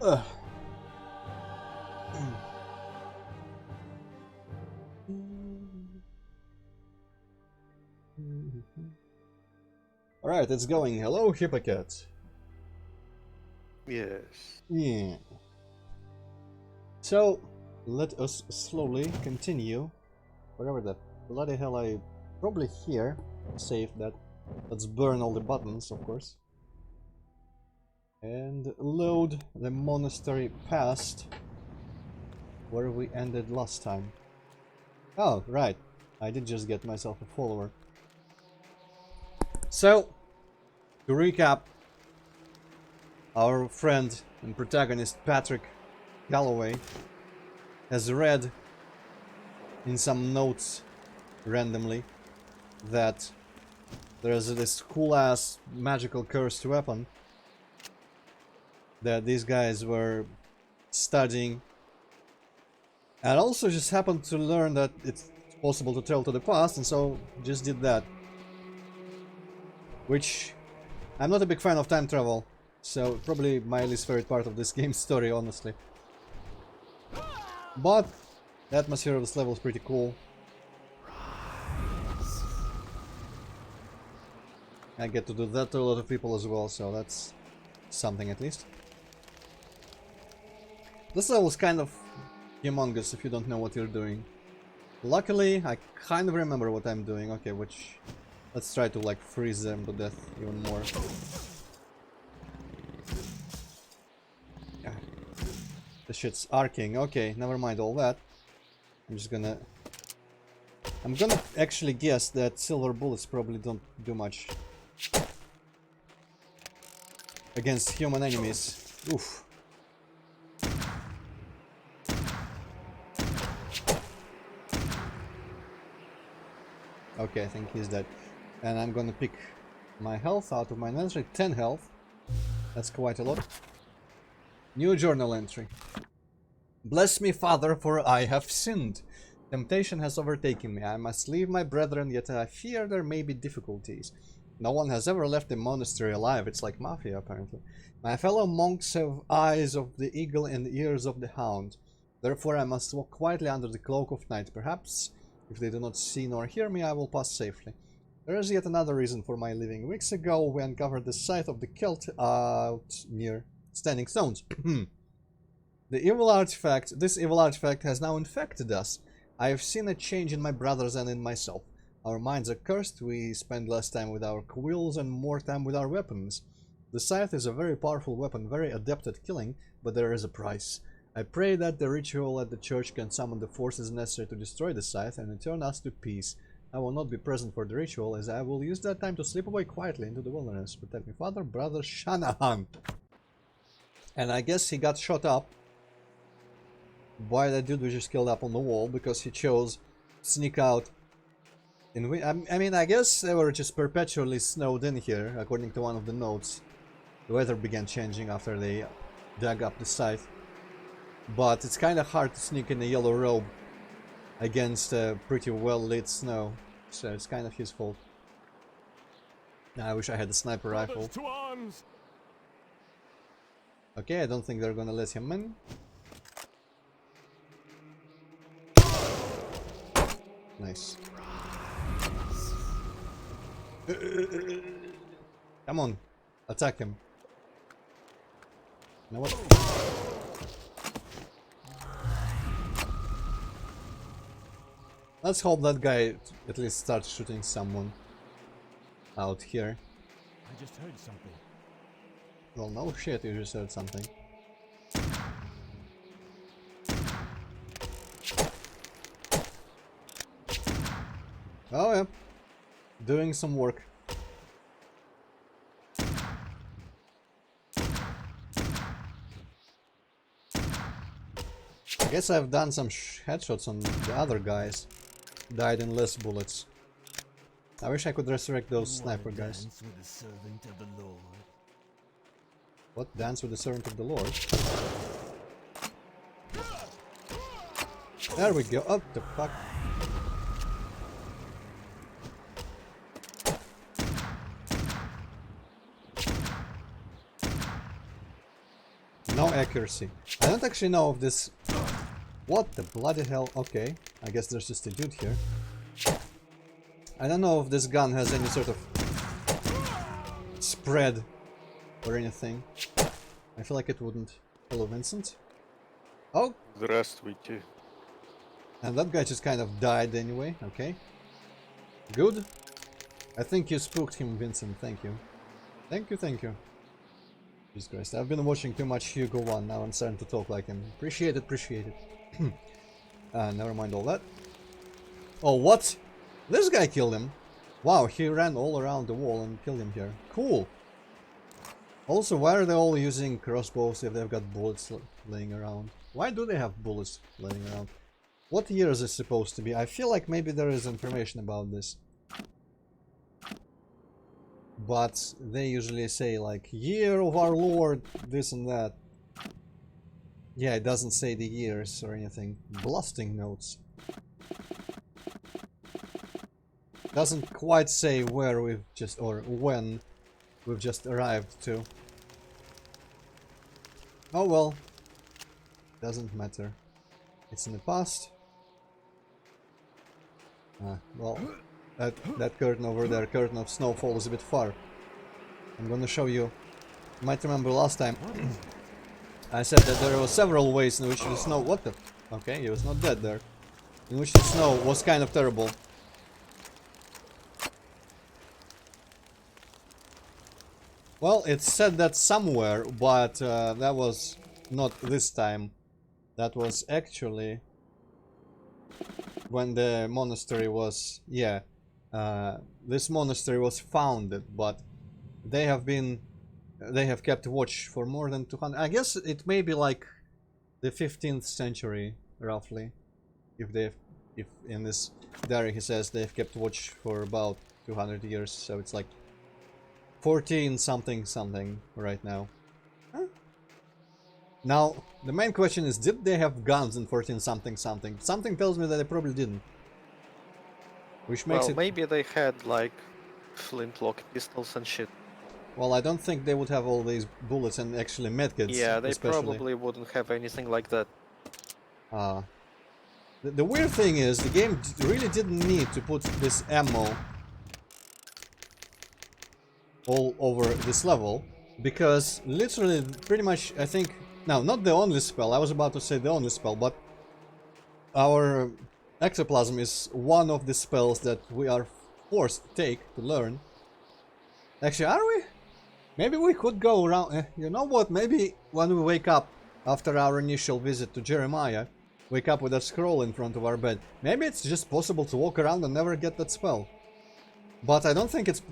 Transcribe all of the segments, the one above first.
Alright, it's going. Hello, Hippocat. Yes. Yeah. So, let us slowly continue. Whatever the bloody hell I probably hear. Save that. Let's burn all the buttons, of course. And load the monastery past where we ended last time. Oh, right. I did just get myself a follower. So, to recap, our friend and protagonist Patrick Galloway has read in some notes randomly that there's this cool-ass magical cursed weapon that these guys were studying, and also just happened to learn that it's possible to travel to the past, and so just did that. Which, I'm not a big fan of time travel, so probably my least favorite part of this game's story, honestly. But the atmosphere of this level is pretty cool. I get to do that to a lot of people as well, so that's something at least. This level is kind of humongous if you don't know what you're doing. Luckily, I kind of remember what I'm doing. Okay, which... let's try to, like, freeze them to death even more. Yeah. The shit's arcing. Okay, never mind all that. I'm gonna actually guess that silver bullets probably don't do much against human enemies. Oof. Okay, I think he's dead. And I'm gonna pick my health out of my inventory. 10 health. That's quite a lot. New journal entry. Bless me, Father, for I have sinned. Temptation has overtaken me. I must leave my brethren, yet I fear there may be difficulties. No one has ever left the monastery alive. It's like mafia, apparently. My fellow monks have eyes of the eagle and ears of the hound. Therefore I must walk quietly under the cloak of night. Perhaps, if they do not see nor hear me, I will pass safely. There is yet another reason for my leaving. Weeks ago we uncovered the site of the Celt out near Standing Stones. This evil artifact has now infected us. I have seen a change in my brothers and in myself. Our minds are cursed, we spend less time with our quills and more time with our weapons. The scythe is a very powerful weapon, very adept at killing, but there is a price. I pray that the ritual at the church can summon the forces necessary to destroy the scythe and return us to peace. I will not be present for the ritual, as I will use that time to slip away quietly into the wilderness. Protect me, Father, Brother Shanahan. And I guess he got shot up by that dude we just killed up on the wall because he chose sneak out. I mean, I guess they were just perpetually snowed in here, according to one of the notes. The weather began changing after they dug up the site. But it's kind of hard to sneak in a yellow robe against pretty well lit snow, so it's kind of his fault. I wish I had a sniper rifle. Okay, I don't think they're gonna let him in. Nice. Come on, attack him. You know what? Let's hope that guy at least starts shooting someone out here. I just heard something. Well, no shit, you just heard something. Oh yeah, doing some work. I guess I've done some headshots on the other guys. Died in less bullets. I wish I could resurrect those sniper guys. Dance with the servant of the Lord. What? Dance with the servant of the Lord? There we go. Oh, the fuck. No accuracy. I don't actually know if this... What the bloody hell? Okay, I guess there's just a dude here. I don't know if this gun has any sort of spread or anything. I feel like it wouldn't. Hello, Vincent. Oh, Здравствуйте. and that guy just kind of died anyway. Okay. Good. I think you spooked him, Vincent. Thank you. Thank you, thank you. Jesus Christ, I've been watching too much Hugo 1, now I'm starting to talk like him. Appreciate it, appreciate it. Never mind all that. Oh, what? This guy killed him. Wow, he ran all around the wall and killed him here. Cool. Also, why are they all using crossbows if they've got bullets laying around? Why do they have bullets laying around? What year is this supposed to be? I feel like maybe there is information about this. But they usually say like, year of our Lord, this and that. Yeah, it doesn't say the years or anything. Blasting notes. Doesn't quite say where we've just, or when we've just arrived to. Oh well. Doesn't matter. It's in the past. Well, that curtain over there, curtain of snowfall, is a bit far. I'm gonna show you. You might remember last time I said that there were several ways in which the snow... What the... Okay, he was not dead there. In which the snow was kind of terrible. Well, it said that somewhere, but that was not this time. That was actually when the monastery was... Yeah, this monastery was founded, but they have kept watch for more than 200... I guess it may be like the 15th century, roughly. If in this diary he says they've kept watch for about 200 years, so it's like 14 something something right now. Huh? Now, the main question is, did they have guns in 14 something something? Something tells me that they probably didn't. Which makes it... Maybe they had like flintlock pistols and shit. Well, I don't think they would have all these bullets and actually medkits. Yeah, they especially. probably wouldn't have anything like that. The weird thing is, the game really didn't need to put this ammo all over this level, because literally, pretty much, I think... No, not the only spell, I was about to say the only spell, but our ectoplasm is one of the spells that we are forced to take, to learn. Actually, are we? Maybe we could go around... you know what, maybe when we wake up after our initial visit to Jeremiah, wake up with a scroll in front of our bed, maybe it's just possible to walk around and never get that spell. But I don't think it's...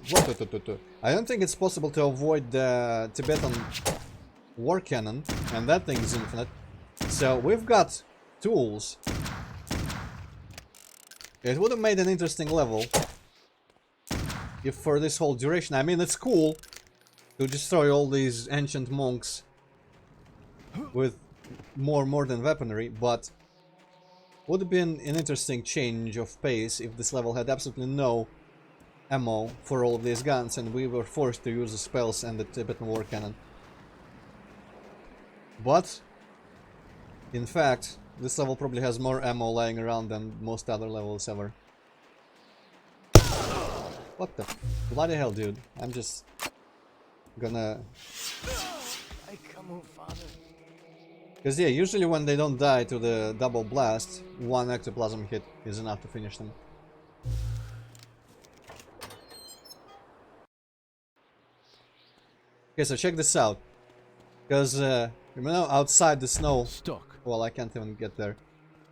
I don't think it's possible to avoid the Tibetan war cannon, and that thing is infinite. So we've got tools. It would have made an interesting level if for this whole duration... I mean, it's cool to destroy all these ancient monks with more modern weaponry, but would have been an interesting change of pace if this level had absolutely no ammo for all of these guns and we were forced to use the spells and the Tibetan war cannon. But in fact, this level probably has more ammo lying around than most other levels ever. What the bloody hell, dude? I'm just gonna... Because yeah, usually when they don't die to the double blast, one ectoplasm hit is enough to finish them. Okay, so check this out. Because, you know, outside the snow... Stuck. Well, I can't even get there.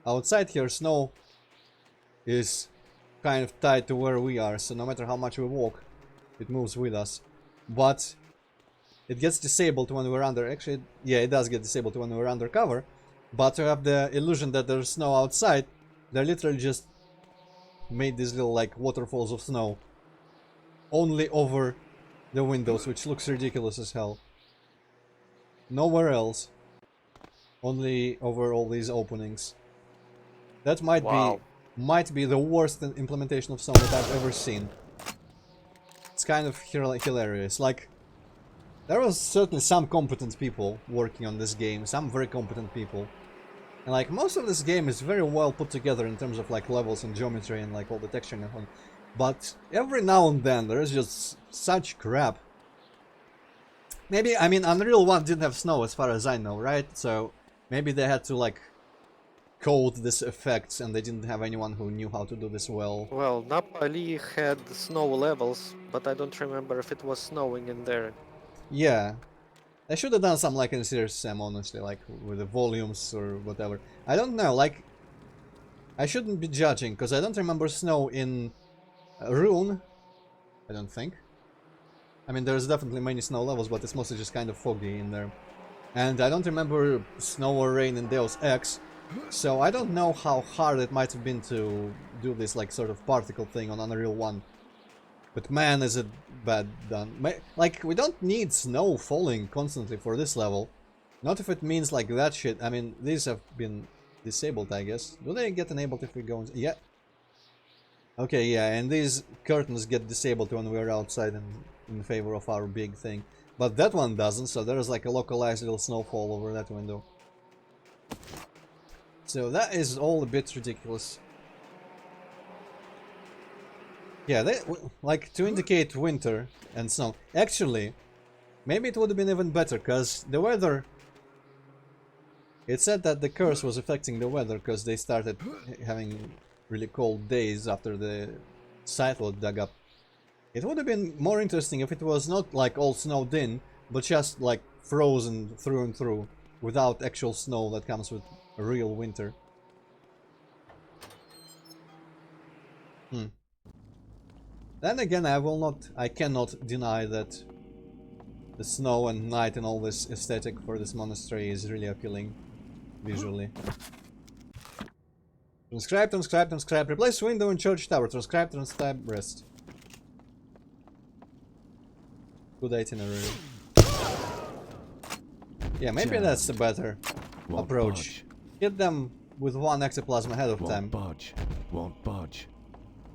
Outside here, snow is kind of tied to where we are, so no matter how much we walk, it moves with us. But it gets disabled when we're under... Actually, yeah, it does get disabled when we're under cover. But to have the illusion that there's snow outside, they literally just made these little, like, waterfalls of snow only over the windows, which looks ridiculous as hell. Nowhere else. Only over all these openings. That might be the worst implementation of snow that I've ever seen. It's kind of hilarious. Like, There was certainly some competent people working on this game, some very competent people. And like most of this game is very well put together in terms of like levels and geometry and like all the texture and everything. But every now and then there is just such crap. Maybe, I mean, Unreal 1 didn't have snow as far as I know, right? So maybe they had to like code these effects and they didn't have anyone who knew how to do this well. Well, Napali had snow levels, but I don't remember if it was snowing in there. Yeah. They should have done some like in Serious Sam, honestly, like with the volumes or whatever. I don't know, like... I shouldn't be judging, because I don't remember snow in Rune. I don't think. I mean, there's definitely many snow levels, but it's mostly just kind of foggy in there. And I don't remember snow or rain in Deus Ex, so I don't know how hard it might have been to do this like sort of particle thing on Unreal 1. But man, is it bad done. Like, we don't need snow falling constantly for this level. Not if it means like that shit. I mean, these have been disabled, I guess. Do they get enabled if we go in? Yeah. Okay, yeah, and these curtains get disabled when we're outside in favor of our big thing. But that one doesn't, so there's like a localized little snowfall over that window. So that is all a bit ridiculous. Yeah, like to indicate winter and snow. Actually, maybe it would have been even better, because the weather... It said that the curse was affecting the weather, because they started having really cold days after the site was dug up. It would have been more interesting if it was not like all snowed in, but just like frozen through and through, without actual snow that comes with a real winter. Then again, I cannot deny that the snow and night and all this aesthetic for this monastery is really appealing visually. Transcribe, transcribe, transcribe. Replace window in church tower. Transcribe, transcribe, rest. Good itinerary. Yeah, maybe that's a better approach. Hit them with one ectoplasm ahead of time. Won't budge.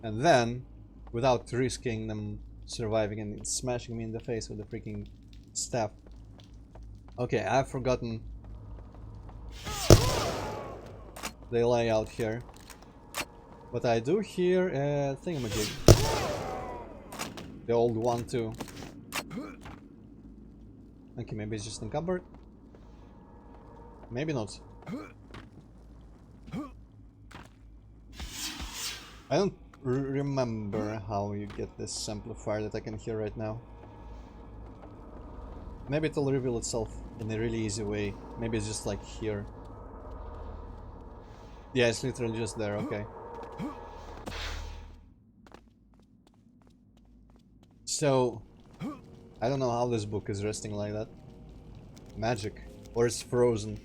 And then, without risking them surviving and smashing me in the face with the freaking staff. Okay, I've forgotten the layout here. But I do hear a thingamajig. The old one too. Okay, maybe it's just in cupboard. Maybe not. I don't remember how you get this amplifier that I can hear right now. Maybe it'll reveal itself in a really easy way. Maybe it's just like here. Yeah, it's literally just there, okay. So, I don't know how this book is resting like that. Magic. Or it's frozen.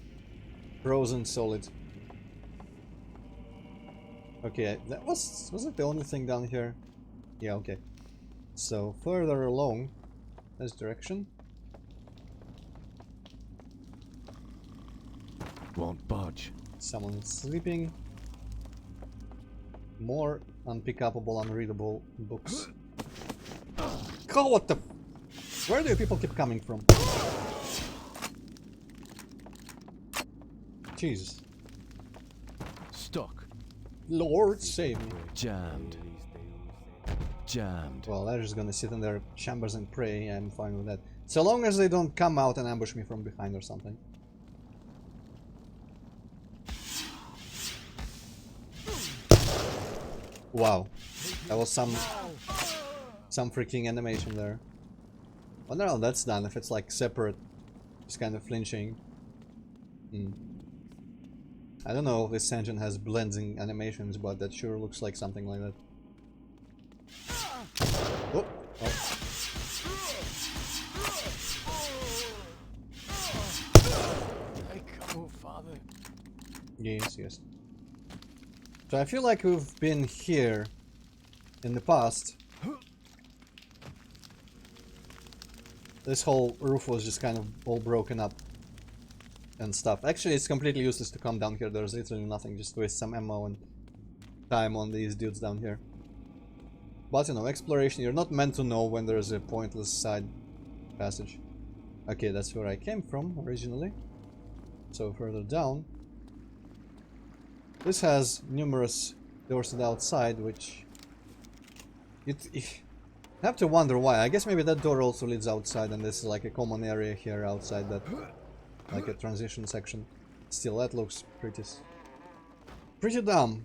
Frozen solid. Okay, that was it the only thing down here? Yeah, okay. So, further along, this direction. Won't budge. Someone sleeping. More unpickable, unreadable books. Oh, what the... Where do people keep coming from? Jesus. Stuck. Lord save me. Jammed. Jammed. Well, they're just gonna sit in their chambers and pray. I'm fine with that. So long as they don't come out and ambush me from behind or something. Wow. That was some freaking animation there. Wonder how that's done, if it's like separate, just kind of flinching. I don't know if this engine has blending animations, but that sure looks like something like that. Oh, oh. Come on, father. Yes, yes. So I feel like we've been here in the past. This whole roof was just kind of all broken up and stuff. Actually, it's completely useless to come down here. There's literally nothing. Just waste some ammo and time on these dudes down here. But you know, exploration, you're not meant to know when there's a pointless side passage. Okay, that's where I came from originally. So further down. This has numerous doors to the outside, which... You have to wonder why. I guess maybe that door also leads outside, and this is like a common area here outside that... Like a transition section. Still, that looks pretty dumb.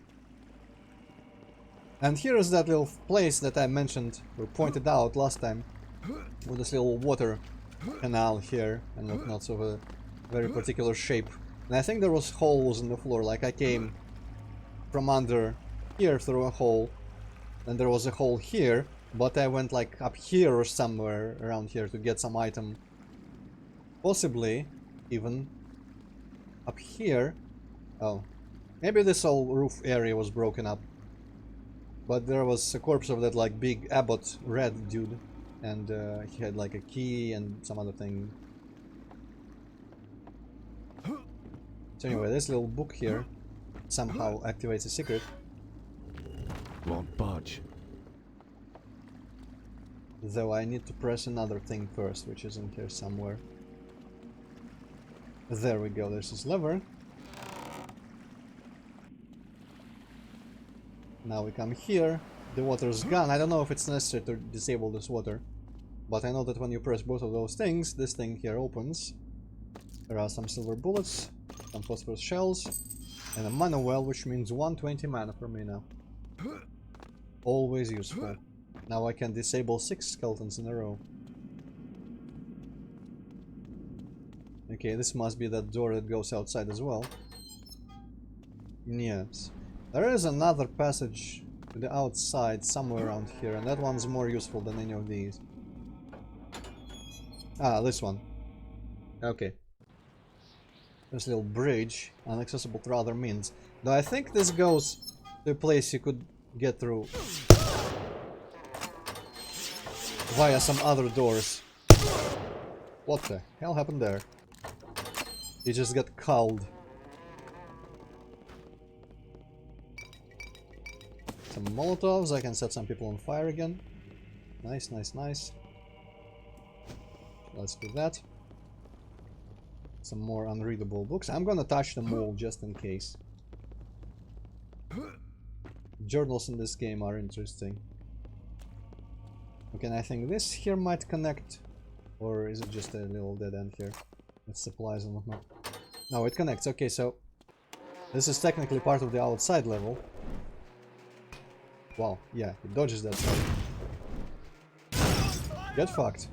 And here is that little place that I mentioned, or pointed out last time, with this little water canal here, and whatnot of a very particular shape. And I think there was holes in the floor, like I came from under here through a hole, and there was a hole here, but I went like up here or somewhere around here to get some item. Possibly even up here. Oh, maybe this whole roof area was broken up. But there was a corpse of that like big abbot red dude, and he had like a key and some other thing. So anyway, this little book here somehow activates a secret. Won't budge. Though I need to press another thing first, which is in here somewhere. There we go, there's this lever. Now we come here, the water's gone. I don't know if it's necessary to disable this water, but I know that when you press both of those things, this thing here opens. There are some silver bullets, some phosphorus shells, and a mana well, which means 120 mana for me now. Always useful. Now I can disable 6 skeletons in a row. Okay, this must be that door that goes outside as well. Yes. There is another passage to the outside somewhere around here, and that one's more useful than any of these. Ah, this one. Okay. This little bridge, inaccessible through other means. Though I think this goes to a place you could get through via some other doors. What the hell happened there? He just got cowled. Some Molotovs, I can set some people on fire again. Nice, nice, nice. Let's do that. Some more unreadable books. I'm gonna touch them all just in case. Journals in this game are interesting. Okay, and I think this here might connect. Or is it just a little dead end here? With supplies and whatnot. No, it connects. Okay, so this is technically part of the outside level. Wow, yeah, it dodges that side. Get fucked.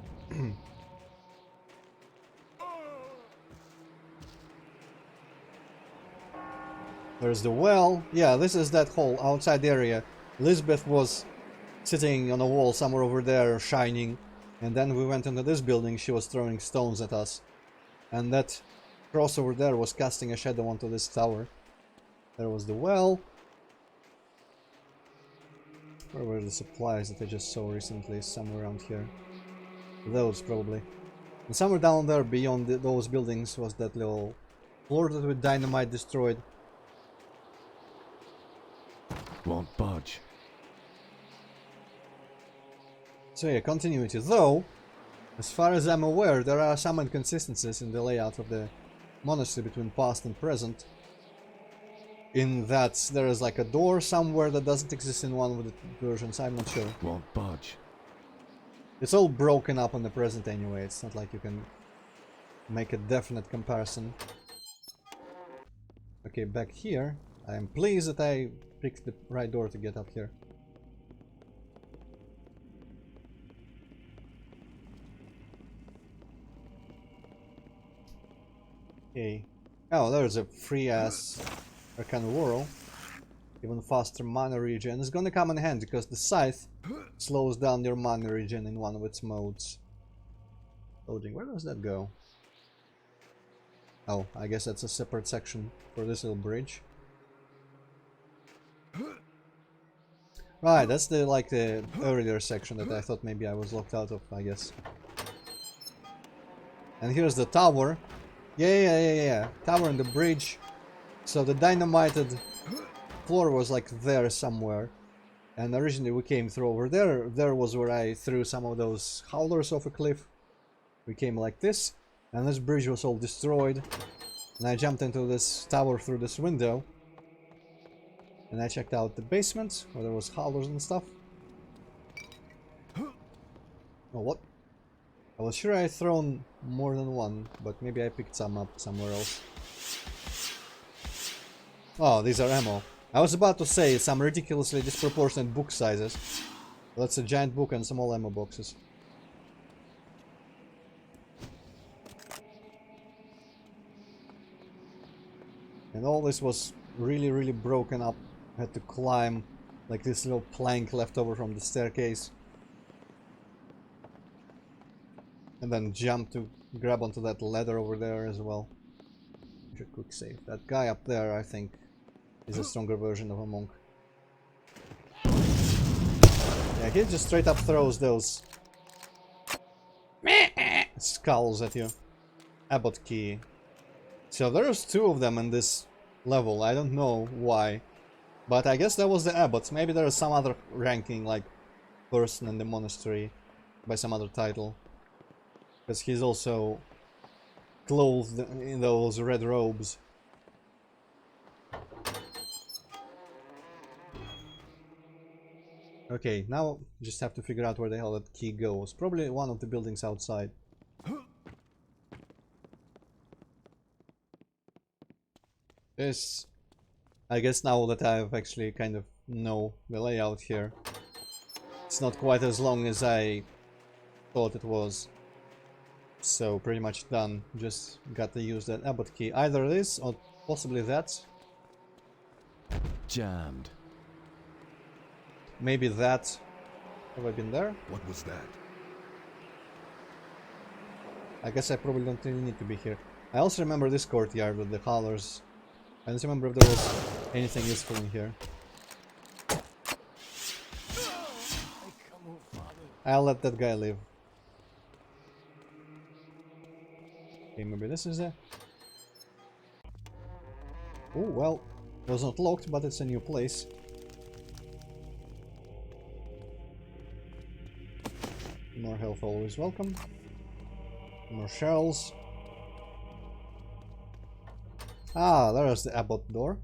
There's the well. Yeah, this is that whole outside area. Elizabeth was sitting on a wall somewhere over there, shining. And then we went into this building, she was throwing stones at us. And that cross over there was casting a shadow onto this tower. There was the well. Where were the supplies that I just saw recently? Somewhere around here. Those, probably. And somewhere down there, beyond those buildings, was that little floor that with dynamite destroyed. Won't budge. So yeah, continuity. Though, as far as I'm aware, there are some inconsistencies in the layout of the monastery between past and present. In that there is like a door somewhere that doesn't exist in one of the versions, I'm not sure. Won't budge. It's all broken up on the present anyway, it's not like you can make a definite comparison. Okay, back here. I am pleased that I picked the right door to get up here. Okay. Oh, there's a free-ass Arcane Whirl. Even faster mana regen. It's gonna come in handy because the scythe slows down your mana regen in one of its modes. Loading, where does that go? Oh, I guess that's a separate section for this little bridge. Right, that's the the earlier section that I thought maybe I was locked out of, I guess. And here's the tower. Yeah. Tower and the bridge. So the dynamited floor was like there somewhere. And originally we came through over there. There was where I threw some of those howlers off a cliff. We came like this, and this bridge was all destroyed. And I jumped into this tower through this window. And I checked out the basement, where there was howlers and stuff. Oh, what? I was sure I had thrown more than one, but maybe I picked some up somewhere else. Oh, these are ammo. I was about to say some ridiculously disproportionate book sizes. That's a giant book and small ammo boxes. And all this was really broken up. I had to climb like this little plank left over from the staircase. And then jump to grab onto that ladder over there as well. Should quick save. That guy up there, I think, is a stronger version of a monk. Yeah, he just straight up throws those skulls at you. Abbot key. So there's two of them in this level. I don't know why. But I guess that was the abbots. Maybe there is some other ranking, like person in the monastery by some other title. Because he's also clothed in those red robes. Okay, now just have to figure out where the hell that key goes. Probably one of the buildings outside. This, I guess now that I've actually kind of know the layout here, it's not quite as long as I thought it was. So pretty much done. Just got to use that abbot key. Either this or possibly that. Jammed. Maybe that. Have I been there? What was that? I guess I probably don't really need to be here. I also remember this courtyard with the howlers. I don't remember if there was anything useful in here. I'll let that guy live. Okay, maybe this is it. Oh, well, it was not locked, but it's a new place. More health always welcome. More shells. Ah, there's the abbot door.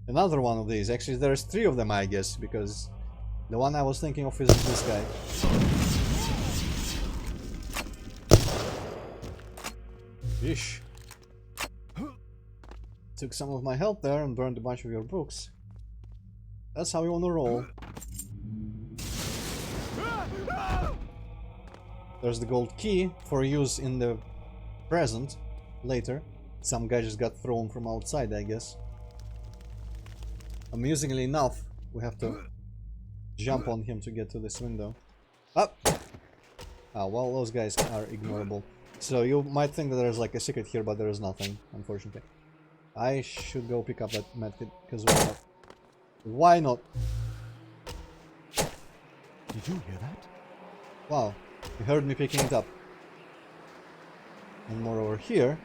Another one of these. Actually, there's three of them, I guess, because the one I was thinking of is this guy. Yeesh. Took some of my health there and burned a bunch of your books. That's how you wanna roll. There's the gold key for use in the present later. Some guy just got thrown from outside, I guess. Amusingly enough, we have to jump on him to get to this window. Up! Ah, well, those guys are ignorable. So you might think that there's like a secret here, but there is nothing, unfortunately. I should go pick up that medkit, because why not? Why not? Did you hear that? Wow, you heard me picking it up. And more over here.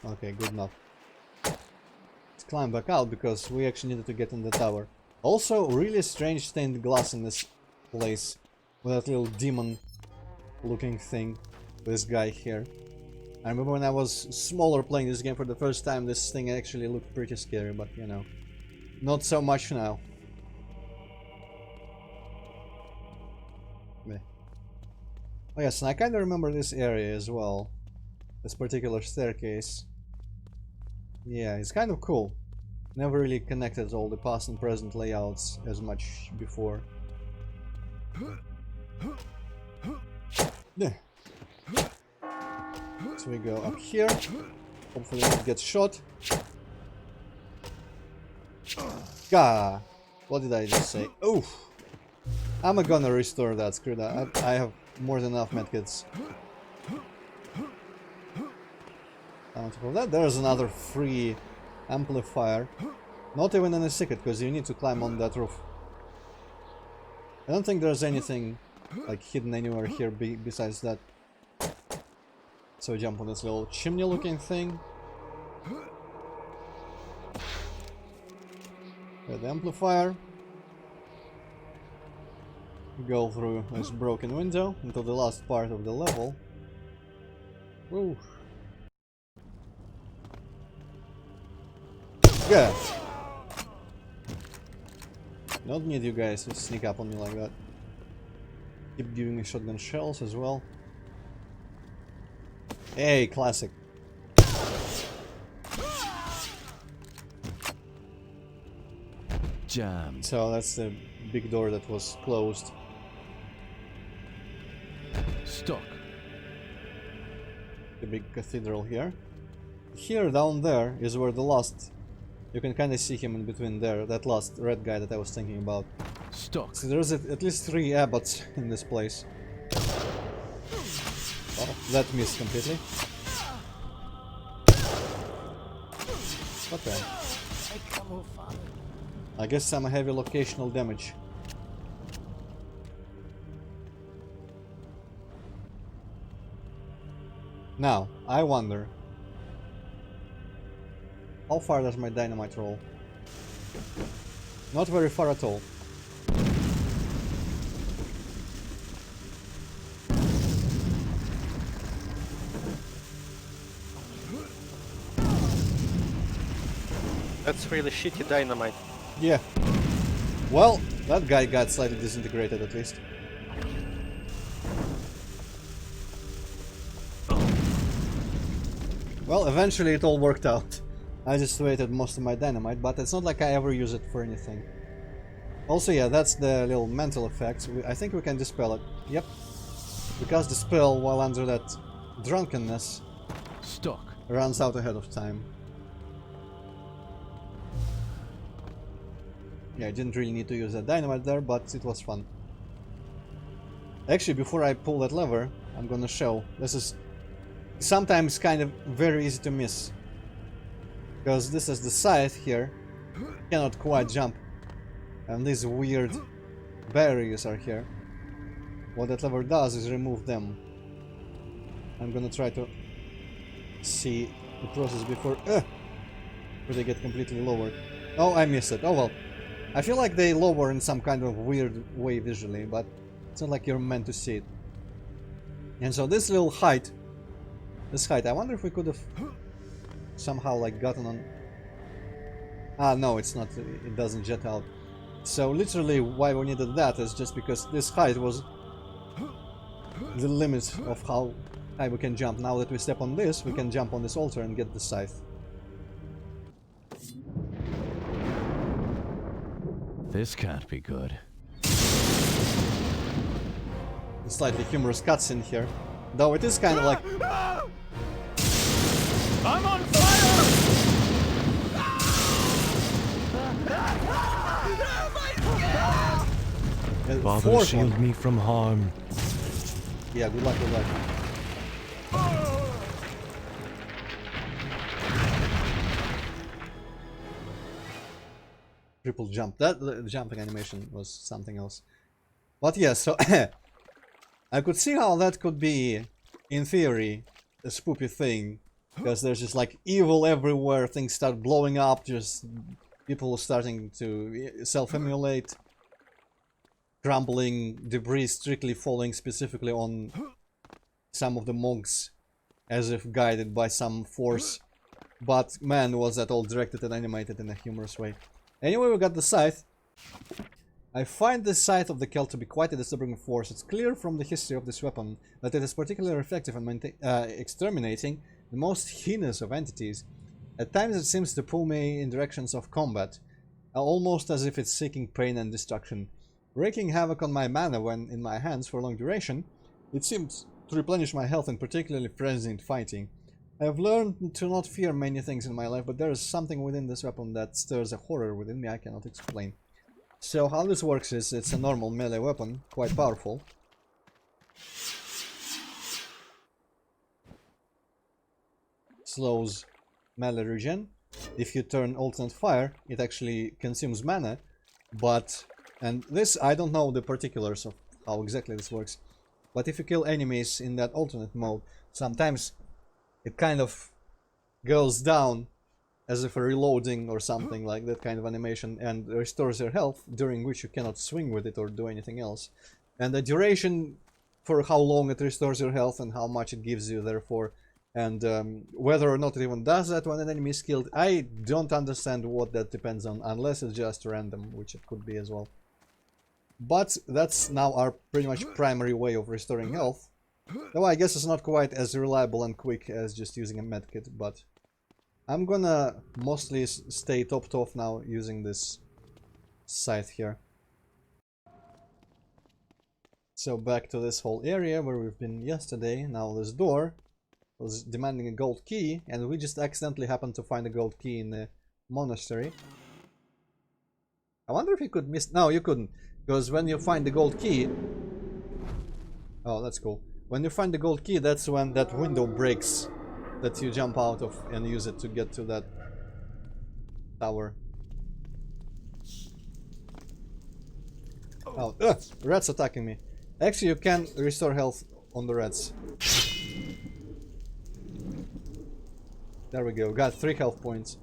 Okay, good enough. Let's climb back out because we actually needed to get in the tower. Also, really strange stained glass in this place. With that little demon looking thing. This guy here. I remember when I was smaller playing this game for the first time, this thing actually looked pretty scary, but you know, not so much now. Meh. Oh yes, and I kinda remember this area as well. This particular staircase. Yeah, it's kind of cool. Never really connected all the past and present layouts as much before. Yeah. So we go up here. Hopefully it gets shot. Gah! What did I just say? Oof! I'm gonna restore that, screw that. I have more than enough medkits. On top of that, there's another free amplifier. Not even in a secret, because you need to climb on that roof. I don't think there's anything like hidden anywhere here besides that. So jump on this little chimney looking thing. Get the amplifier. Go through this broken window into the last part of the level. Woo. Yeah. Don't need you guys to sneak up on me like that. Keep giving me shotgun shells as well. Hey, classic. Jammed. So that's the big door that was closed. Stuck. The big cathedral here. Here down there is where the last... You can kind of see him in between there, that last red guy that I was thinking about. Stuck. So there's at least 3 abbots in this place. Oh, that missed completely. Okay. I guess some heavy locational damage. Now, I wonder... How far does my dynamite roll? Not very far at all. That's really shitty dynamite. Yeah. Well, that guy got slightly disintegrated at least. Well, eventually it all worked out. I just wasted most of my dynamite, but it's not like I ever use it for anything. Also, yeah, that's the little mental effects. I think we can dispel it. Yep. Because the spell, while under that drunkenness, Stuck. runs out ahead of time. Yeah, I didn't really need to use that dynamite there, but it was fun. Actually, before I pull that lever, I'm gonna show. This is sometimes kind of very easy to miss. Because this is the scythe here. Cannot quite jump. And these weird barriers are here. What that lever does is remove them. I'm gonna try to see the process before they get completely lowered. Oh, I missed it. Oh well. I feel like they lower in some kind of weird way visually, but it's not like you're meant to see it. And so this little height, I wonder if we could have somehow like gotten on... Ah, no, it's not, it doesn't jet out. So literally why we needed that is just because this height was the limit of how high we can jump. Now that we step on this, we can jump on this altar and get the scythe. This can't be good. A slightly humorous cutscene here, though it is kind of like... I'm on fire! Father, shield me from harm. Yeah, good luck, good luck. Triple jump. That jumping animation was something else. But yeah, so I could see how that could be, in theory, a spoopy thing. Because there's just like evil everywhere, things start blowing up, just people starting to self-emulate. Crumbling debris strictly falling specifically on some of the monks, as if guided by some force. But man, was that all directed and animated in a humorous way. Anyway, we got the scythe. I find the scythe of the Celt to be quite a disturbing force. It's clear from the history of this weapon that it is particularly effective in exterminating the most heinous of entities. At times it seems to pull me in directions of combat, almost as if it's seeking pain and destruction. Wreaking havoc on my mana when in my hands for a long duration, it seems to replenish my health in particularly frenzied fighting. I have learned to not fear many things in my life, but there is something within this weapon that stirs a horror within me I cannot explain. So how this works is, it's a normal melee weapon, quite powerful. Slows melee regen. If you turn alternate fire, it actually consumes mana, but... And this, I don't know the particulars of how exactly this works, but if you kill enemies in that alternate mode, sometimes it kind of goes down as if reloading or something like that kind of animation, and restores your health, during which you cannot swing with it or do anything else. And the duration for how long it restores your health and how much it gives you, therefore, and whether or not it even does that when an enemy is killed, I don't understand what that depends on, unless it's just random, which it could be as well. But that's now our pretty much primary way of restoring health. Though I guess it's not quite as reliable and quick as just using a medkit, but I'm gonna mostly stay topped off now using this scythe here. So back to this whole area where we've been yesterday. Now this door was demanding a gold key, and we just accidentally happened to find a gold key in the monastery. I wonder if you could miss... No, you couldn't. Because when you find the gold key... Oh, that's cool. When you find the gold key, that's when that window breaks that you jump out of and use it to get to that tower. Oh, rats attacking me. Actually, you can restore health on the rats. There we go, got 3 health points.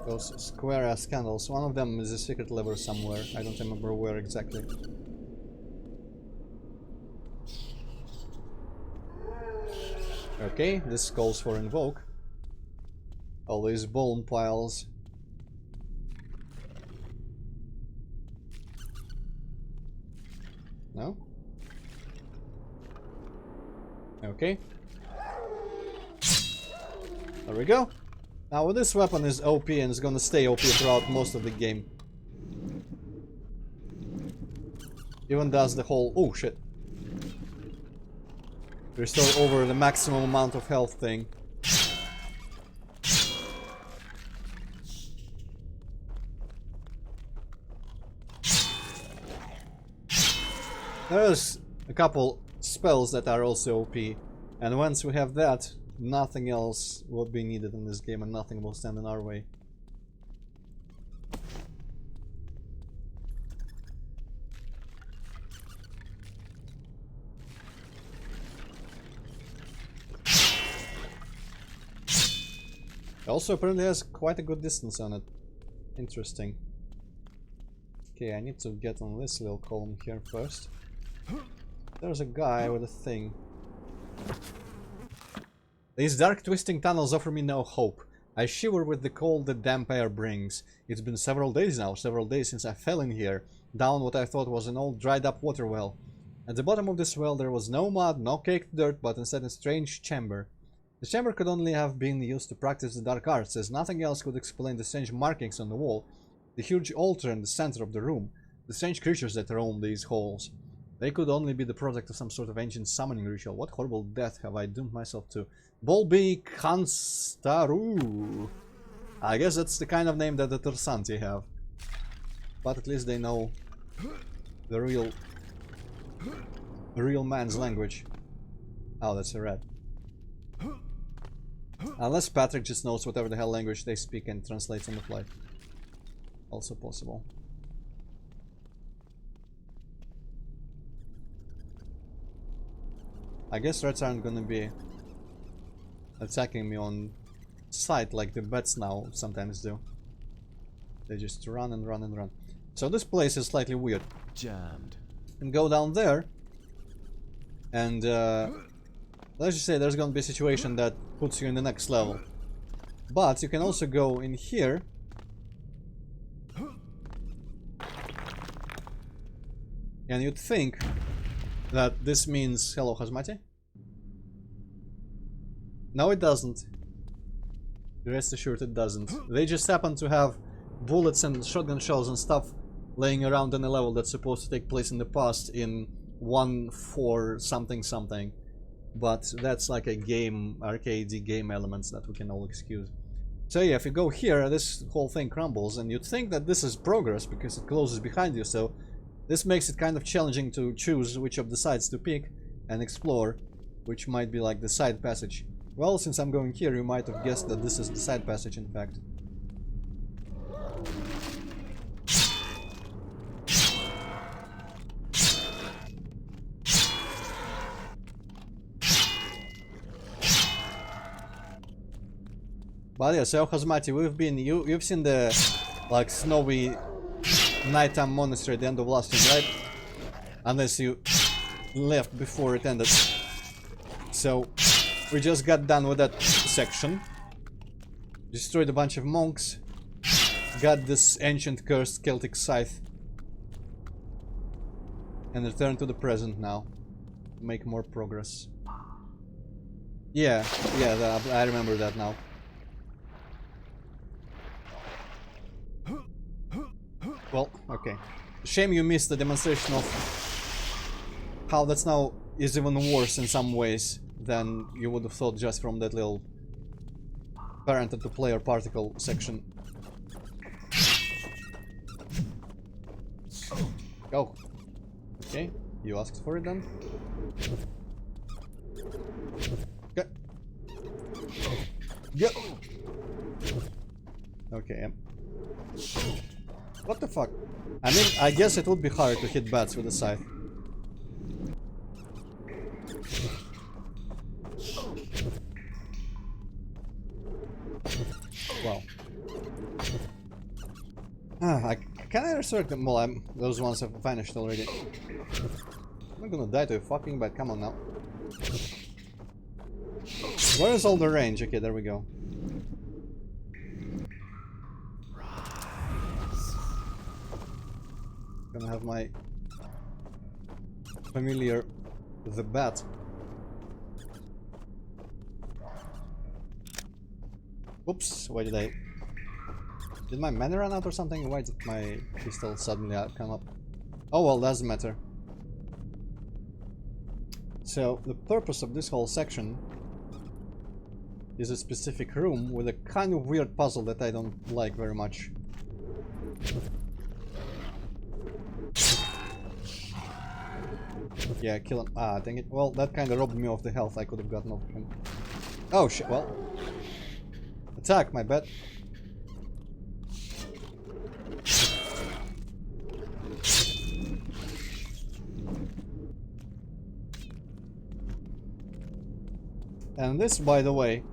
Those square ass candles, one of them is a secret lever somewhere, I don't remember where exactly. Okay, this calls for invoke. All these bone piles. No? Okay. There we go. Now this weapon is OP and is gonna stay OP throughout most of the game. Even does the whole... oh shit. Restore over the maximum amount of health thing. There's a couple spells that are also OP, and once we have that, nothing else will be needed in this game and nothing will stand in our way. Also apparently has quite a good distance on it. Interesting. Okay, I need to get on this little column here first. There's a guy with a thing. These dark twisting tunnels offer me no hope. I shiver with the cold the damp air brings. It's been several days now, several days since I fell in here, down what I thought was an old dried up water well. At the bottom of this well there was no mud, no caked dirt, but instead a strange chamber. The chamber could only have been used to practice the dark arts, as nothing else could explain the strange markings on the wall, the huge altar in the center of the room, the strange creatures that roam these halls. They could only be the product of some sort of ancient summoning ritual. What horrible death have I doomed myself to? Bolbi Kanstaru. I guess that's the kind of name that the Tersanti have. But at least they know the real man's language. Oh, that's a rat. Unless Patrick just knows whatever the hell language they speak and translates on the fly. Also possible. I guess rats aren't gonna be attacking me on sight like the bats now sometimes do. They just run and run and run. So this place is slightly weird. Jammed. And go down there and let's just say there's gonna be a situation that puts you in the next level. But you can also go in here and you'd think that this means... Hello, Hazmati? No, it doesn't. Rest assured it doesn't. They just happen to have bullets and shotgun shells and stuff laying around on a level that's supposed to take place in the past in 1.4 something something. But that's like a game, arcadey game elements that we can all excuse. So yeah, if you go here, this whole thing crumbles, and you'd think that this is progress because it closes behind you, so this makes it kind of challenging to choose which of the sides to pick and explore, which might be like the side passage. Well, since I'm going here, you might have guessed that this is the side passage, in fact. But yeah, so Hazmati, you've seen the like snowy nighttime monastery at the end of last year, right? Unless you left before it ended. So we just got done with that section. Destroyed a bunch of monks. Got this ancient cursed Celtic scythe. And return to the present now. Make more progress. Yeah, I remember that now. Well, okay. Shame you missed the demonstration of how that's now is even worse in some ways than you would have thought just from that little parented to player particle section. Go. Okay, you asked for it then. Okay. Go. Okay. What the fuck? I mean, I guess it would be hard to hit bats with a scythe. Wow. Can I resurrect them? Well, those ones have vanished already. I'm not gonna die to a fucking bat, come on now. Where is all the range? Okay, there we go. Gonna have my familiar the bat. Oops, why did I... Did my mana run out or something? Why did my pistol suddenly come up? Oh well, doesn't matter. So, the purpose of this whole section is a specific room with a kind of weird puzzle that I don't like very much. Yeah, kill him. Ah, dang it. Well, that kind of robbed me of the health I could have gotten off him. Oh shit, well. Attack, my bad. And this, by the way,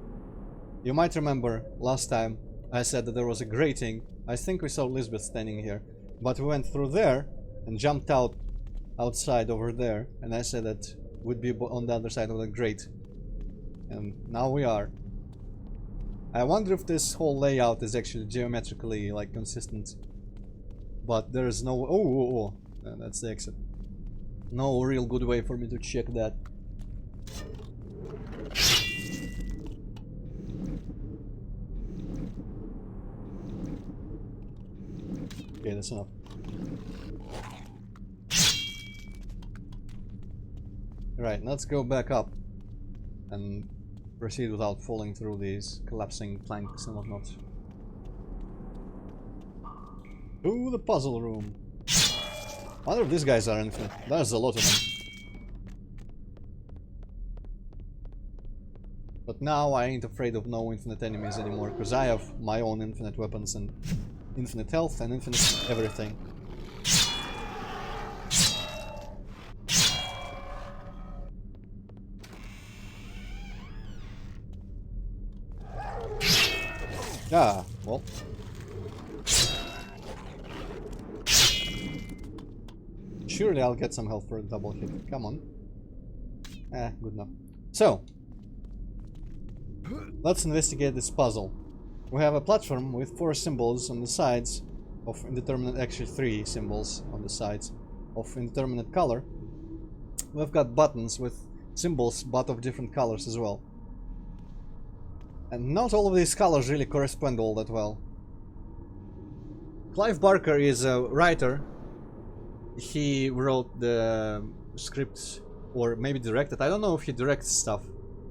you might remember last time I said that there was a grating. I think we saw Lisbeth standing here. But we went through there and jumped outside over there. And I said that we'd be on the other side of the grate. And now we are. I wonder if this whole layout is actually geometrically like consistent. But there is no... Oh, that's the exit. No real good way for me to check that. Okay, that's enough. Right, let's go back up and proceed without falling through these collapsing planks and whatnot. To the puzzle room. I wonder if these guys are infinite. There's a lot of them. But now I ain't afraid of no infinite enemies anymore, because I have my own infinite weapons and infinite health and infinite everything. Ah, well. Surely I'll get some health for a double hit. Come on. Good enough. So, let's investigate this puzzle. We have a platform with 4 symbols on the sides of indeterminate, actually 3 symbols on the sides of indeterminate color. We've got buttons with symbols but of different colors as well. And not all of these colors really correspond all that well. Clive Barker is a writer. He wrote the scripts, or maybe directed. I don't know if he directs stuff.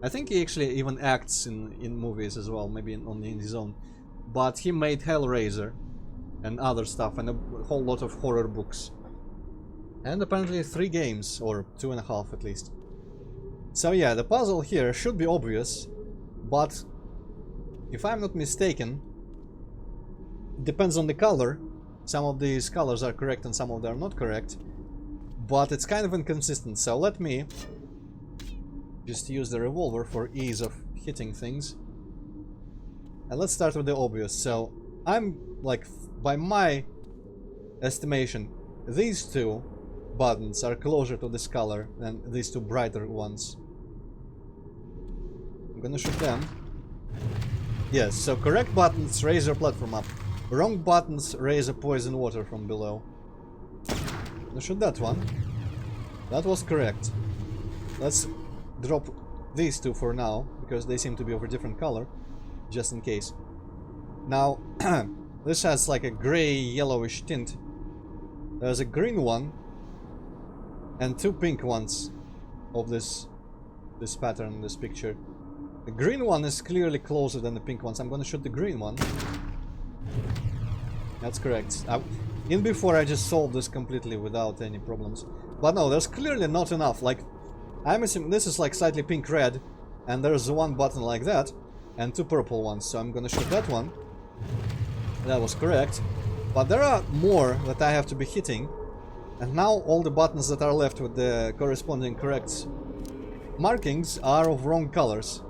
I think he actually even acts in movies as well, maybe only in his own. But he made Hellraiser and other stuff, and a whole lot of horror books. And apparently 3 games, or 2.5 at least. So yeah, the puzzle here should be obvious, but if I'm not mistaken, it depends on the color. Some of these colors are correct and some of them are not correct, but it's kind of inconsistent. So let me just use the revolver for ease of hitting things. And let's start with the obvious. So, I'm like, by my estimation, these two buttons are closer to this color than these two brighter ones. I'm gonna shoot them. Yes, so correct buttons raise your platform up. Wrong buttons raise a poison water from below. I'm gonna shoot that one. That was correct. Let's drop these two for now, because they seem to be of a different color, just in case. Now, this has like a gray yellowish tint. There's a green one and two pink ones of this pattern, this picture. The green one is clearly closer than the pink ones. I'm gonna shoot the green one. That's correct. In before I just solved this completely without any problems. But no, there's clearly not enough. Like, I'm assuming this is like slightly pink-red, and there's one button like that, and two purple ones. So I'm gonna shoot that one. That was correct. But there are more that I have to be hitting. And now all the buttons that are left with the corresponding correct markings are of wrong colors.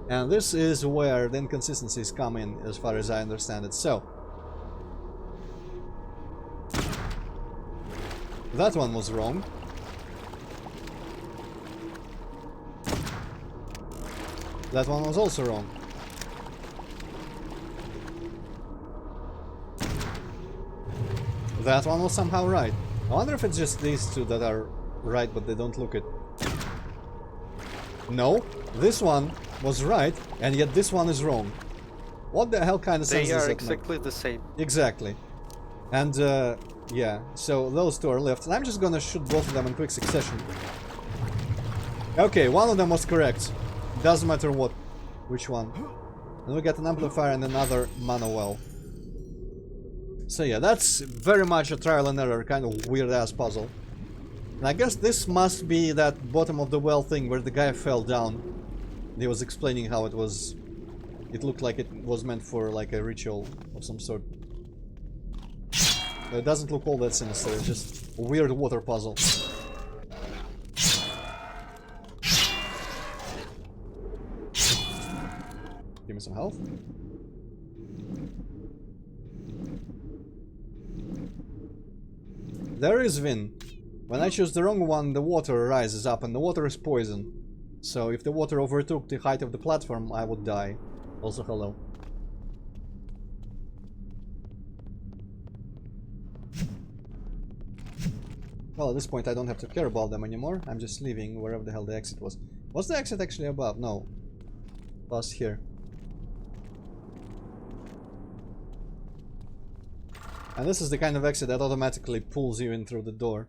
And this is where the inconsistencies come in, as far as I understand it. So, that one was wrong. That one was also wrong. That one was somehow right. I wonder if it's just these two that are right, but they don't look it. No, this one was right, and yet this one is wrong. What the hell kind of sense does that make? They are exactly the same. Exactly. And, yeah, so those two are left. And I'm just gonna shoot both of them in quick succession. Okay, one of them was correct. Doesn't matter what. Which one. And we get an amplifier and another mana well. So yeah, that's very much a trial and error, kind of weird-ass puzzle. And I guess this must be that bottom of the well thing where the guy fell down. He was explaining how it was... It looked like it was meant for like a ritual of some sort. It doesn't look all that sinister, it's just a weird water puzzle. Give me some health. There is Vin. When I choose the wrong one, the water rises up, and the water is poison. So if the water overtook the height of the platform, I would die. Also, hello. Well, at this point I don't have to care about them anymore. I'm just leaving wherever the hell the exit was. Was the exit actually above? No. Past here. And this is the kind of exit that automatically pulls you in through the door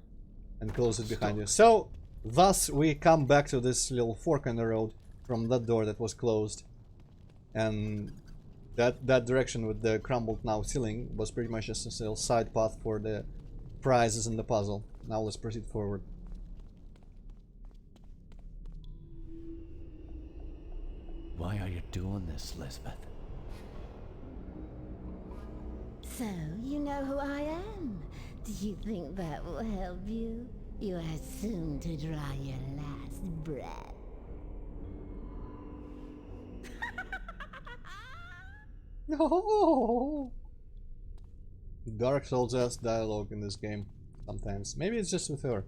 and closes it behind you. So, thus we come back to this little fork in the road from that door that was closed. And that direction with the crumbled now ceiling was pretty much just a little side path for the prizes in the puzzle. Now let's proceed forward. Why are you doing this, Lisbeth? So, you know who I am? Do you think that will help you? You are soon to draw your last breath. No. Dark Souls-esque dialogue in this game sometimes. Maybe it's just with her.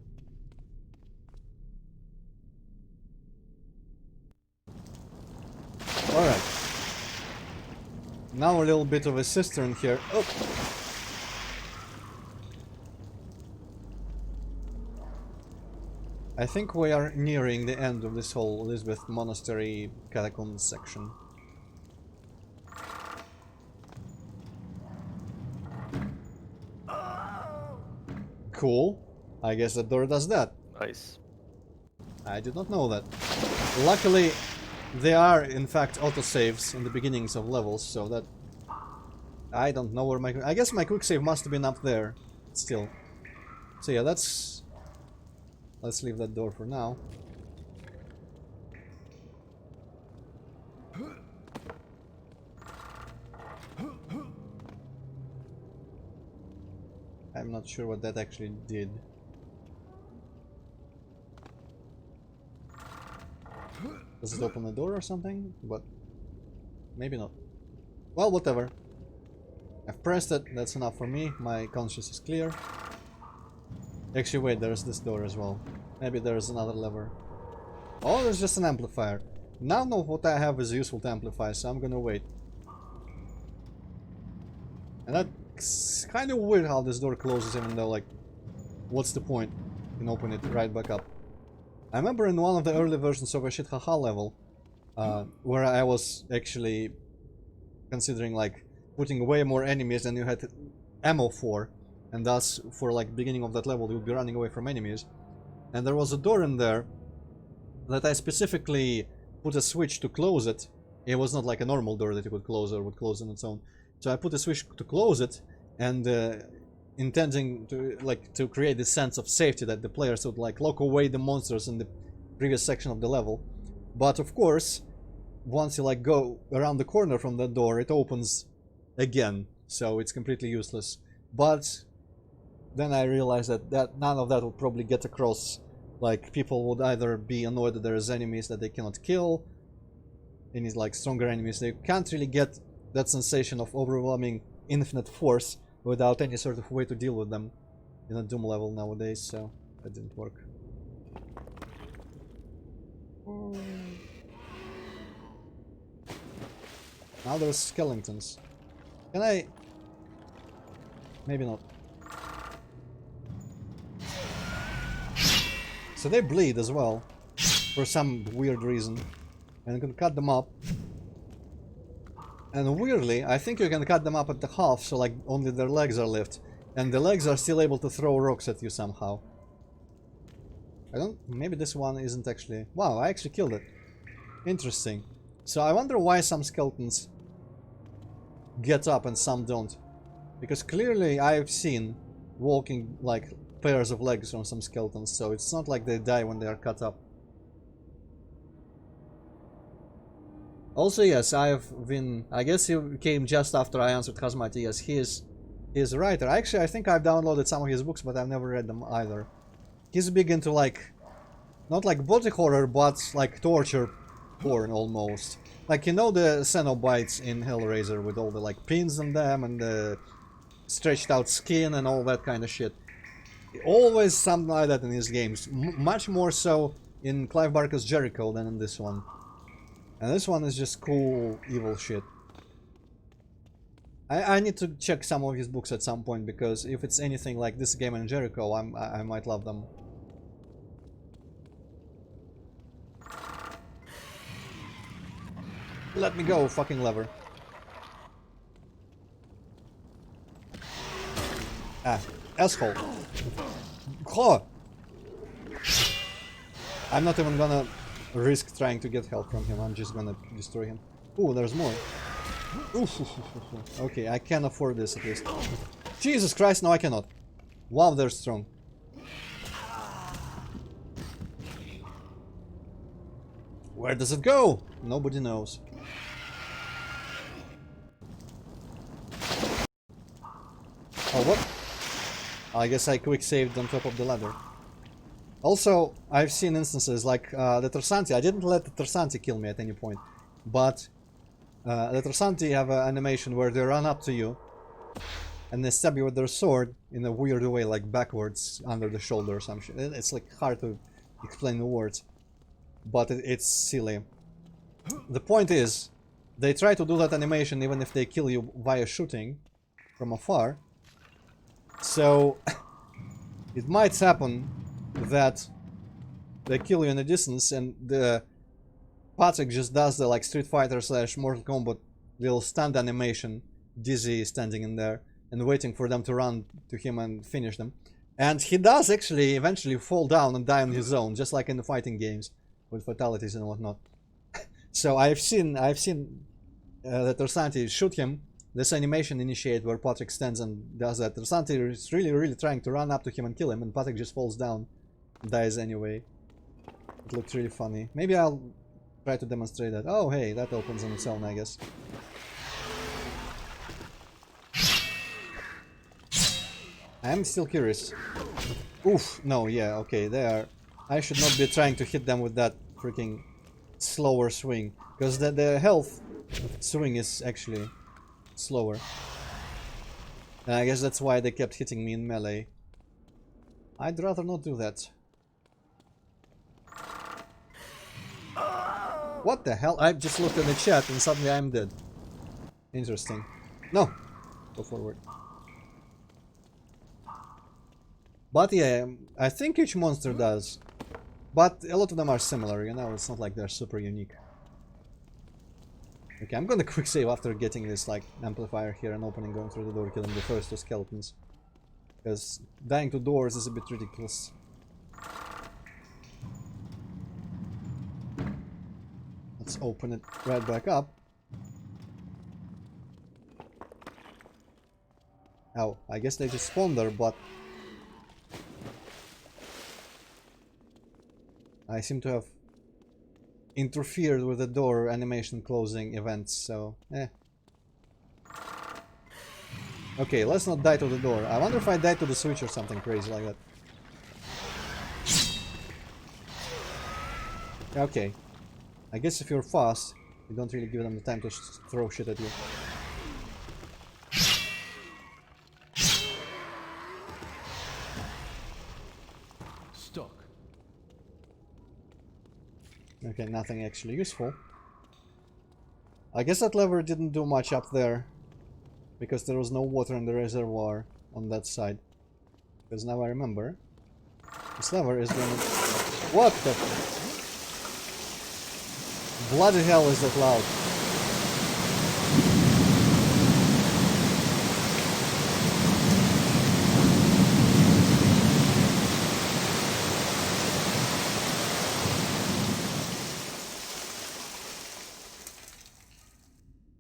Alright. Now a little bit of a cistern here. Oh. I think we are nearing the end of this whole Elizabeth Monastery catacombs section. Cool. I guess the door does that. Nice. I did not know that. Luckily, there are in fact autosaves in the beginnings of levels, so that... I don't know where my... I guess my quick save must have been up there, still. So yeah, that's... Let's leave that door for now. I'm not sure what that actually did. Does it open the door or something? But maybe not. Well, whatever. I've pressed it, that's enough for me. My conscience is clear. Actually, wait, there's this door as well. Maybe there's another lever. Oh, there's just an amplifier. Now know what I have is useful to amplify, so I'm gonna wait. And that's kind of weird how this door closes, even though, like, what's the point in opening it right back up? I remember in one of the early versions of a shit haha level, where I was actually considering, like, putting way more enemies than you had ammo for, and thus, for, like, beginning of that level, you would be running away from enemies. And there was a door in there that I specifically put a switch to close it. It was not like a normal door that you could close or would close on its own. So I put a switch to close it, and intending to create this sense of safety that the players would like lock away the monsters in the previous section of the level. But of course, once you like go around the corner from that door, it opens again, so it's completely useless. But then I realized that none of that would probably get across. Like, people would either be annoyed that there's enemies that they cannot kill, any like stronger enemies. They can't really get that sensation of overwhelming infinite force without any sort of way to deal with them in a Doom level nowadays, so that didn't work. Now there's skeletons. Can I? Maybe not. So they bleed as well, for some weird reason. And you can cut them up. And weirdly, I think you can cut them up at the half, so like only their legs are left. And the legs are still able to throw rocks at you somehow. I don't... maybe this one isn't actually... wow, I actually killed it. Interesting. So I wonder why some skeletons get up and some don't. Because clearly I've seen walking like pairs of legs from some skeletons, so it's not like they die when they are cut up. Also, yes, I've been... I guess he came just after I answered Hazmati. Yes, he is a writer. Actually, I think I've downloaded some of his books, but I've never read them either. He's big into like... not like body horror, but like torture porn almost. Like, you know the Cenobites in Hellraiser with all the like pins on them and the stretched out skin and all that kind of shit. Always something like that in his games. Much more so in Clive Barker's Jericho than in this one. And this one is just cool, evil shit. I need to check some of his books at some point, because if it's anything like this game and Jericho, I might love them. Let me go, fucking lever. Ah, asshole. Oh. I'm not even gonna risk trying to get help from him. I'm just gonna destroy him. Ooh, there's more. Oof. Okay, I can afford this at least. Jesus Christ, no I cannot. Wow, they're strong. Where does it go? Nobody knows. Oh, what? I guess I quick saved on top of the ladder. Also, I've seen instances like the Tersanti. I didn't let the Tersanti kill me at any point, but the Tersanti have an animation where they run up to you and they stab you with their sword in a weird way, like backwards under the shoulder or some shit. It's like hard to explain the words, but it's silly. The point is, they try to do that animation even if they kill you via shooting from afar. So it might happen that they kill you in the distance and the Patrick just does the like Street Fighter / Mortal Kombat little stand animation, dizzy standing in there and waiting for them to run to him and finish them. And he does actually eventually fall down and die on his own, just like in the fighting games with fatalities and whatnot. So I've seen the Tersanti shoot him. This animation initiate where Patrick stands and does that. Tersanti is really trying to run up to him and kill him, and Patrick just falls down and dies anyway. It looked really funny. Maybe I'll try to demonstrate that. Oh hey, that opens on its own, I guess. I am still curious. Oof, no, yeah, okay, they are... I should not be trying to hit them with that freaking slower swing, because the health swing is actually slower. And I guess that's why they kept hitting me in melee. I'd rather not do that. What the hell? I just looked at the chat and suddenly I'm dead. Interesting. No! Go forward. But yeah, I think each monster does. But a lot of them are similar, you know, it's not like they're super unique. Okay, I'm gonna quick save after getting this, like, amplifier here and opening, going through the door, killing the first two skeletons. Because dying to doors is a bit ridiculous. Let's open it right back up. Oh, I guess they just spawned there, but I seem to have interfered with the door animation closing events, so Okay, let's not die to the door. I wonder if I die to the switch or something crazy like that. Okay. I guess if you're fast, you don't really give them the time to throw shit at you. Stuck. Okay, nothing actually useful. I guess that lever didn't do much up there, because there was no water in the reservoir on that side. Because now I remember, this lever is gonna... What the... bloody hell is that loud?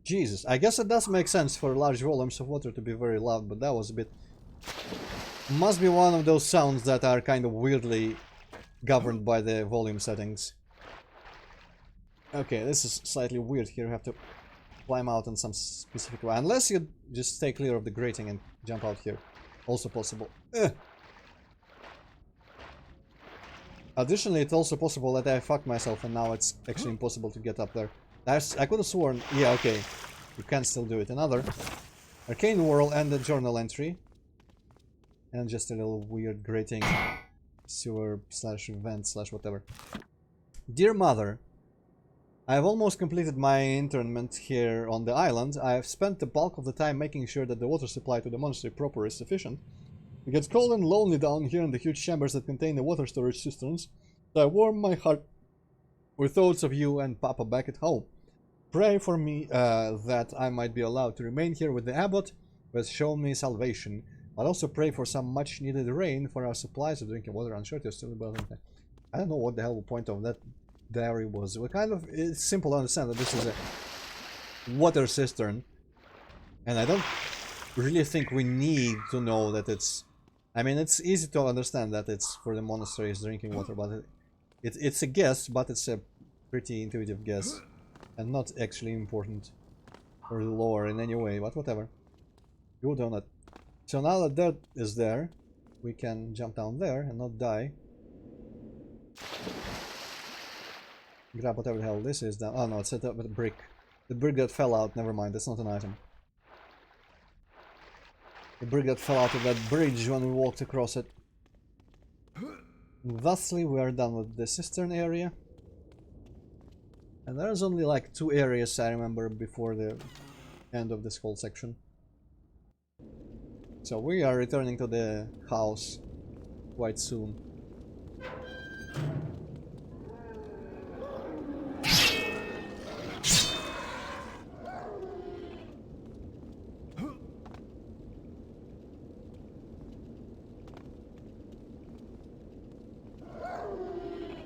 Jesus, I guess it does make sense for large volumes of water to be very loud, but that was a bit... Must be one of those sounds that are kind of weirdly governed by the volume settings. Okay, this is slightly weird here. You have to climb out in some specific way. Unless you just stay clear of the grating and jump out here. Also possible. Additionally, it's also possible that I fucked myself and now it's actually impossible to get up there. I could have sworn... Yeah, okay. You can still do it. Another arcane world and a journal entry. And just a little weird grating sewer slash vent slash whatever. Dear Mother, I have almost completed my internment here on the island. I have spent the bulk of the time making sure that the water supply to the monastery proper is sufficient. It gets cold and lonely down here in the huge chambers that contain the water storage cisterns, so I warm my heart with thoughts of you and Papa back at home. Pray for me that I might be allowed to remain here with the abbot who has shown me salvation, but also pray for some much needed rain for our supplies of drinking water. I'm sure you're still about it. I don't know what the hell the point of that diary was. Well, kind of, it's simple to understand that this is a water cistern, and I don't really think we need to know that it's... I mean, it's easy to understand that it's for the monastery's drinking water, but it's a guess, but it's a pretty intuitive guess, and not actually important for the lore in any way, but whatever. Good on it. So now that that is there, we can jump down there and not die. Grab whatever the hell this is down. Oh no, it's a brick. The brick that fell out, never mind, that's not an item. The brick that fell out of that bridge when we walked across it. Thusly, we are done with the cistern area. And there's only like 2 areas I remember before the end of this whole section. So we are returning to the house quite soon.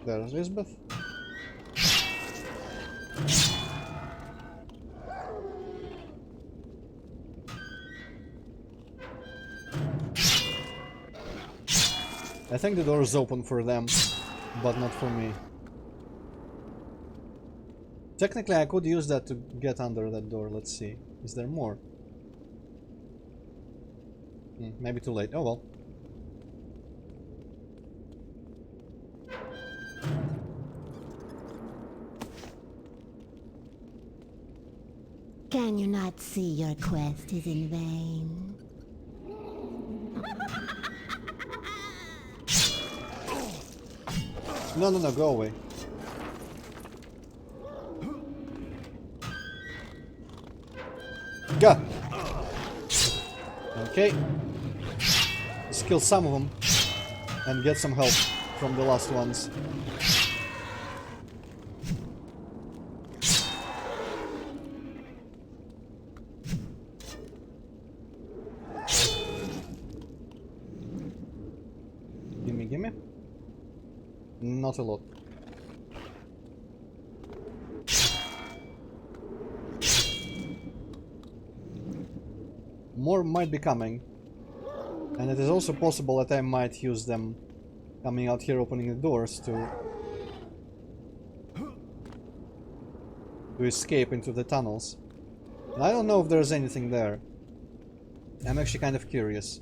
There's Lisbeth. I think the door is open for them, but not for me. Technically, I could use that to get under that door. Let's see. Is there more? Maybe too late. Oh well. Can you not see your quest is in vain? No, no, no, go away. Go! Okay. Let's kill some of them and get some help from the last ones. Gimme, gimme. Not a lot. More might be coming. And it is also possible that I might use them coming out here, opening the doors to escape into the tunnels. And I don't know if there's anything there. I'm actually kind of curious.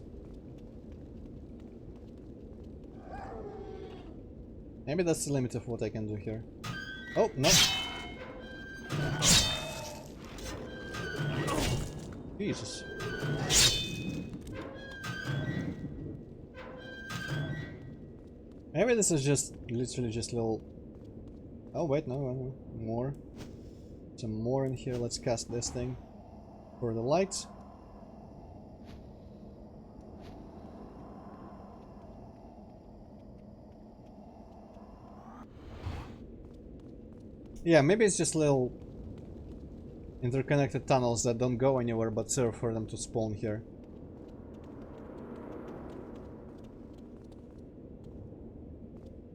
Maybe that's the limit of what I can do here. Oh, no. Jesus. Maybe this is just literally just little... Oh wait, no, no, more. Some more in here. Let's cast this thing for the lights. Yeah, maybe it's just little interconnected tunnels that don't go anywhere but serve for them to spawn here.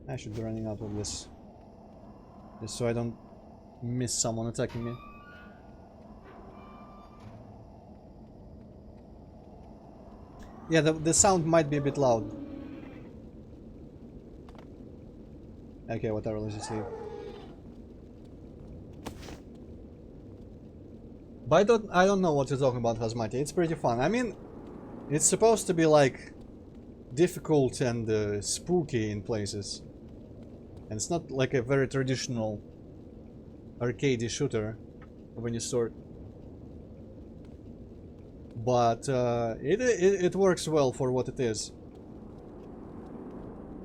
I should be running out of this. Just so I don't miss someone attacking me. Yeah, the sound might be a bit loud. Okay, whatever, let's just leave. But I don't know what you're talking about, Hazmati. It's pretty fun. I mean, it's supposed to be like difficult and spooky in places. And it's not like a very traditional arcadey shooter of any sort. But it works well for what it is.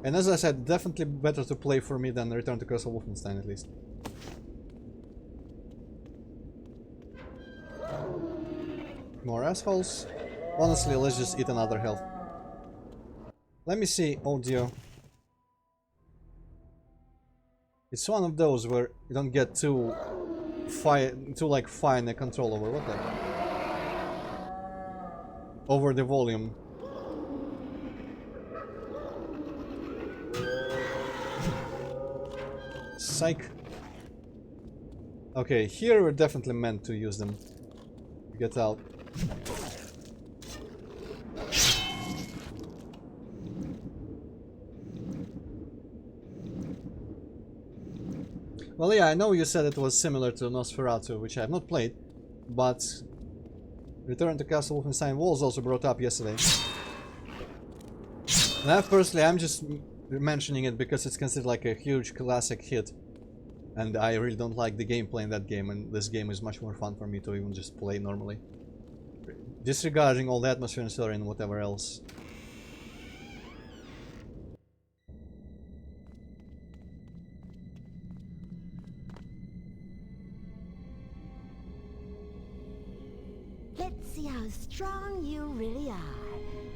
And as I said, definitely better to play for me than Return to Castle Wolfenstein, at least. More assholes. Honestly, let's just eat another health. Let me see audio. It's one of those where you don't get too fine a control over what the over the volume. Psych. Okay, here we're definitely meant to use them. Get out. Well, yeah, I know you said it was similar to Nosferatu, which I have not played, but Return to Castle Wolfenstein was also brought up yesterday. And I personally, I'm just mentioning it because it's considered like a huge classic hit. And I really don't like the gameplay in that game, and this game is much more fun for me to even just play normally. Disregarding all the atmosphere and story and whatever else. Let's see how strong you really are.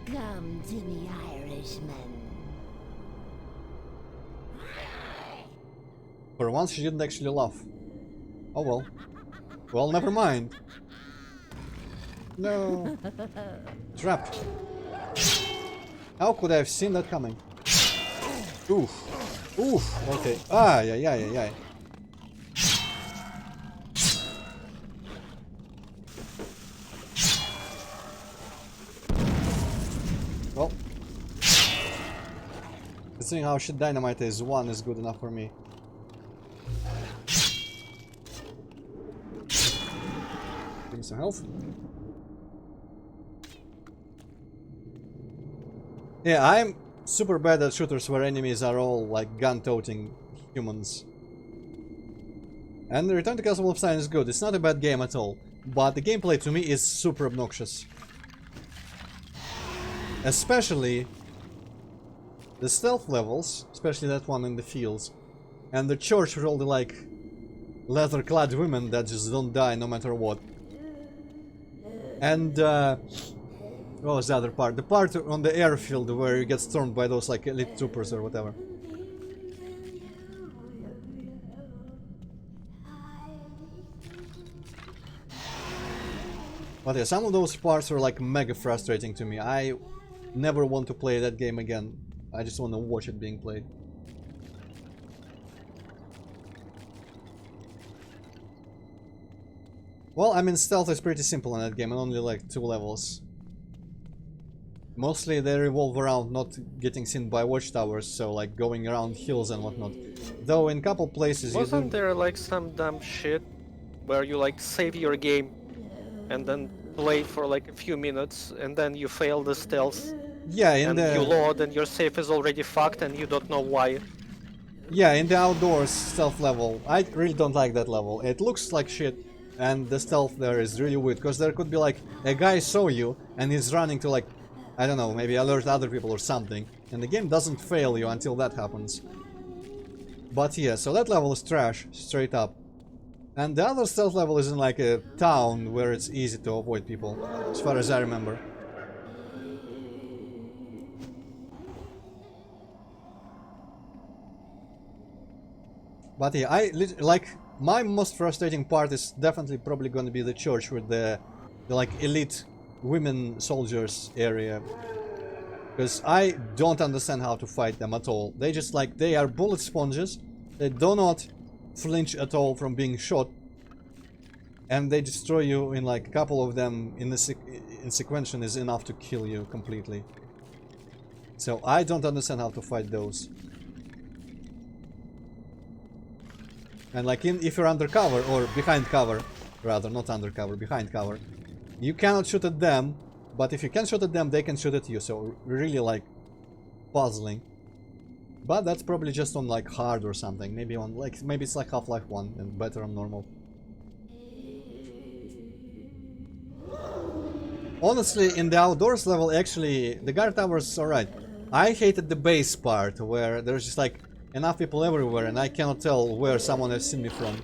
Come to me, Irishman. For once she didn't actually laugh. Oh well. Well, never mind. No. Trap. How could I have seen that coming? Oof. Oof. Okay. Ah, yeah, yeah, yeah, yeah. Well. Considering how shit dynamite is, one is good enough for me. Give me some health. Yeah, I'm super bad at shooters where enemies are all like gun-toting humans. And Return to Castle Wolfenstein is good. It's not a bad game at all. but the gameplay to me is super obnoxious. Especially the stealth levels, especially that one in the fields, and the church with all the like leather-clad women that just don't die no matter what. And what was the other part? The part on the airfield where you get stormed by those like elite troopers or whatever. But yeah, some of those parts were like mega frustrating to me. I never want to play that game again. I just want to watch it being played. Well, I mean, stealth is pretty simple in that game, and only like 2 levels. Mostly they revolve around not getting seen by watchtowers, so like going around hills and whatnot. Though in couple places Wasn't you do... there like some dumb shit where you like save your game and then play for like a few minutes and then you fail the stealth Yeah, in and the... you load and your save is already fucked and you don't know why? Yeah, in the outdoors stealth level, I really don't like that level. It looks like shit, and the stealth there is really weird, because there could be like a guy saw you and he's running to like, I don't know, maybe alert other people or something, and the game doesn't fail you until that happens. But yeah, so that level is trash, straight up. And the other stealth level is in like a town where it's easy to avoid people, as far as I remember. But yeah, like my most frustrating part is definitely probably going to be the church with the like elite women soldiers area, because I don't understand how to fight them at all. They just like, they are bullet sponges. They do not flinch at all from being shot, and they destroy you in like a couple of them in sequential is enough to kill you completely. So I don't understand how to fight those. And like if you're undercover or behind cover, rather not undercover, behind cover, you cannot shoot at them, but if you can shoot at them, they can shoot at you. So really like puzzling. But that's probably just on like hard or something. Maybe on like, maybe it's like Half-Life 1 and better on normal. Honestly, in the outdoors level, actually, the guard tower is alright. I hated the base part where there's just like enough people everywhere and I cannot tell where someone has seen me from.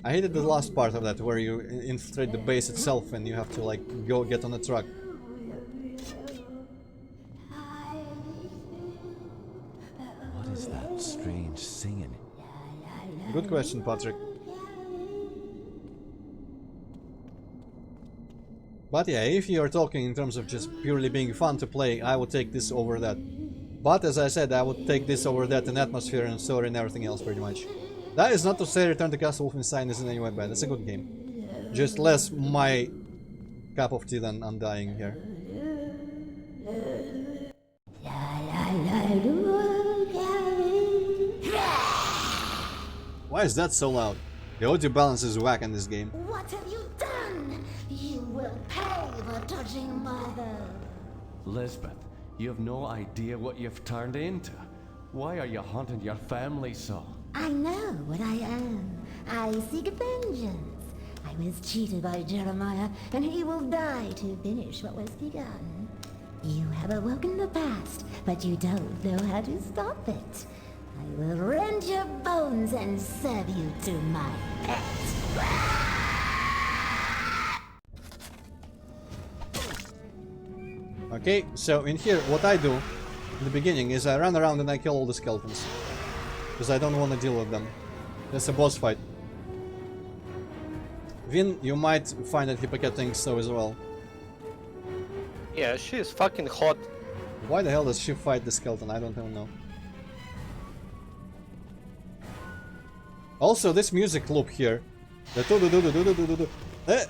I hated the last part of that, where you infiltrate the base itself and you have to like go get on a truck. What is that strange singing? Good question, Patrick. But yeah, if you're talking in terms of just purely being fun to play, I would take this over that. But as I said, I would take this over that in atmosphere and story and everything else pretty much. That is not to say Return to Castle Wolfenstein isn't any way bad. It's a good game. Just less my cup of tea than Undying here. Why is that so loud? The audio balance is whack in this game. What have you done? You will pay for touching Mother. Lisbeth, you have no idea what you've turned into. Why are you haunting your family so? I know what I am. I seek vengeance. I was cheated by Jeremiah, and he will die to finish what was begun. You have awoken the past, but you don't know how to stop it. I will rend your bones and serve you to my pet. Okay, so in here, what I do in the beginning is I run around and I kill all the skeletons. Because I don't want to deal with them. That's a boss fight. Vin, you might find that Hippocat thinks so as well. Yeah, she is fucking hot. Why the hell does she fight the skeleton? I don't even know. Also, this music loop here, the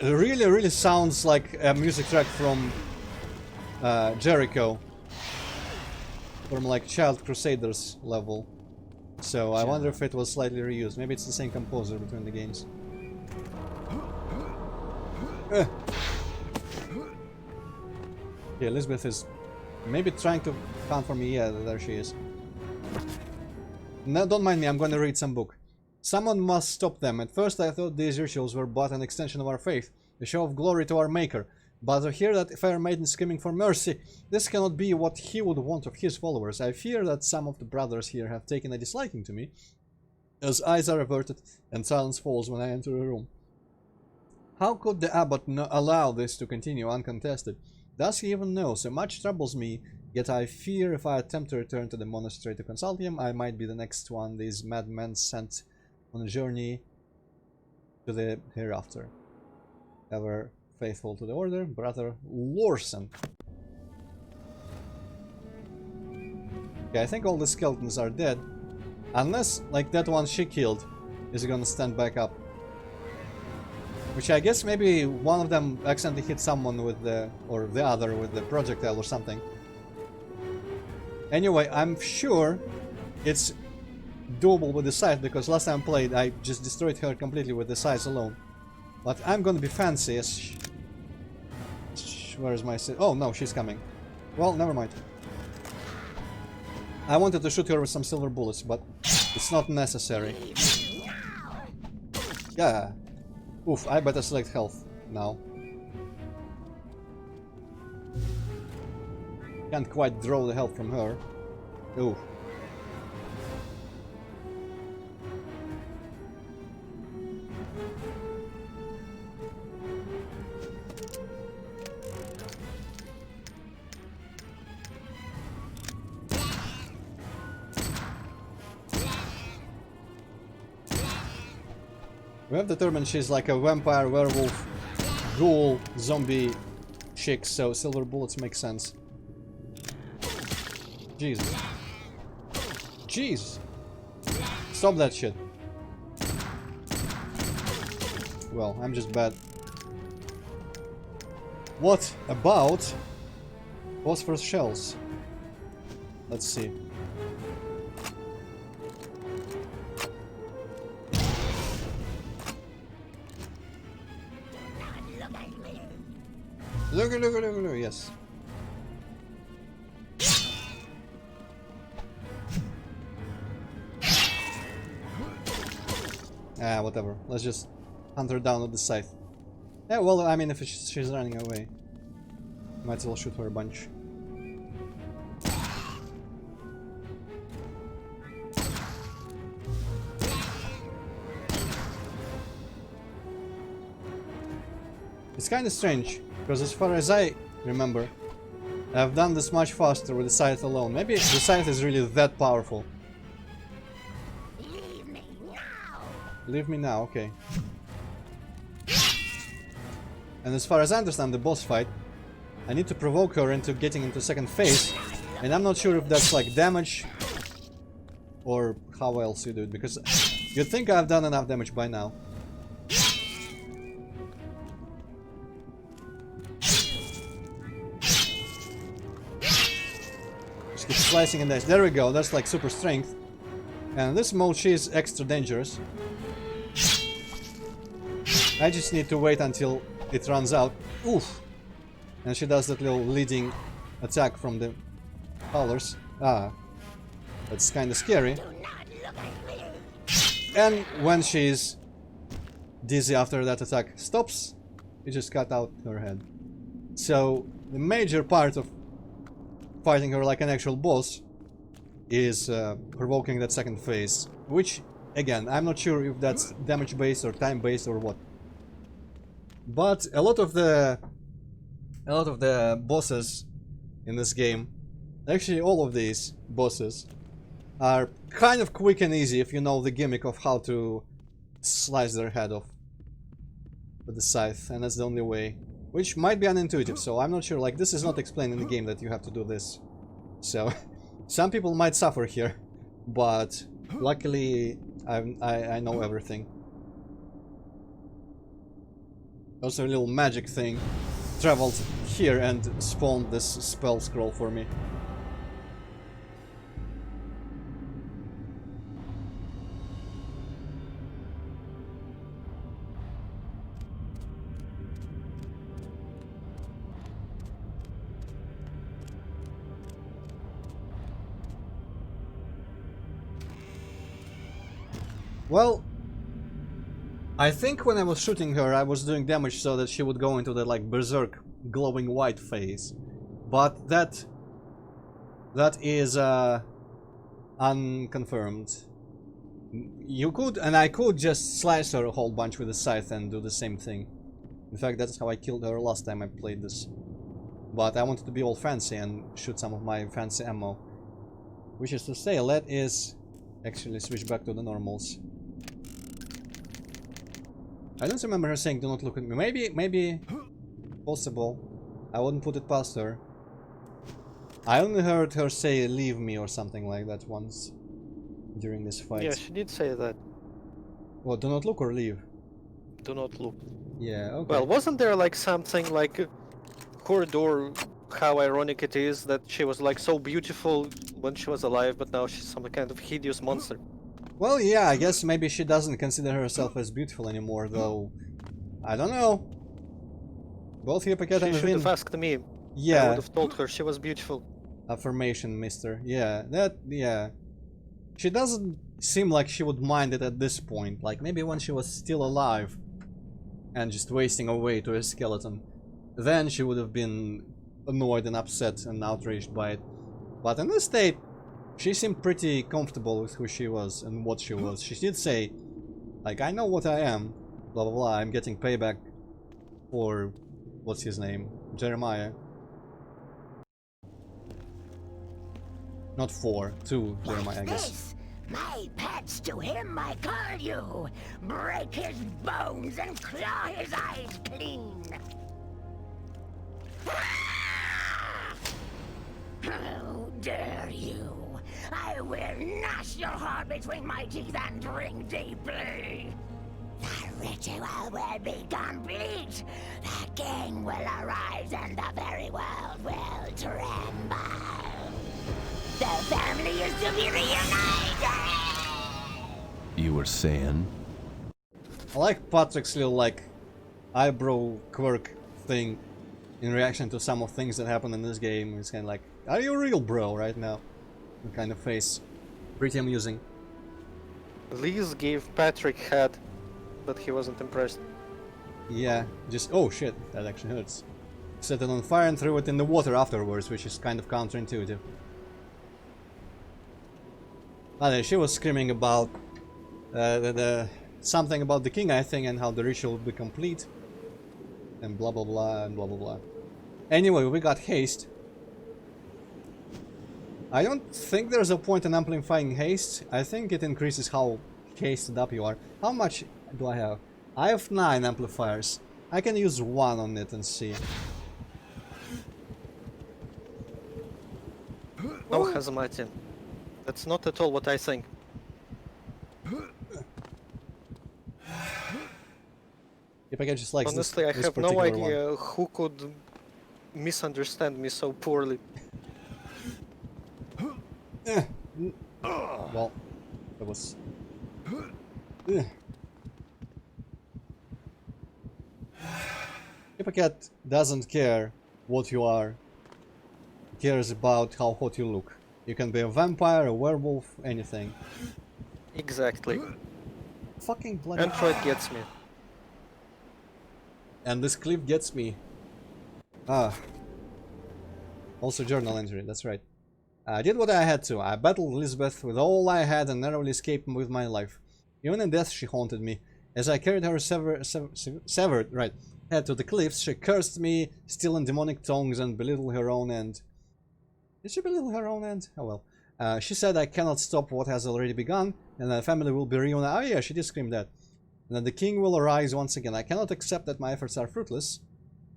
really sounds like a music track from Jericho, from like Child Crusaders level. So I wonder if it was slightly reused. Maybe it's the same composer between the games. Yeah, Elizabeth is maybe trying to hunt for me. Yeah, there she is. No, don't mind me, I'm going to read some book. Someone must stop them. At first I thought these rituals were but an extension of our faith, a show of glory to our Maker. But to hear that fair maiden screaming for mercy, this cannot be what he would want of his followers. I fear that some of the brothers here have taken a disliking to me, as eyes are averted and silence falls when I enter a room. How could the abbot allow this to continue uncontested? Does he even know? So much troubles me, yet I fear if I attempt to return to the monastery to consult him, I might be the next one these madmen sent on a journey to the hereafter. Ever faithful to the order, Brother Lorson. Okay, I think all the skeletons are dead. Unless, like, that one she killed is gonna stand back up. Which I guess maybe one of them accidentally hit someone with the... or the other with the projectile or something. Anyway, I'm sure it's doable with the scythe, because last time I played I just destroyed her completely with the scythe alone. But I'm gonna be fancy as... Where is my... Oh no, she's coming. Well, never mind. I wanted to shoot her with some silver bullets, but it's not necessary. Yeah. Oof, I better select health now. Can't quite draw the health from her. Ooh. We have determined she's like a vampire, werewolf, ghoul, zombie chick, so silver bullets make sense. Jesus. Jeez. Stop that shit. Well, I'm just bad. What about phosphorus shells? Let's see. Look, yes. Ah, whatever. Let's just hunt her down with the scythe. Yeah, well, I mean, if she's running away, might as well shoot her a bunch. It's kind of strange, because as far as I remember, I've done this much faster with the scythe alone. Maybe the scythe is really that powerful. Leave me now. Leave me now, okay. And as far as I understand the boss fight, I need to provoke her into getting into second phase, and I'm not sure if that's like damage or how else you do it, because you'd think I've done enough damage by now. Just keep slicing and dice. There we go, that's like super strength. And in this mode she is extra dangerous. I just need to wait until it runs out. Oof! And she does that little leading attack from the colors. Ah, that's kind of scary. And when she's dizzy after that attack stops, you just cut out her head. So the major part of fighting her like an actual boss is provoking that second phase, which again I'm not sure if that's damage based or time based or what. But a lot of the bosses in this game, actually all of these bosses, are kind of quick and easy if you know the gimmick of how to slice their head off with the scythe, and that's the only way. Which might be unintuitive, so I'm not sure, like, this is not explained in the game that you have to do this. So, some people might suffer here, but luckily I know everything. Also a little magic thing traveled here and spawned this spell scroll for me. Well, I think when I was shooting her, I was doing damage so that she would go into the like berserk glowing white phase. But that is unconfirmed. You could, and I could just slice her a whole bunch with a scythe and do the same thing. In fact, that's how I killed her last time I played this. But I wanted to be all fancy and shoot some of my fancy ammo. Which is to say, let is actually switch back to the normals. I don't remember her saying do not look at me. Maybe possible. I wouldn't put it past her. I only heard her say leave me or something like that once during this fight. Yeah, she did say that. What, do not look or leave? Do not look. Yeah, okay. Well, wasn't there like something like corridor? How ironic it is that she was like so beautiful when she was alive, but now she's some kind of hideous monster. Well, yeah, I guess maybe she doesn't consider herself as beautiful anymore, though. I don't know. Both Hippocat She and should Vin. have asked me. I Yeah, would have told her she was beautiful. affirmation, mister. Yeah, yeah. She doesn't seem like she would mind it at this point. Like, maybe when she was still alive and just wasting away to a skeleton. Then she would have been annoyed and upset and outraged by it. But in this state, she seemed pretty comfortable with who she was and what she was. She did say, like, I know what I am, blah blah blah, I'm getting payback for, what's his name, Jeremiah. Not for, to Jeremiah, I guess. This? My pets, to him I call you. Break his bones and claw his eyes clean. How dare you? I will gnash your heart between my teeth and drink deeply. The ritual will be complete. The king will arise and the very world will tremble. The family is to be reunited! You were saying? I like Patrick's little, like, eyebrow quirk thing in reaction to some of things that happen in this game. It's kind of like, are you real, bro, right now? The kind of face. Pretty amusing. Liz gave Patrick head, but he wasn't impressed. Yeah, just, oh shit, that actually hurts. Set it on fire and threw it in the water afterwards, which is kind of counterintuitive. But she was screaming about something about the king, I think, and how the ritual would be complete. And blah blah blah and blah blah blah. Anyway, we got haste. I don't think there's a point in amplifying haste. I think it increases how hasted up you are. How much do I have? I have 9 amplifiers. I can use 1 on it and see. No, Hazamatin. That's not at all what I think. If I can just like Honestly, I have no idea who could misunderstand me so poorly. Well, that was. If a cat doesn't care what you are, it cares about how hot you look. You can be a vampire, a werewolf, anything. Exactly. Fucking bloody. Antroid gets me. And this clip gets me. Ah. Also journal entry, that's right. I did what I had to. I battled Elizabeth with all I had and narrowly escaped with my life. Even in death she haunted me. As I carried her severed head to the cliffs, she cursed me, still in demonic tongues, and belittled her own end. Did she belittle her own end? Oh well. She said I cannot stop what has already begun, and the family will be reunited. Oh yeah, she did scream that. And that the king will arise once again. I cannot accept that my efforts are fruitless.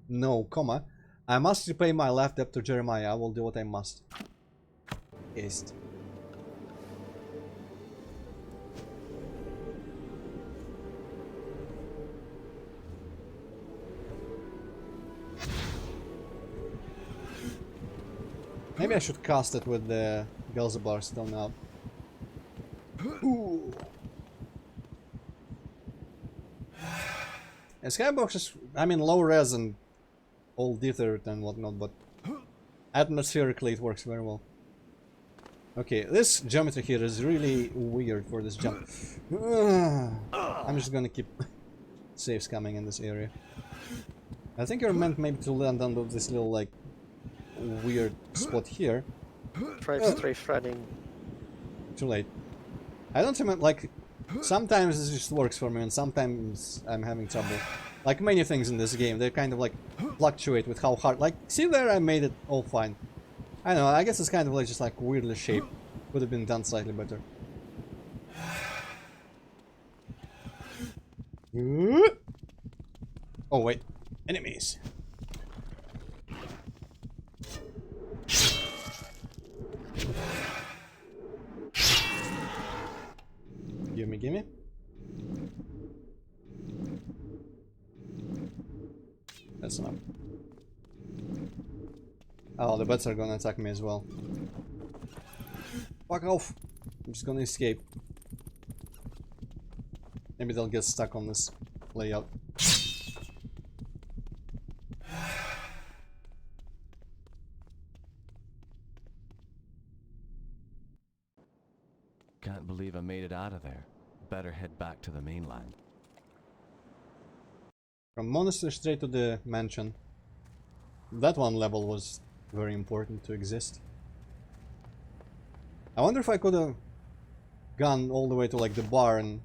No, comma. I must repay my life debt to Jeremiah. I will do what I must. Haste. Maybe I should cast it with the Gelzabar stone out. Ooh. And Skybox is, I mean, low res and all dithered and whatnot, but atmospherically it works very well. Okay, this geometry here is really weird for this jump. I'm just gonna keep safes coming in this area. I think you're meant maybe to land under this little like weird spot here. Try strafe shredding. Too late. I don't remember, like, sometimes this just works for me and sometimes I'm having trouble. Like many things in this game, they kind of like fluctuate with how hard. Like, see there, I made it all fine. I don't know, I guess it's kind of like just like weirdly shaped. Could have been done slightly better. Oh wait, enemies. Gimme, gimme. That's enough. Oh, the bats are gonna attack me as well. Fuck off! I'm just gonna escape. Maybe they'll get stuck on this layout. Can't believe I made it out of there. Better head back to the mainland. From monastery straight to the mansion. That one level was very important to exist. I wonder if I could have gone all the way to like the bar, and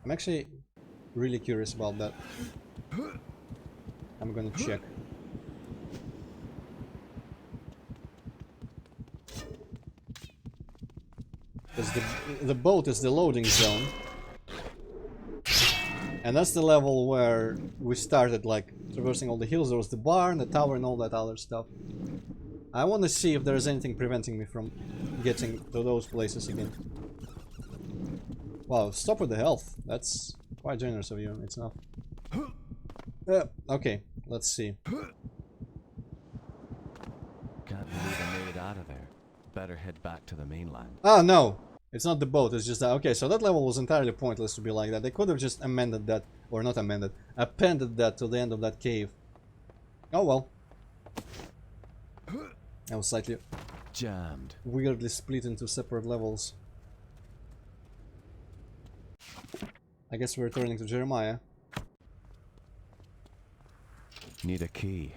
I'm actually really curious about that. I'm gonna check. Because the boat is the loading zone. And that's the level where we started, like, traversing all the hills. There was the barn, the tower, and all that other stuff. I want to see if there's anything preventing me from getting to those places again. Wow, stop with the health. That's quite generous of you. It's enough. Okay, let's see. Can't believe I made it out of there. Better head back to the mainland. Oh, no! It's not the boat, it's just that. Okay, so that level was entirely pointless to be like that. They could have just amended that, or not amended, appended that to the end of that cave. Oh well. I was slightly Jammed. weirdly split into separate levels. I guess we're returning to Jeremiah. Need a key.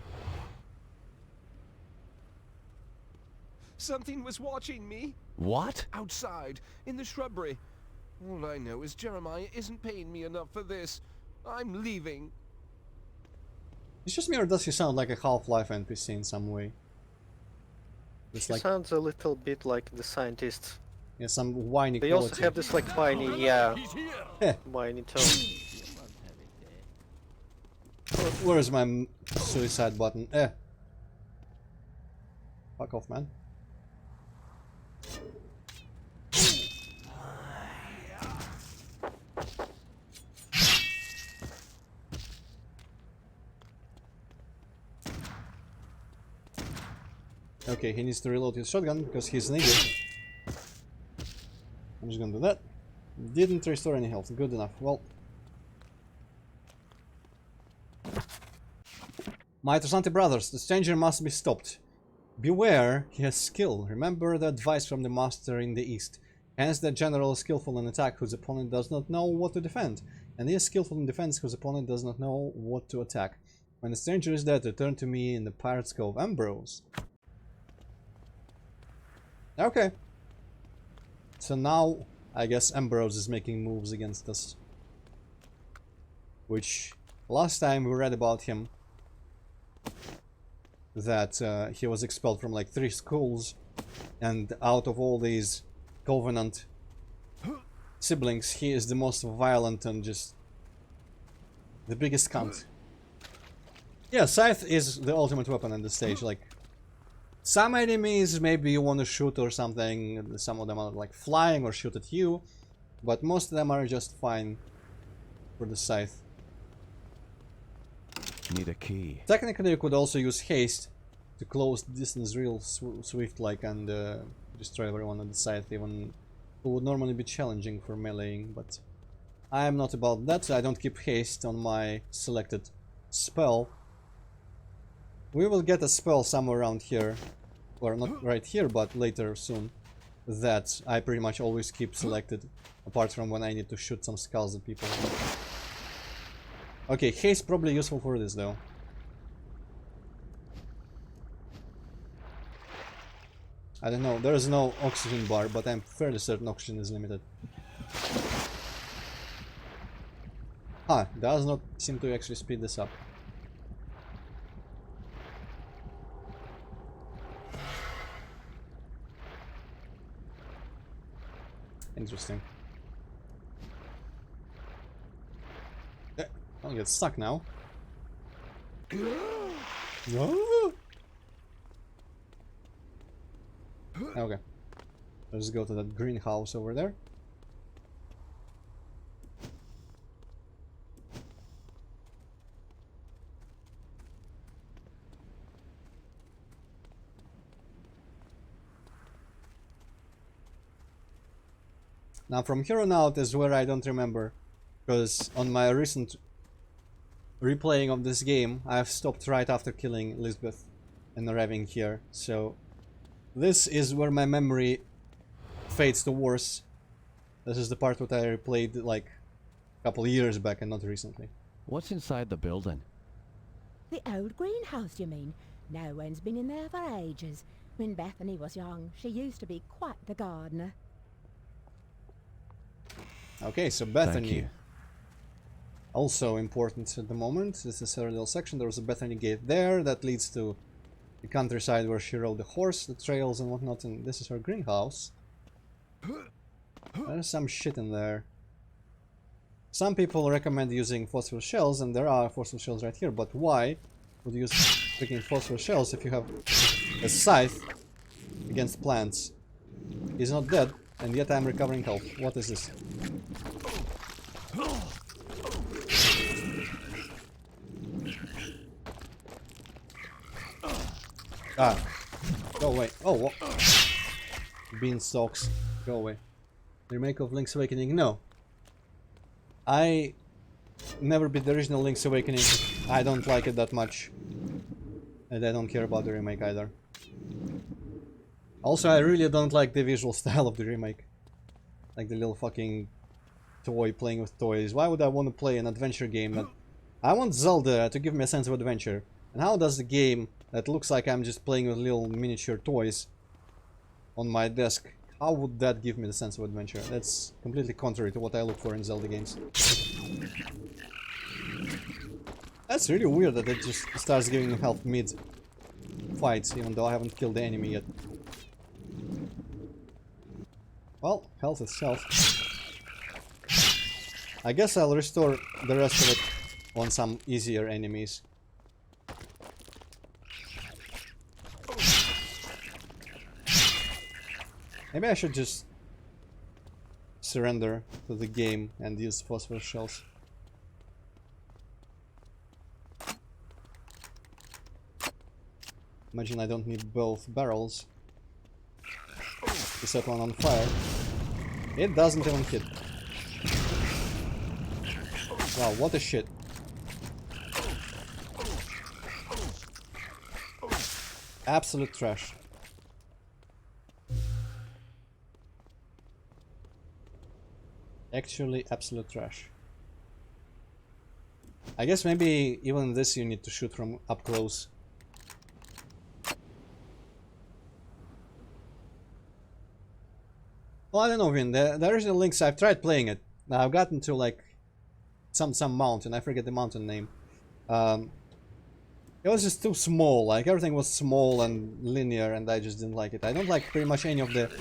Something was watching me. What? Outside, in the shrubbery. All I know is Jeremiah isn't paying me enough for this. I'm leaving. It's just me, or does he sound like a Half-Life NPC in some way? It's He like, sounds a little bit like the scientist. yeah, some whiny They quality. also have this like whiny, yeah, Heh. whiny tone. Where is my suicide button? Fuck off, man. Okay, he needs to reload his shotgun because he's needed. I'm just gonna do that. Didn't restore any health. Good enough. Well. My Trasante brothers, the stranger must be stopped. Beware, he has skill. Remember the advice from the master in the east. Hence the general is skillful in attack whose opponent does not know what to defend. And he is skillful in defense whose opponent does not know what to attack. When the stranger is dead, return to me in the Pirate's Cove. Ambrose. Okay. So now, I guess Ambrose is making moves against us. Which, last time we read about him, that he was expelled from like 3 schools, and out of all these Covenant siblings, he is the most violent and just the biggest cunt. Yeah, Scythe is the ultimate weapon at this stage. Like, some enemies maybe you want to shoot or something, some of them are like flying or shoot at you, but most of them are just fine for the Scythe. Need a key. Technically you could also use haste to close distance real swift like and destroy everyone on the side, even who would normally be challenging for meleeing, but I am not about that, so I don't keep haste on my selected spell. We will get a spell somewhere around here, or not right here, but later soon, that I pretty much always keep selected, apart from when I need to shoot some skulls at people. Okay, haste probably useful for this though. I don't know, there is no oxygen bar, but I'm fairly certain oxygen is limited. Ah, does not seem to actually speed this up. Interesting. I'll get stuck now. No. Okay. Let's go to that greenhouse over there. Now from here on out is where I don't remember, because on my recent replaying of this game I have stopped right after killing Elizabeth and arriving here, so this is where my memory fades to worse. This is the part that I replayed like a couple of years back and not recently. What's inside the building? The old greenhouse, you mean? No one's been in there for ages. When Bethany was young, she used to be quite the gardener. Okay, so Thank Bethany, you. also important at the moment. This is her little section. There was a Bethany gate there that leads to the countryside where she rode the horse, the trails and whatnot, and this is her greenhouse. There's some shit in there. Some people recommend using phosphor shells, and there are phosphor shells right here, but why would you use freaking phosphor shells if you have a scythe against plants? He's not dead, and yet I'm recovering health. What is this? Ah, go away. Oh, what? Beanstalks, go away. Remake of Link's Awakening? No. I never beat the original Link's Awakening. I don't like it that much. And I don't care about the remake either. Also, I really don't like the visual style of the remake. Like the little fucking toy playing with toys. Why would I want to play an adventure game that... I want Zelda to give me a sense of adventure. And how does the game that looks like I'm just playing with little miniature toys on my desk, how would that give me the sense of adventure? That's completely contrary to what I look for in Zelda games. That's really weird that it just starts giving me health mid fights, even though I haven't killed the enemy yet. Well, health itself. I guess I'll restore the rest of it on some easier enemies. Maybe I should just surrender to the game and use phosphor shells. Imagine I don't need both barrels to set one on fire. It doesn't even hit. Wow, what a shit. Absolute trash. Actually, absolute trash. I guess maybe even this you need to shoot from up close. Well, I don't know, Vin. The original Links, I've tried playing it. I've gotten to like some mountain. I forget the mountain name. It was just too small. Like everything was small and linear, and I just didn't like it. I don't like pretty much any of the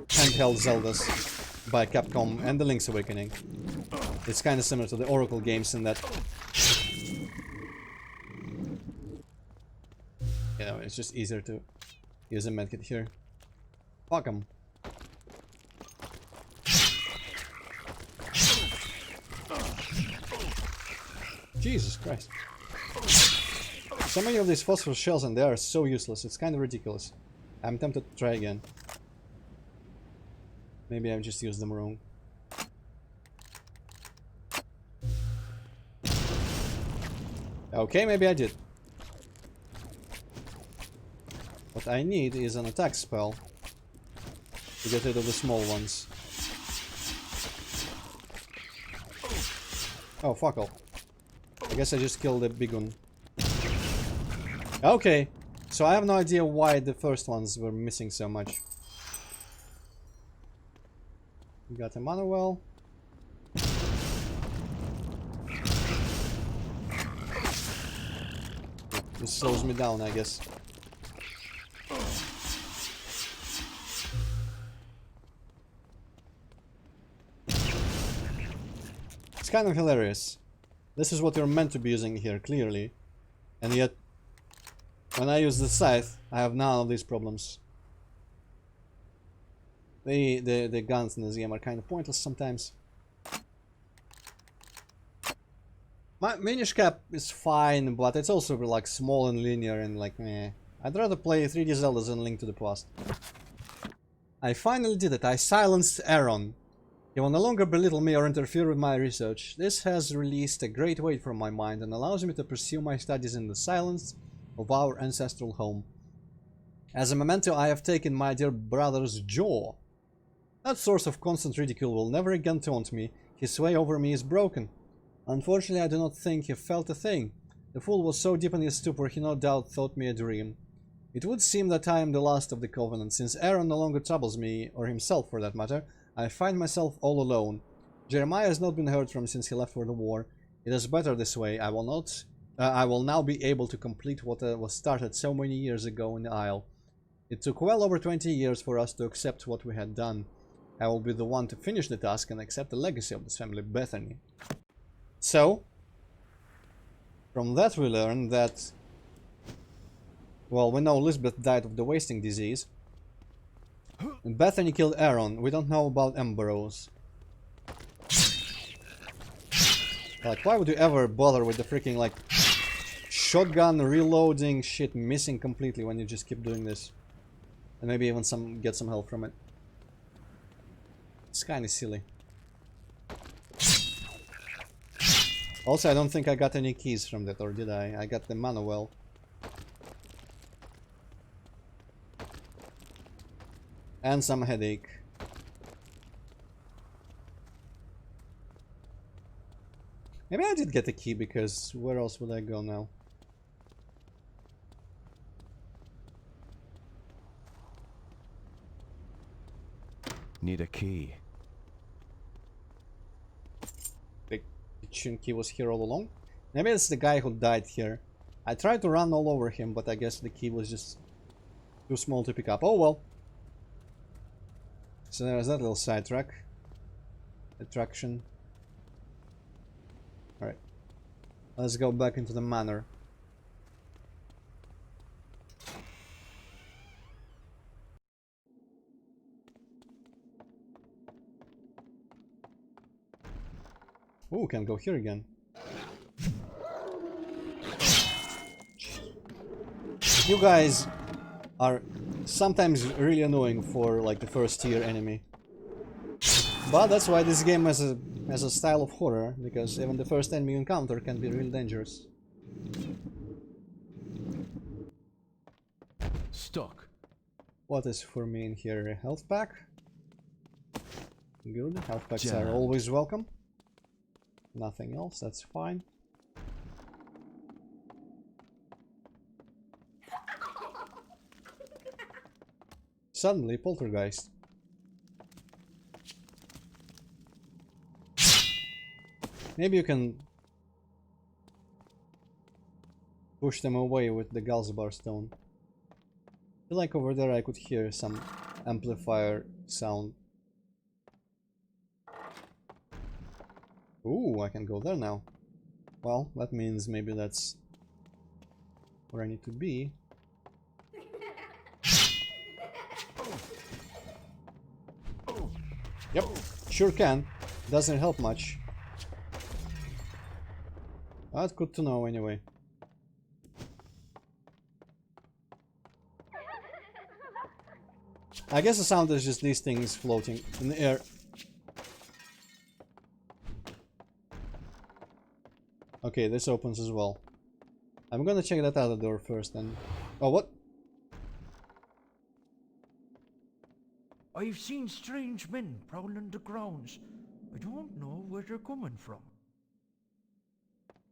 handheld Zeldas by Capcom and the Link's Awakening. It's kind of similar to the Oracle games in that, you know, it's just easier to use a medkit here. Fuck 'em. Jesus Christ. So many of these phosphor shells and they are so useless, it's kind of ridiculous. I'm tempted to try again. Maybe I've just used them wrong. Okay, maybe I did. What I need is an attack spell to get rid of the small ones. Oh, fuck off. I guess I just killed the big one. Okay, so I have no idea why the first ones were missing so much. We got a mana well. This slows me down, I guess. It's kind of hilarious. This is what you're meant to be using here, clearly. And yet, when I use the scythe, I have none of these problems. The guns in this game are kind of pointless sometimes. My Minish Cap is fine, but it's also like small and linear and like meh. I'd rather play 3D Zelda than Link to the Past. I finally did it. I silenced Aaron. He will no longer belittle me or interfere with my research. This has released a great weight from my mind and allows me to pursue my studies in the silence of our ancestral home. As a memento, I have taken my dear brother's jaw. That source of constant ridicule will never again taunt me. His sway over me is broken. Unfortunately, I do not think he felt a thing. The fool was so deep in his stupor, he no doubt thought me a dream. It would seem that I am the last of the Covenant. Since Aaron no longer troubles me, or himself for that matter, I find myself all alone. Jeremiah has not been heard from since he left for the war. It is better this way. I will now be able to complete what was started so many years ago in the Isle. It took well over 20 years for us to accept what we had done. I will be the one to finish the task and accept the legacy of this family, Bethany. So, from that we learn that, well, we know Elizabeth died of the wasting disease. And Bethany killed Aaron. We don't know about Ambrose. Like, why would you ever bother with the freaking, like, shotgun reloading shit missing completely when you just keep doing this? And maybe even get some help from it. It's kinda silly. Also, I don't think I got any keys from that, or did I? I got the mana well. And some headache. Maybe I did get a key, because where else would I go now? Need a key. The kitchen key was here all along? Maybe it's the guy who died here. I tried to run all over him, but I guess the key was just too small to pick up. Oh well. So there's that little sidetrack. Attraction. Alright. Let's go back into the manor. Ooh, can go here again. You guys are sometimes really annoying for like the first tier enemy. But that's why this game has a style of horror, because even the first enemy you encounter can be really dangerous. Stuck. What is for me in here? A health pack? Good, health packs are Jammed. always welcome. Nothing else, that's fine. Suddenly, poltergeist. Maybe you can push them away with the Galsbar stone. I feel like over there I could hear some amplifier sound. Ooh, I can go there now. Well, that means maybe that's where I need to be. Yep, sure can. Doesn't help much. That's good to know anyway. I guess the sound is just these things floating in the air. Okay, this opens as well. I'm gonna check that other door first then. Oh, what? I've seen strange men prowling the grounds. I don't know where they're coming from.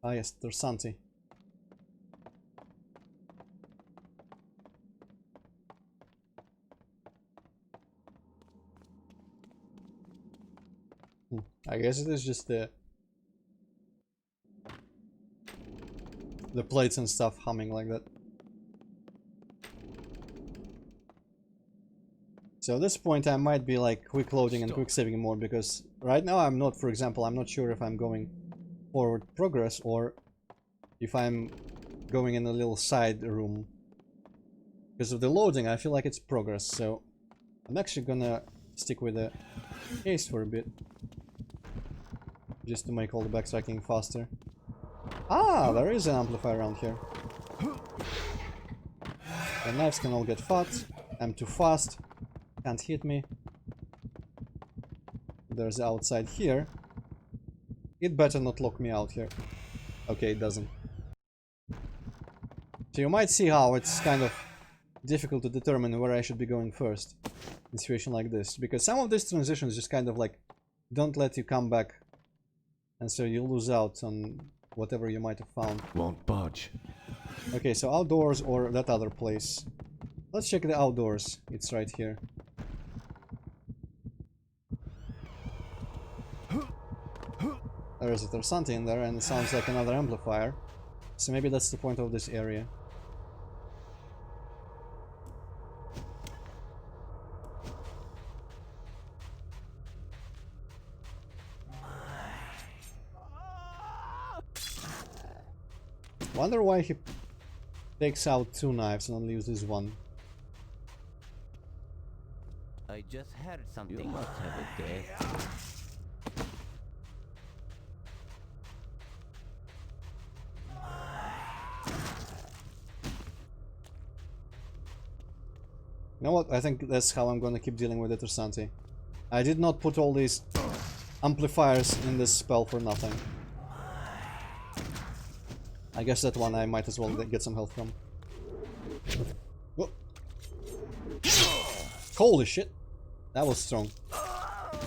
Ah yes, there's Santi. I guess it is just the plates and stuff humming like that. So at this point I might be like quick loading and quick saving more, because right now I'm not, for example, I'm not sure if I'm going forward progress or if I'm going in a little side room. Because of the loading I feel like it's progress, so I'm actually gonna stick with the case for a bit. Just to make all the backtracking faster. Ah, there is an amplifier around here. The knives can all get fucked. I'm too fast. Can't hit me. There's the outside here. It better not lock me out here. Okay, it doesn't. So you might see how it's kind of difficult to determine where I should be going first in a situation like this. Because some of these transitions just kind of like don't let you come back. And so you lose out on whatever you might have found. Won't budge. Okay, so outdoors or that other place. Let's check the outdoors. It's right here. There's something in there and it sounds like another amplifier. So maybe that's the point of this area. Wonder why he takes out 2 knives and only uses 1. I just heard something. You must have a guess. You know what? I think that's how I'm gonna keep dealing with it, Santi. I did not put all these amplifiers in this spell for nothing. I guess that one I might as well get some health from. Whoa. Holy shit! That was strong.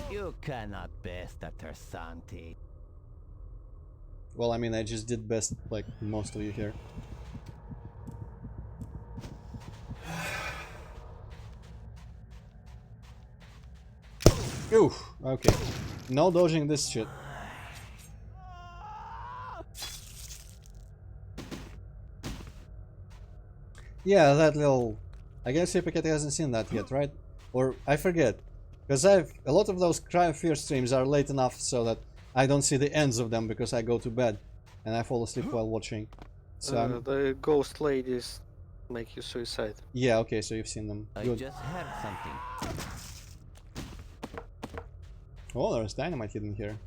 You cannot best at her, Santi. Well, I mean, I just did best like most of you here. Oof, okay. No dodging this shit. Yeah, that little... I guess Hippocate hasn't seen that yet, right? Or, I forget. Because a lot of those Crime Fear streams are late enough so that I don't see the ends of them because I go to bed. And I fall asleep while watching. So the ghost ladies make you suicide. yeah, okay, so you've seen them. I Good. just heard something. Oh, there's dynamite hidden here.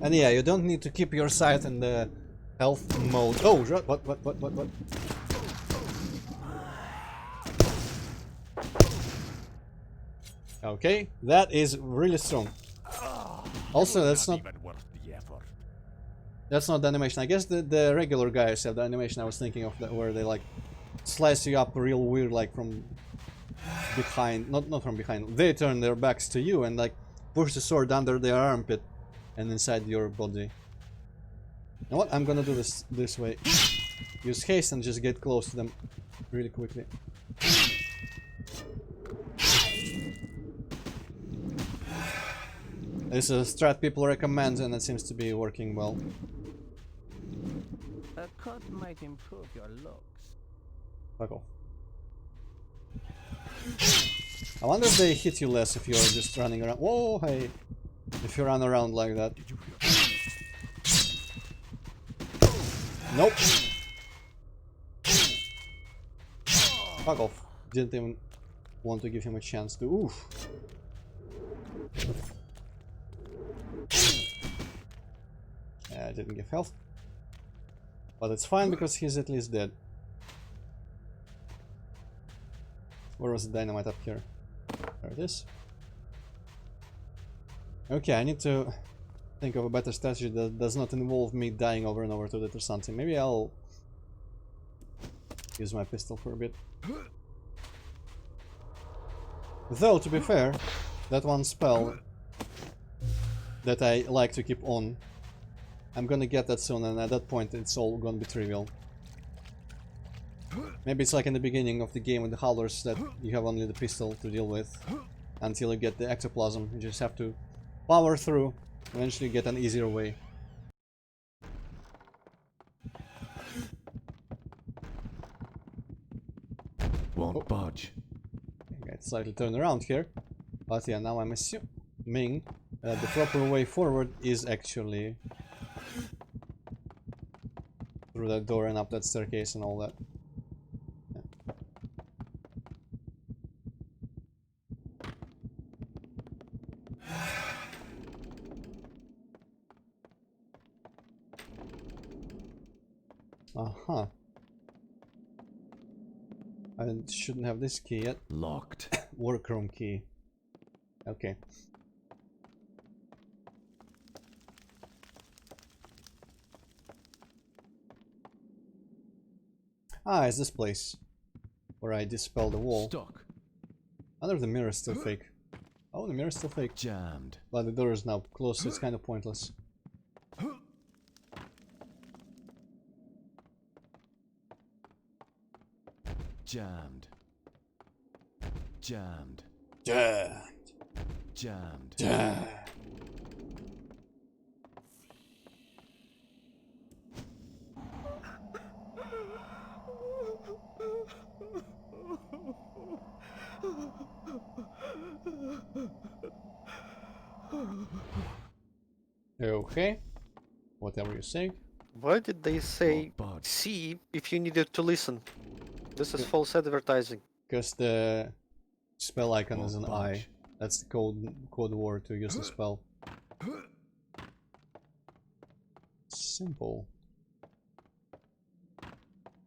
And yeah, you don't need to keep your sight in the health mode. Oh, what? Okay, that is really strong. Also, that's not the animation. I guess the regular guys have the animation I was thinking of, where they like slice you up real weird, like from behind, not from behind. They turn their backs to you and like push the sword under their armpit and inside your body. You know what? I'm gonna do this way. Use haste and just get close to them really quickly. This is a strat people recommend and it seems to be working well. A cut might improve your looks. Fuck off. I wonder if they hit you less if you're just running around. Whoa, hey! If you run around like that. Nope. Fuck off. Didn't even want to give him a chance to. Oof. I didn't give health. But it's fine because he's at least dead. Where was the dynamite? Up here? There it is. Okay, I need to think of a better strategy that does not involve me dying over and over to it or something. Maybe I'll use my pistol for a bit. Though, to be fair, that one spell that I like to keep on, I'm gonna get that soon, and at that point it's all gonna be trivial. Maybe it's like in the beginning of the game with the howlers that you have only the pistol to deal with until you get the ectoplasm. You just have to power through, eventually get an easier way. Won't budge. Okay, slightly turn around here, but yeah, now I'm assuming that the proper way forward is actually through that door and up that staircase and all that. Uh-huh. I shouldn't have this key yet. Locked. Workroom key. Okay. Ah, it's this place where I dispel the wall. Stuck. I wonder if the mirror is still fake. Oh, the mirror is still fake. Jammed. But the door is now closed, so it's kind of pointless. Jammed. Jammed. Yeah. Jammed. Yeah. Okay. Whatever you say. Why did they say Won't budge. see if you needed to listen? This is false advertising. Because the spell icon is an Won't eye. budge. That's the code word to use the spell. Simple.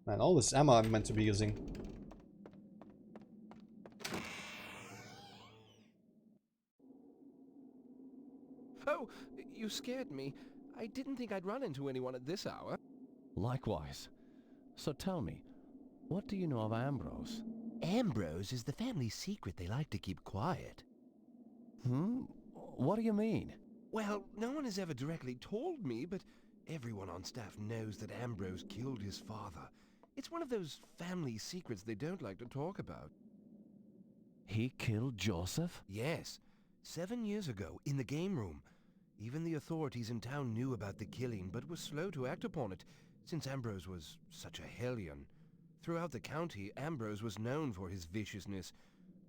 Man, all this ammo I'm meant to be using. Oh, you scared me. I didn't think I'd run into anyone at this hour. Likewise. So tell me, what do you know of Ambrose? Ambrose is the family secret they like to keep quiet. Hmm? What do you mean? Well, no one has ever directly told me, but everyone on staff knows that Ambrose killed his father. It's one of those family secrets they don't like to talk about. He killed Joseph? Yes, 7 years ago, in the game room. Even the authorities in town knew about the killing, but were slow to act upon it, since Ambrose was such a hellion. Throughout the county, Ambrose was known for his viciousness.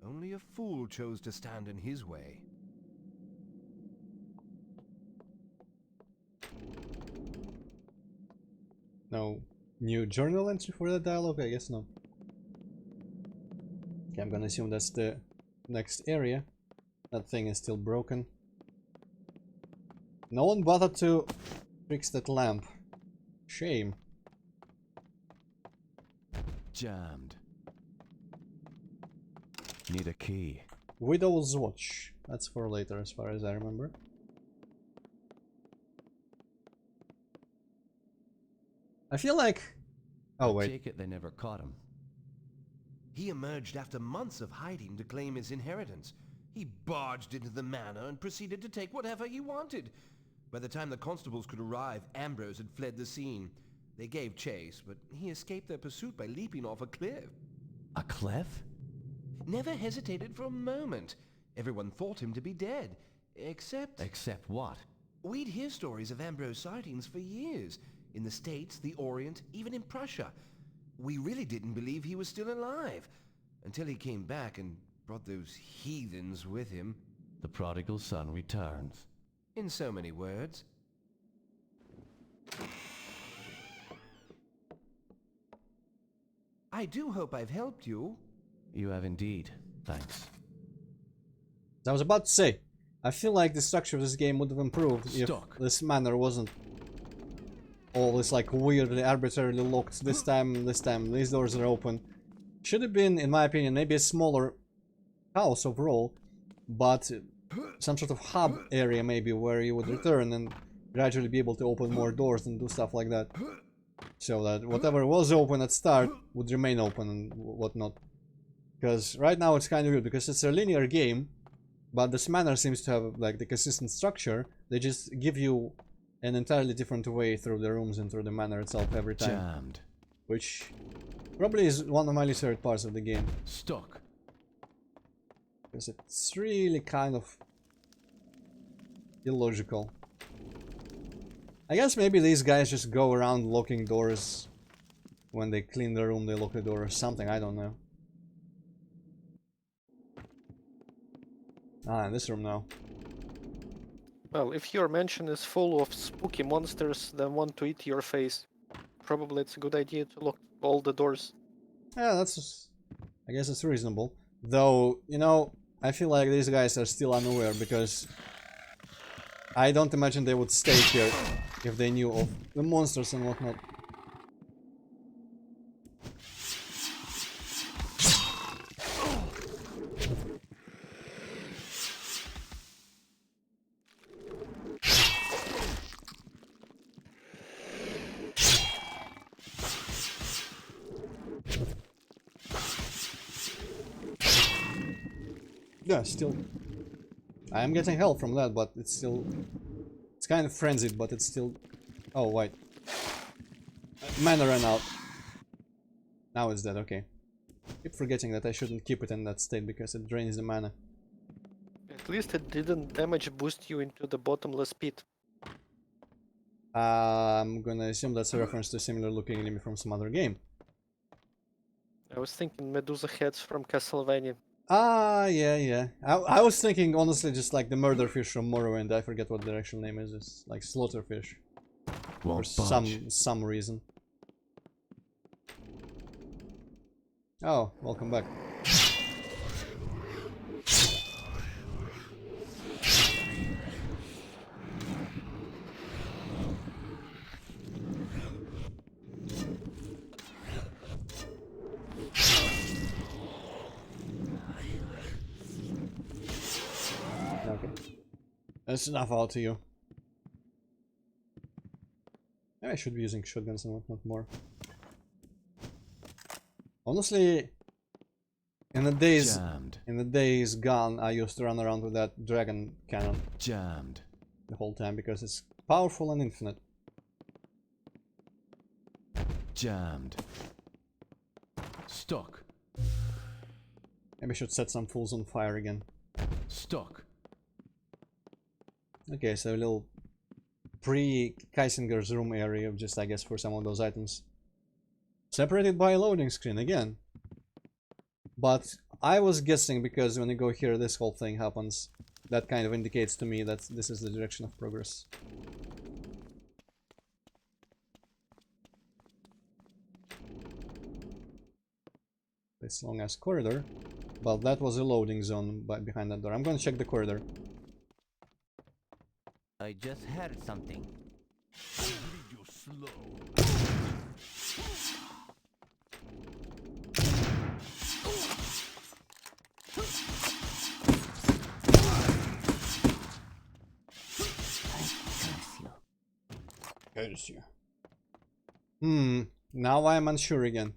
Only a fool chose to stand in his way. No new journal entry for that dialogue? I guess no. Okay, I'm gonna assume that's the next area. That thing is still broken. No one bothered to fix that lamp. Shame. Jammed. Need a key. Widow's Watch. That's for later as far as I remember. I feel like... Oh wait. Take it they never caught him. He emerged after months of hiding to claim his inheritance. He barged into the manor and proceeded to take whatever he wanted. By the time the constables could arrive, Ambrose had fled the scene. They gave chase, but he escaped their pursuit by leaping off a cliff. A cliff? Never hesitated for a moment. Everyone thought him to be dead. Except... Except what? We'd hear stories of Ambrose sightings for years. In the States, the Orient, even in Prussia. We really didn't believe he was still alive. Until he came back and brought those heathens with him. The prodigal son returns. In so many words. I do hope I've helped you. You have indeed. Thanks. I was about to say, I feel like the structure of this game would have improved Stuck. if this manor wasn't all this like weirdly arbitrarily locked. This time these doors are open. Should have been, in my opinion, maybe a smaller house overall, but some sort of hub area maybe where you would return and gradually be able to open more doors and do stuff like that. So that whatever was open at start would remain open and whatnot. Because right now it's kind of weird because it's a linear game, but this manor seems to have like the consistent structure. They just give you an entirely different way through the rooms and through the manor itself every time. Jammed. Which probably is one of my least favorite parts of the game. Stuck. Because it's really kind of illogical. I guess maybe these guys just go around locking doors. When they clean the room, they lock the door or something, I don't know. Ah, in this room now. Well, if your mansion is full of spooky monsters that want to eat your face, probably it's a good idea to lock all the doors. Yeah, that's... I guess it's reasonable. Though, you know, I feel like these guys are still unaware because I don't imagine they would stay here if they knew of the monsters and whatnot. Yeah, still. I am getting help from that, but it's still... It's kind of frenzied, but it's still... Oh, wait. Mana ran out. Now it's dead, okay. Keep forgetting that I shouldn't keep it in that state because it drains the mana. At least it didn't damage boost you into the bottomless pit. I'm gonna assume that's a reference to a similar looking enemy from some other game. I was thinking Medusa heads from Castlevania. Ah, yeah. I was thinking, honestly, just like the murder fish from Morrowind. I forget what their actual name is. It's like slaughterfish. For some reason. Oh, welcome back. Okay. That's enough out to you. Maybe I should be using shotguns and whatnot more. Honestly, in the days gone, I used to run around with that dragon cannon. Jammed. The whole time because it's powerful and infinite. Jammed. Stuck. Maybe I should set some fools on fire again. Stuck. Okay, so a little pre-Keisinger's room area, just I guess for some of those items. Separated by a loading screen again. But I was guessing because when you go here this whole thing happens. That kind of indicates to me that this is the direction of progress. This long ass corridor. But that was a loading zone behind that door. I'm gonna check the corridor. I just heard something. You're slow. Curse you. Now I'm unsure again.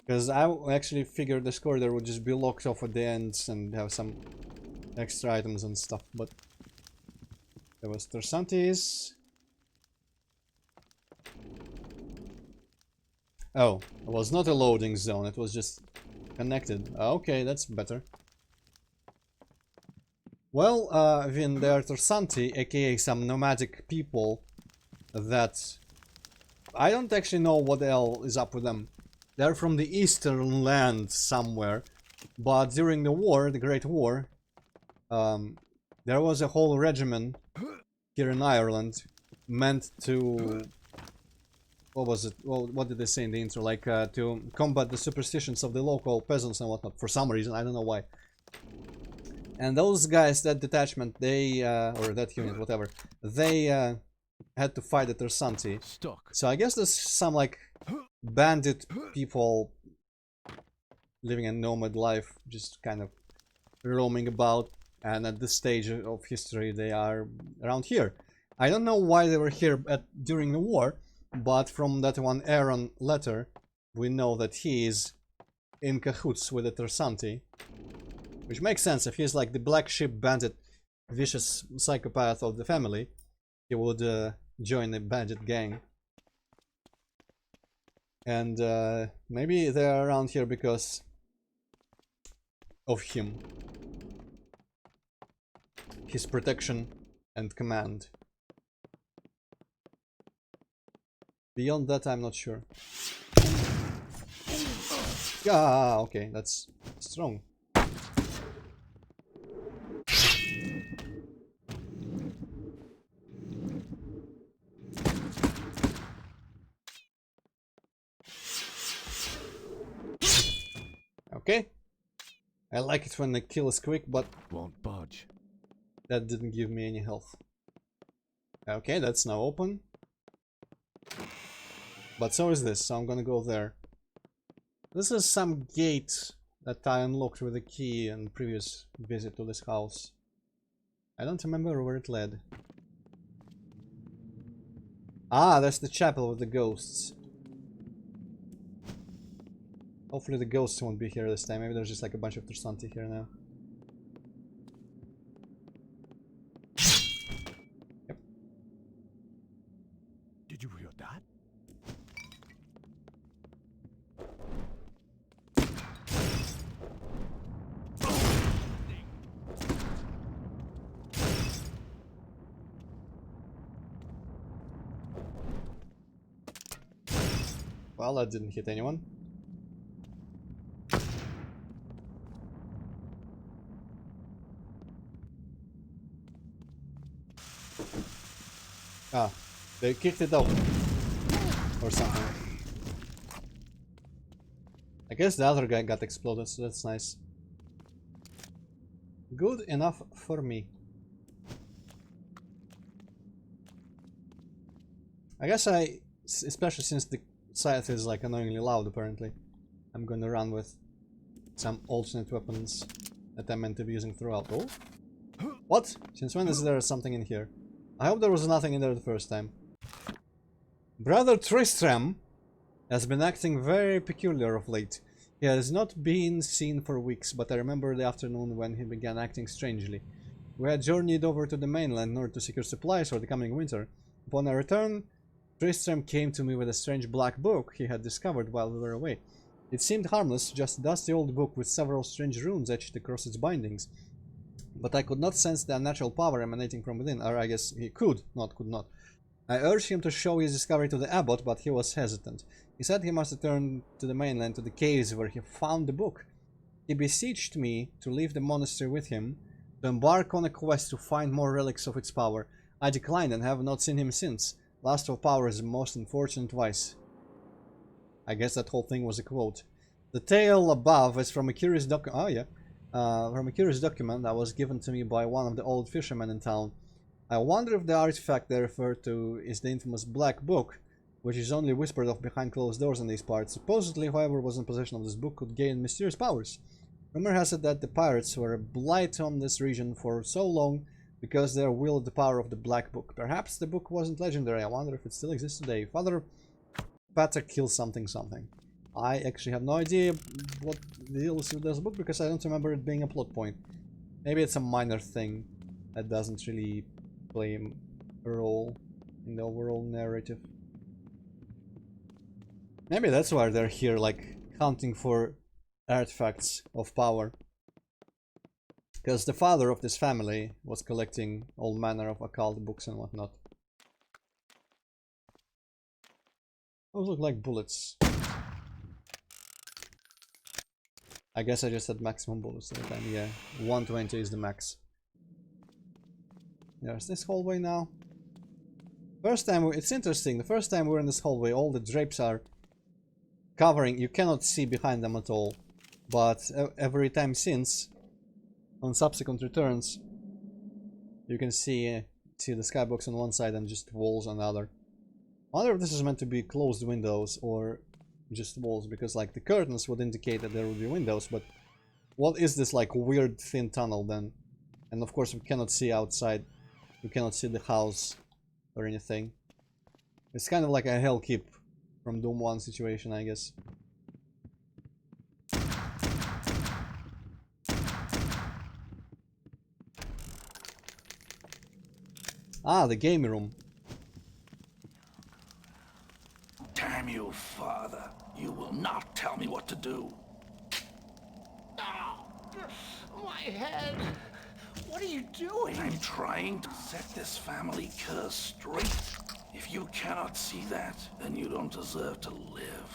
Because I actually figured this corridor would just be locked off at the ends and have some extra items and stuff, but there was Tersantes. Oh, it was not a loading zone, it was just connected. Okay, that's better. Well, when there are Tersanti, aka some nomadic people that I don't actually know what the hell is up with them. They're from the eastern land somewhere, but during the war, the Great War, there was a whole regiment here in Ireland meant to... What was it? Well, what did they say in the intro? Like, to combat the superstitions of the local peasants and whatnot, for some reason, I don't know why. And those guys, that detachment, they, or that unit, whatever, they had to fight the Tersanti. So I guess there's some, like, bandit people living a nomad life, just kind of roaming about. and at this stage of history they are around here. I don't know why they were here during the war, but from that one Aaron letter we know that he is in cahoots with the Tersanti, which makes sense. If he's like the black sheep bandit, vicious psychopath of the family, he would join the bandit gang. And maybe they're around here because of him, his protection and command. Beyond that, I'm not sure. Ah, okay, that's strong. Okay. I like it when the kill is quick, but Won't budge. that didn't give me any health. Okay, that's now open. But so is this, so I'm gonna go there. This is some gate that I unlocked with a key in previous visit to this house. I don't remember where it led. Ah, that's the chapel with the ghosts. Hopefully the ghosts won't be here this time. Maybe there's just like a bunch of Tersanti here now. Yep. Did you hear that? Well, that didn't hit anyone. Ah, they kicked it off. Or something. I guess the other guy got exploded, so that's nice. Good enough for me. I guess especially since the scythe is like annoyingly loud apparently, I'm gonna run with some alternate weapons that I meant to be using throughout. Oh? What? Since when is there something in here? I hope there was nothing in there the first time. Brother Tristram has been acting very peculiar of late. He has not been seen for weeks, but I remember the afternoon when he began acting strangely. We had journeyed over to the mainland in order to secure supplies for the coming winter. Upon our return, Tristram came to me with a strange black book he had discovered while we were away. It seemed harmless, just a dusty old book with several strange runes etched across its bindings. But I could not sense the unnatural power emanating from within, or I guess he could not. I urged him to show his discovery to the abbot, but he was hesitant. He said he must return to the mainland, to the caves where he found the book. He beseeched me to leave the monastery with him, to embark on a quest to find more relics of its power. I declined and have not seen him since. Lust of power is the most unfortunate vice. I guess that whole thing was a quote. The tale above is from a curious document. Oh yeah. From a curious document that was given to me by one of the old fishermen in town. I wonder if the artifact they refer to is the infamous Black Book, which is only whispered of behind closed doors in these parts. Supposedly, whoever was in possession of this book could gain mysterious powers. Rumor has it that the pirates were a blight on this region for so long because they wielded the power of the Black Book. Perhaps the book wasn't legendary. I wonder if it still exists today. Father Patrick kills something. I actually have no idea what the deal is with this book because I don't remember it being a plot point. Maybe it's a minor thing that doesn't really play a role in the overall narrative. Maybe that's why they're here, like, hunting for artifacts of power. Because the father of this family was collecting all manner of occult books and whatnot. Those look like bullets. I guess I just had maximum bullets at the time. Yeah, 120 is the max. There's this hallway now. First time, it's interesting. The first time we're in this hallway, all the drapes are covering. You cannot see behind them at all. But every time since, on subsequent returns, you can see the skybox on one side and just walls on the other. I wonder if this is meant to be closed windows or just walls, because like the curtains would indicate that there would be windows, but what is this like weird thin tunnel then? And of course we cannot see outside. We cannot see the house or anything. It's kind of like a hell keep from Doom 1 situation, I guess. Ah, the game room. Damn you, father. You will not tell me what to do. My head! What are you doing? I'm trying to set this family curse straight. If you cannot see that, then you don't deserve to live.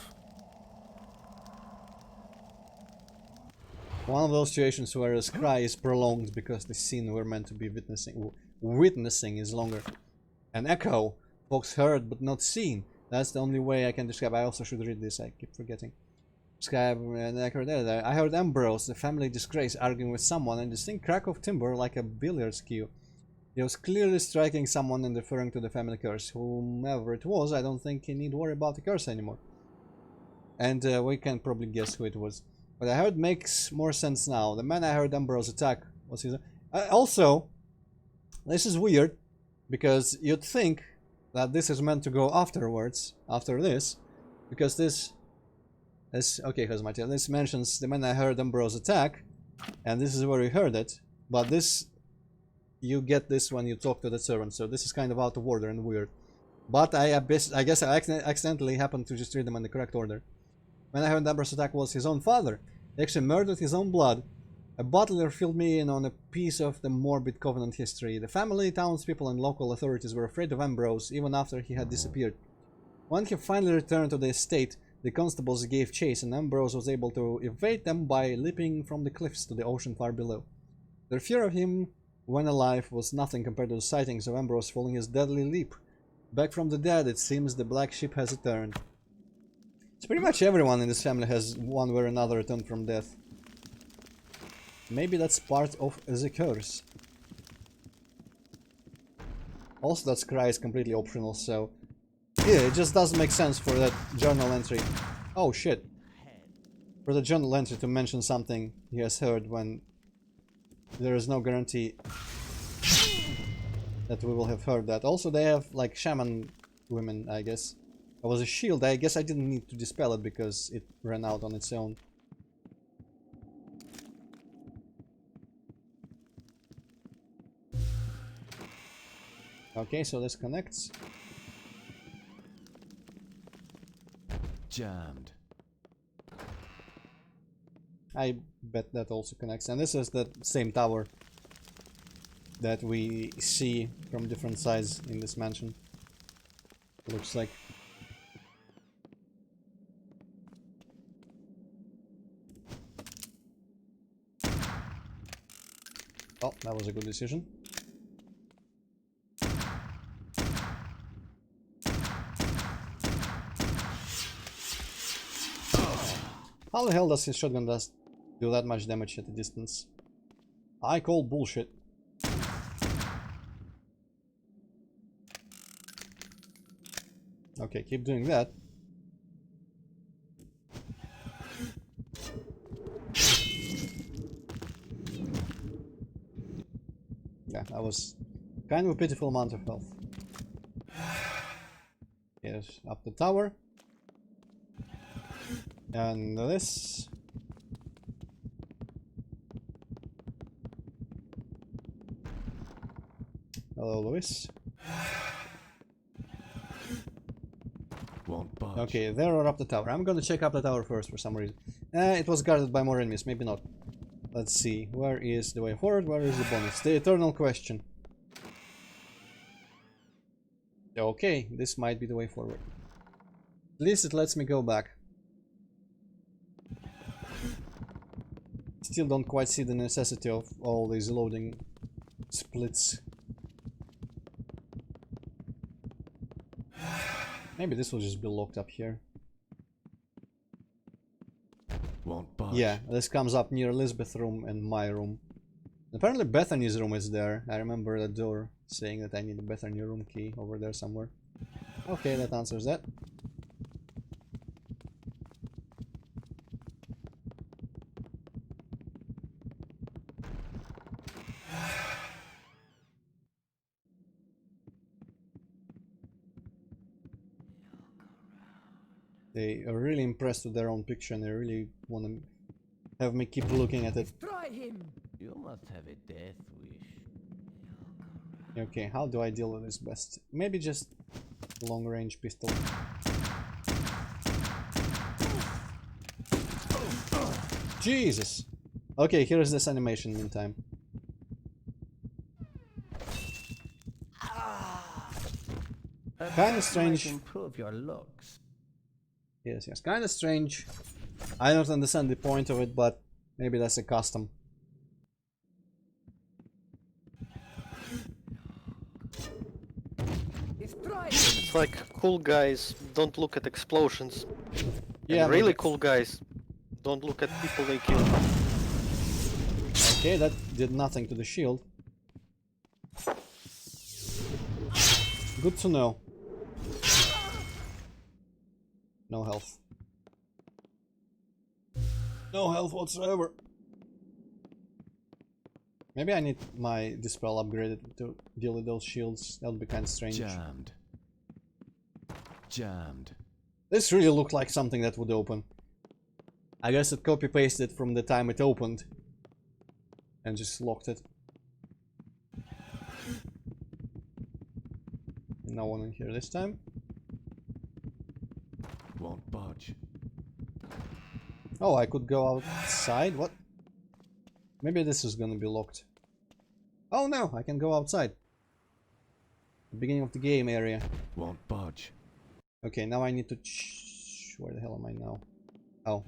One of those situations where the cry is prolonged because the scene we're meant to be witnessing is longer. An echo, folks heard but not seen. That's the only way I can describe. I also should read this, I keep forgetting. Describe an echo there. I heard Ambrose, the family disgrace, arguing with someone, and distinct crack of timber like a billiards cue. He was clearly striking someone and referring to the family curse. Whomever it was, I don't think he need worry about the curse anymore. And we can probably guess who it was. What I heard makes more sense now. The man I heard Ambrose attack was his... also, this is weird, because you'd think that this is meant to go afterwards, after this, because this okay, Cosmatia, this mentions the man I heard Ambrose attack, and this is where we heard it, but this, you get this when you talk to the servant, so this is kind of out of order and weird. But I guess I accidentally happened to just read them in the correct order. When I heard Ambrose attack was his own father. He actually murdered his own blood. A butler filled me in on a piece of the morbid Covenant history. The family, townspeople, and local authorities were afraid of Ambrose even after he had disappeared. When he finally returned to the estate, the constables gave chase, and Ambrose was able to evade them by leaping from the cliffs to the ocean far below. Their fear of him when alive was nothing compared to the sightings of Ambrose following his deadly leap. Back from the dead, it seems the black ship has returned. So pretty much everyone in this family has one way or another returned from death. Maybe that's part of the curse. Also, that cry is completely optional, so... yeah, it just doesn't make sense for that journal entry. Oh shit. For the journal entry to mention something he has heard when there is no guarantee that we will have heard that. Also, they have like shaman women, I guess. There was a shield. I guess I didn't need to dispel it because it ran out on its own. Okay, so this connects. Jammed. I bet that also connects. And this is that same tower that we see from different sides in this mansion. Looks like. Oh, that was a good decision. How the hell does his shotgun do that much damage at a distance? I call bullshit. Okay, keep doing that. Yeah, that was kind of a pitiful amount of health. Yes, up the tower. And this. Hello, Luis. Won't budge. Okay, there or up the tower. I'm gonna check up the tower first for some reason. It was guarded by more enemies, maybe not. Let's see, where is the way forward, where is the bonus? The eternal question. Okay, this might be the way forward. At least it lets me go back. Still don't quite see the necessity of all these loading splits. Maybe this will just be locked up here. Won't budge. Yeah, this comes up near Elizabeth's room and my room. Apparently Bethany's room is there. I remember the door saying that I need a Bethany room key over there somewhere. Okay, that answers that. They are really impressed with their own picture and they really want to have me keep looking at it. Destroy him! You must have a death wish. Okay, how do I deal with this best? Maybe just long range pistol. Jesus! Okay, here is this animation meantime. Kind of strange. Improve your looks. Yes, yes, kind of strange. I don't understand the point of it, but maybe that's a custom. Destroy him! It's like cool guys don't look at explosions. Yeah, And really but- cool guys don't look at people they kill. Okay, that did nothing to the shield. Good to know. No health. No health whatsoever. Maybe I need my dispel upgraded to deal with those shields. That would be kind of strange. Jammed. Jammed. This really looked like something that would open. I guess it copy-pasted from the time it opened. And just locked it. No one in here this time. Won't budge. Oh, I could go outside? What? Maybe this is gonna be locked. Oh no, I can go outside. The beginning of the game area. Won't budge. Okay, now I need to where the hell am I now? Oh.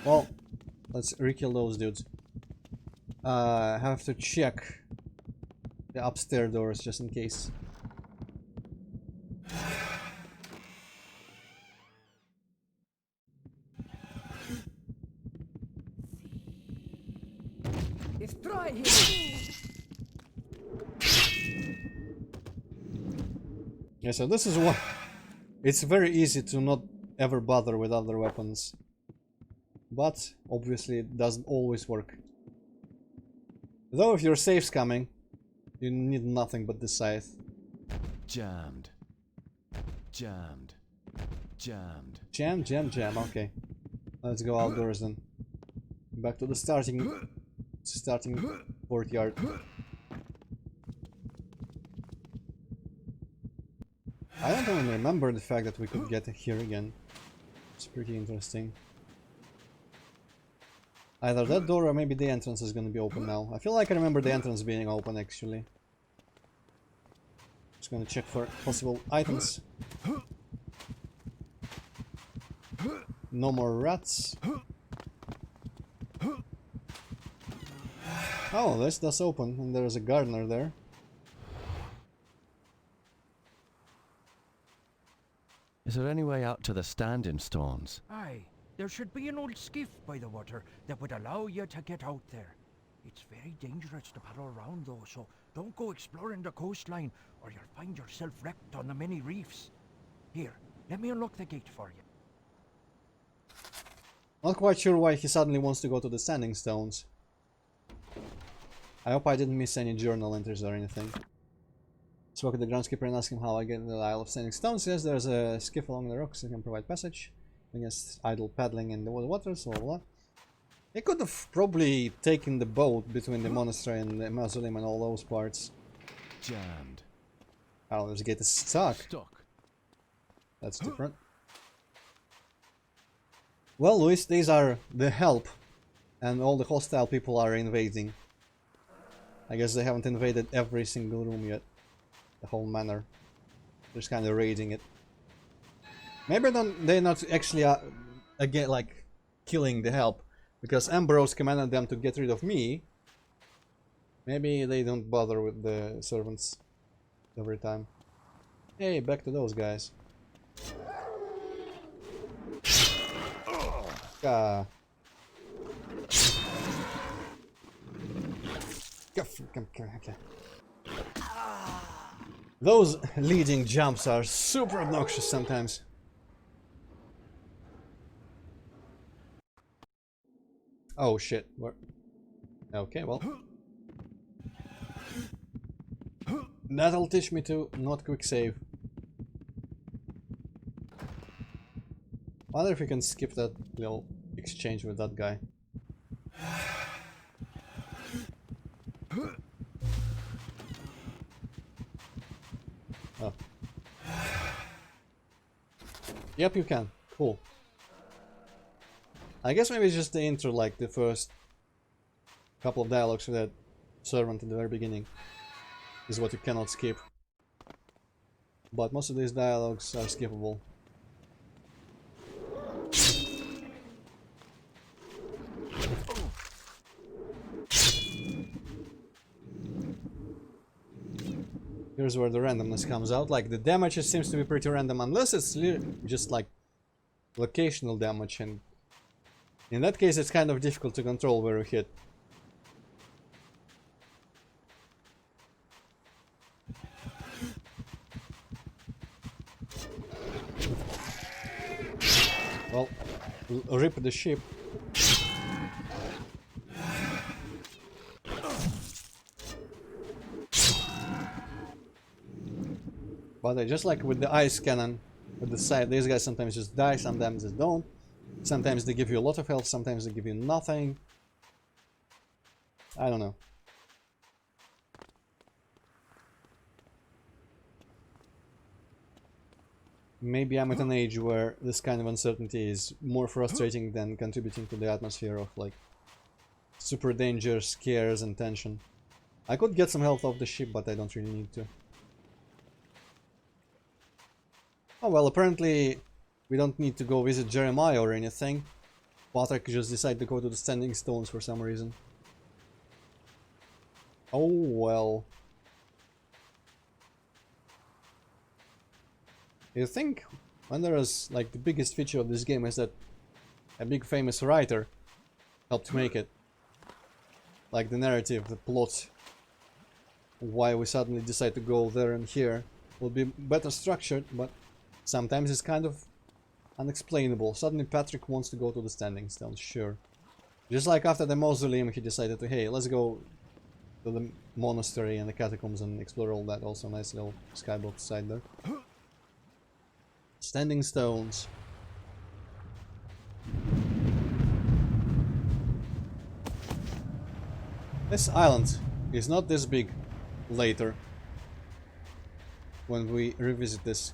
Well, let's re-kill those dudes. I have to check the upstairs doors just in case. Destroy him! Yeah, so this is what... It's very easy to not ever bother with other weapons. But, obviously, it doesn't always work. Though if your safe's coming, you need nothing but the scythe. Jammed. Jammed. Jammed. Jam, okay. Let's go outdoors then. Back to the starting courtyard. I don't even remember the fact that we could get here again. It's pretty interesting. Either that door or maybe the entrance is gonna be open now. I feel like I remember the entrance being open actually. Just gonna check for possible items. No more rats. Oh, this does open and there's a gardener there. Is there any way out to the standing stones? Aye, there should be an old skiff by the water that would allow you to get out there. It's very dangerous to paddle around though, so don't go exploring the coastline or you'll find yourself wrecked on the many reefs. Here, let me unlock the gate for you. Not quite sure why he suddenly wants to go to the standing stones. I hope I didn't miss any journal entries or anything. Spoke to the groundskeeper and asked him how I get in the Isle of Standing Stones. Yes, there's a skiff along the rocks that can provide passage against idle paddling in the waters, blah blah blah. He could have probably taken the boat between the monastery and the mausoleum and all those parts. Jammed. Oh, this gate is stuck. Stuck. That's different. Well, Luis, these are the help, and all the hostile people are invading. I guess they haven't invaded every single room yet. The whole manor. They're just kind of raiding it. Maybe they're not actually again like killing the help, because Ambrose commanded them to get rid of me. Maybe they don't bother with the servants every time. Hey, back to those guys. Okay. Those leading jumps are super obnoxious sometimes. Oh shit. Okay, well. That'll teach me to not quick save. Wonder if we can skip that little exchange with that guy. Oh. Yep, you can. Cool. I guess maybe it's just the intro, like the first couple of dialogues with that servant in the very beginning is what you cannot skip. But most of these dialogues are skippable. Here's where the randomness comes out. Like, the damage seems to be pretty random, unless it's just like locational damage, and in that case it's kind of difficult to control where you hit. Well, rip the ship. But just like with the ice cannon with the side, these guys sometimes just die, sometimes they don't. Sometimes they give you a lot of health, sometimes they give you nothing. I don't know. Maybe I'm at an age where this kind of uncertainty is more frustrating than contributing to the atmosphere of like super danger, scares and tension. I could get some health off the ship, but I don't really need to. Oh well, apparently we don't need to go visit Jeremiah or anything. Patrick just decided to go to the Standing Stones for some reason. Oh well. You think when there is like the biggest feature of this game is that a big famous writer helped make it. Like the narrative, the plot, why we suddenly decide to go there and here will be better structured, but sometimes it's kind of unexplainable. Suddenly Patrick wants to go to the Standing Stones, sure. Just like after the mausoleum he decided to, hey, let's go to the monastery and the catacombs and explore all that. Also nice little skybox side there. Standing Stones. This island is not this big later when we revisit this.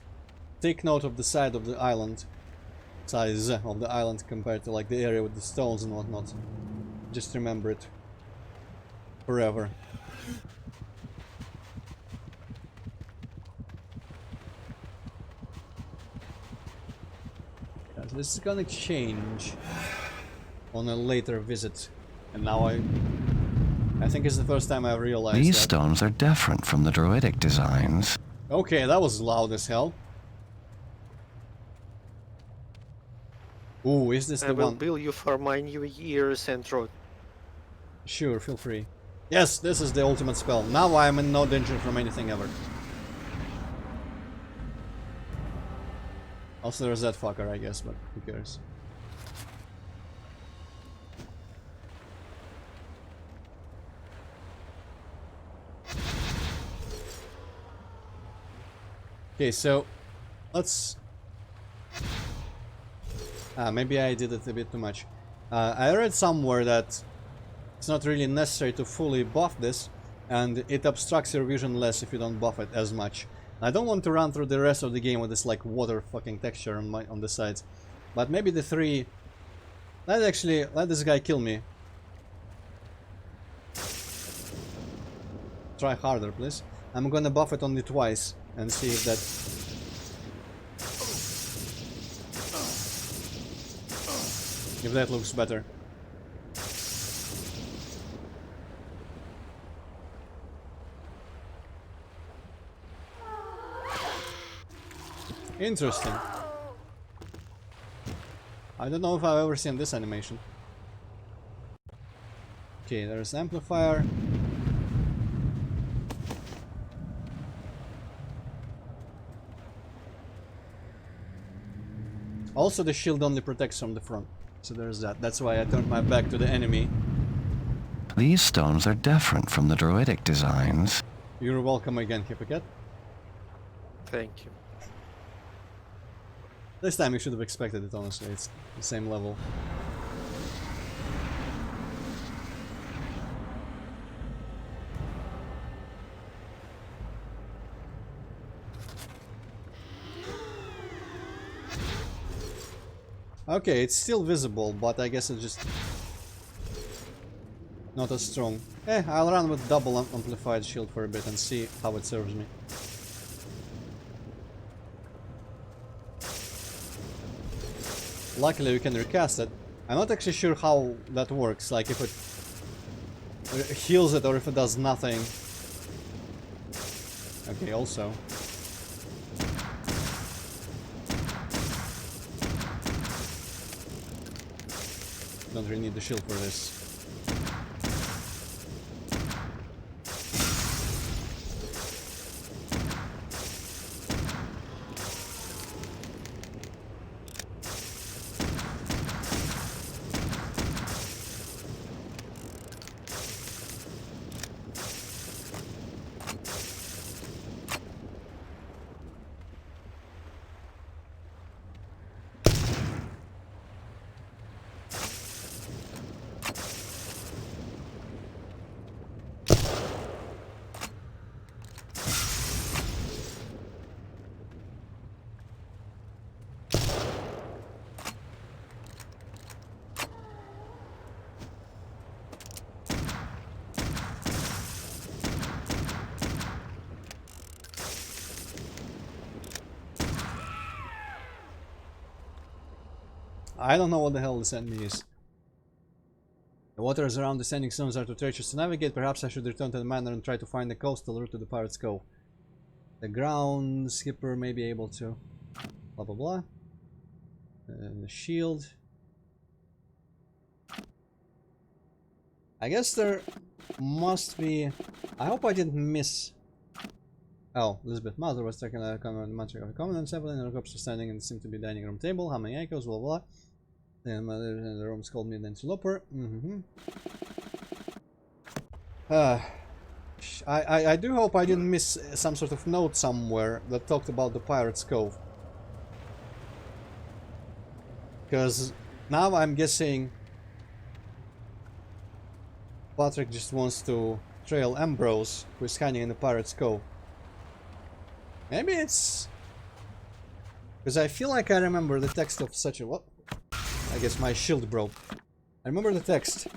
Take note of the side of the island, size of the island compared to like the area with the stones and whatnot. Just remember it forever. This is gonna change on a later visit, and now I think it's the first time I realized These that. stones are different from the druidic designs. Okay, that was loud as hell. Ooh, is this the I will one? bill you for my new ears, Antroid. Sure, feel free. Yes, this is the ultimate spell. Now I am in no danger from anything ever. Also there's that fucker, I guess, but who cares. Okay, so let's... maybe I did it a bit too much. I read somewhere that it's not really necessary to fully buff this, and it obstructs your vision less if you don't buff it as much. I don't want to run through the rest of the game with this like water fucking texture on the sides, but maybe the three. Let this guy kill me. Try harder, please. I'm gonna buff it only twice and see if that. If that looks better. Interesting. I don't know if I've ever seen this animation. Okay, there's amplifier. Also, the shield only protects from the front. So there's that. That's why I turned my back to the enemy. These stones are different from the druidic designs. You're welcome again, Hypocat. Thank you. This time you should have expected it, honestly. It's the same level. Okay, it's still visible, but I guess it's just not as strong. I'll run with double amplified shield for a bit and see how it serves me. Luckily we can recast it. I'm not actually sure how that works, like if it heals it or if it does nothing. Okay, also. Don't really need the shield for this. I don't know what the hell this enemy is. The waters around the standing stones are too treacherous to navigate. Perhaps I should return to the manor and try to find the coastal route to the Pirate's Cove. The ground skipper may be able to. Blah blah blah. The shield. I guess there must be. I hope I didn't miss. Oh, Elizabeth Mother was taking a magic of a common Zeppelin and her corpse was standing and seemed to be dining room table, humming echoes, blah blah. Then mother in the room's called me an interloper. I do hope I didn't miss some sort of note somewhere that talked about the Pirate's Cove. Because now I'm guessing Patrick just wants to trail Ambrose, who is hiding in the Pirate's Cove. Maybe it's... Because I feel like I remember the text of such a... What? I guess my shield broke. I remember the text.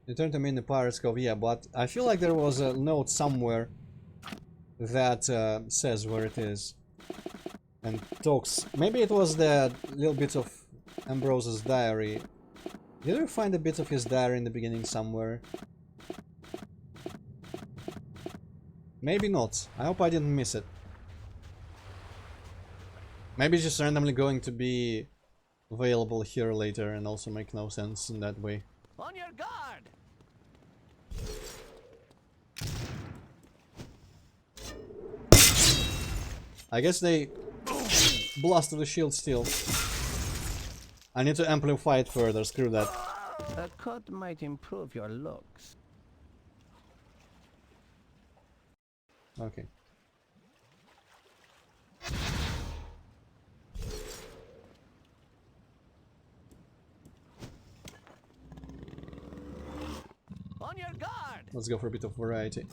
Return to me in the Pirate's Cove, yeah, but I feel like there was a note somewhere that says where it is. And talks... Maybe it was the little bit of Ambrose's diary. Did you find a bit of his diary in the beginning somewhere? Maybe not. I hope I didn't miss it. Maybe it's just randomly going to be available here later and also make no sense in that way. On your guard! I guess they blasted the shield still. I need to amplify it further, screw that. A cut might improve your looks. Okay. On your guard! Let's go for a bit of variety.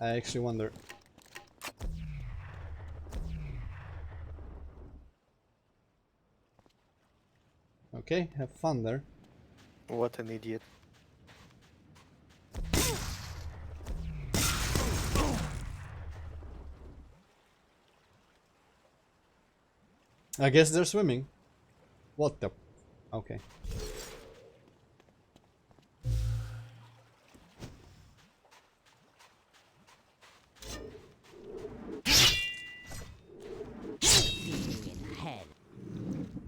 I actually wonder. Okay, have fun there. What an idiot. I guess they're swimming. What the... Okay. In hell.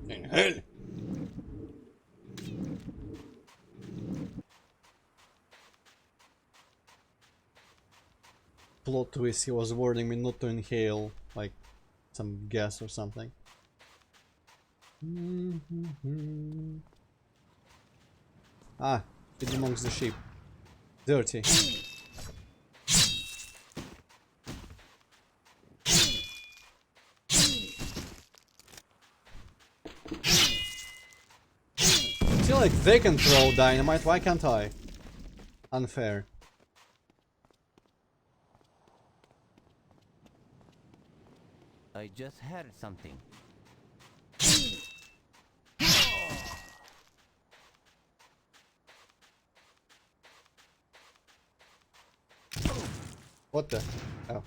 In hell! Plot twist, he was warning me not to inhale, like, some gas or something. Ah, it amongst the sheep. Dirty. I feel like they can throw dynamite, why can't I? Unfair. I just heard something. What the? Oh.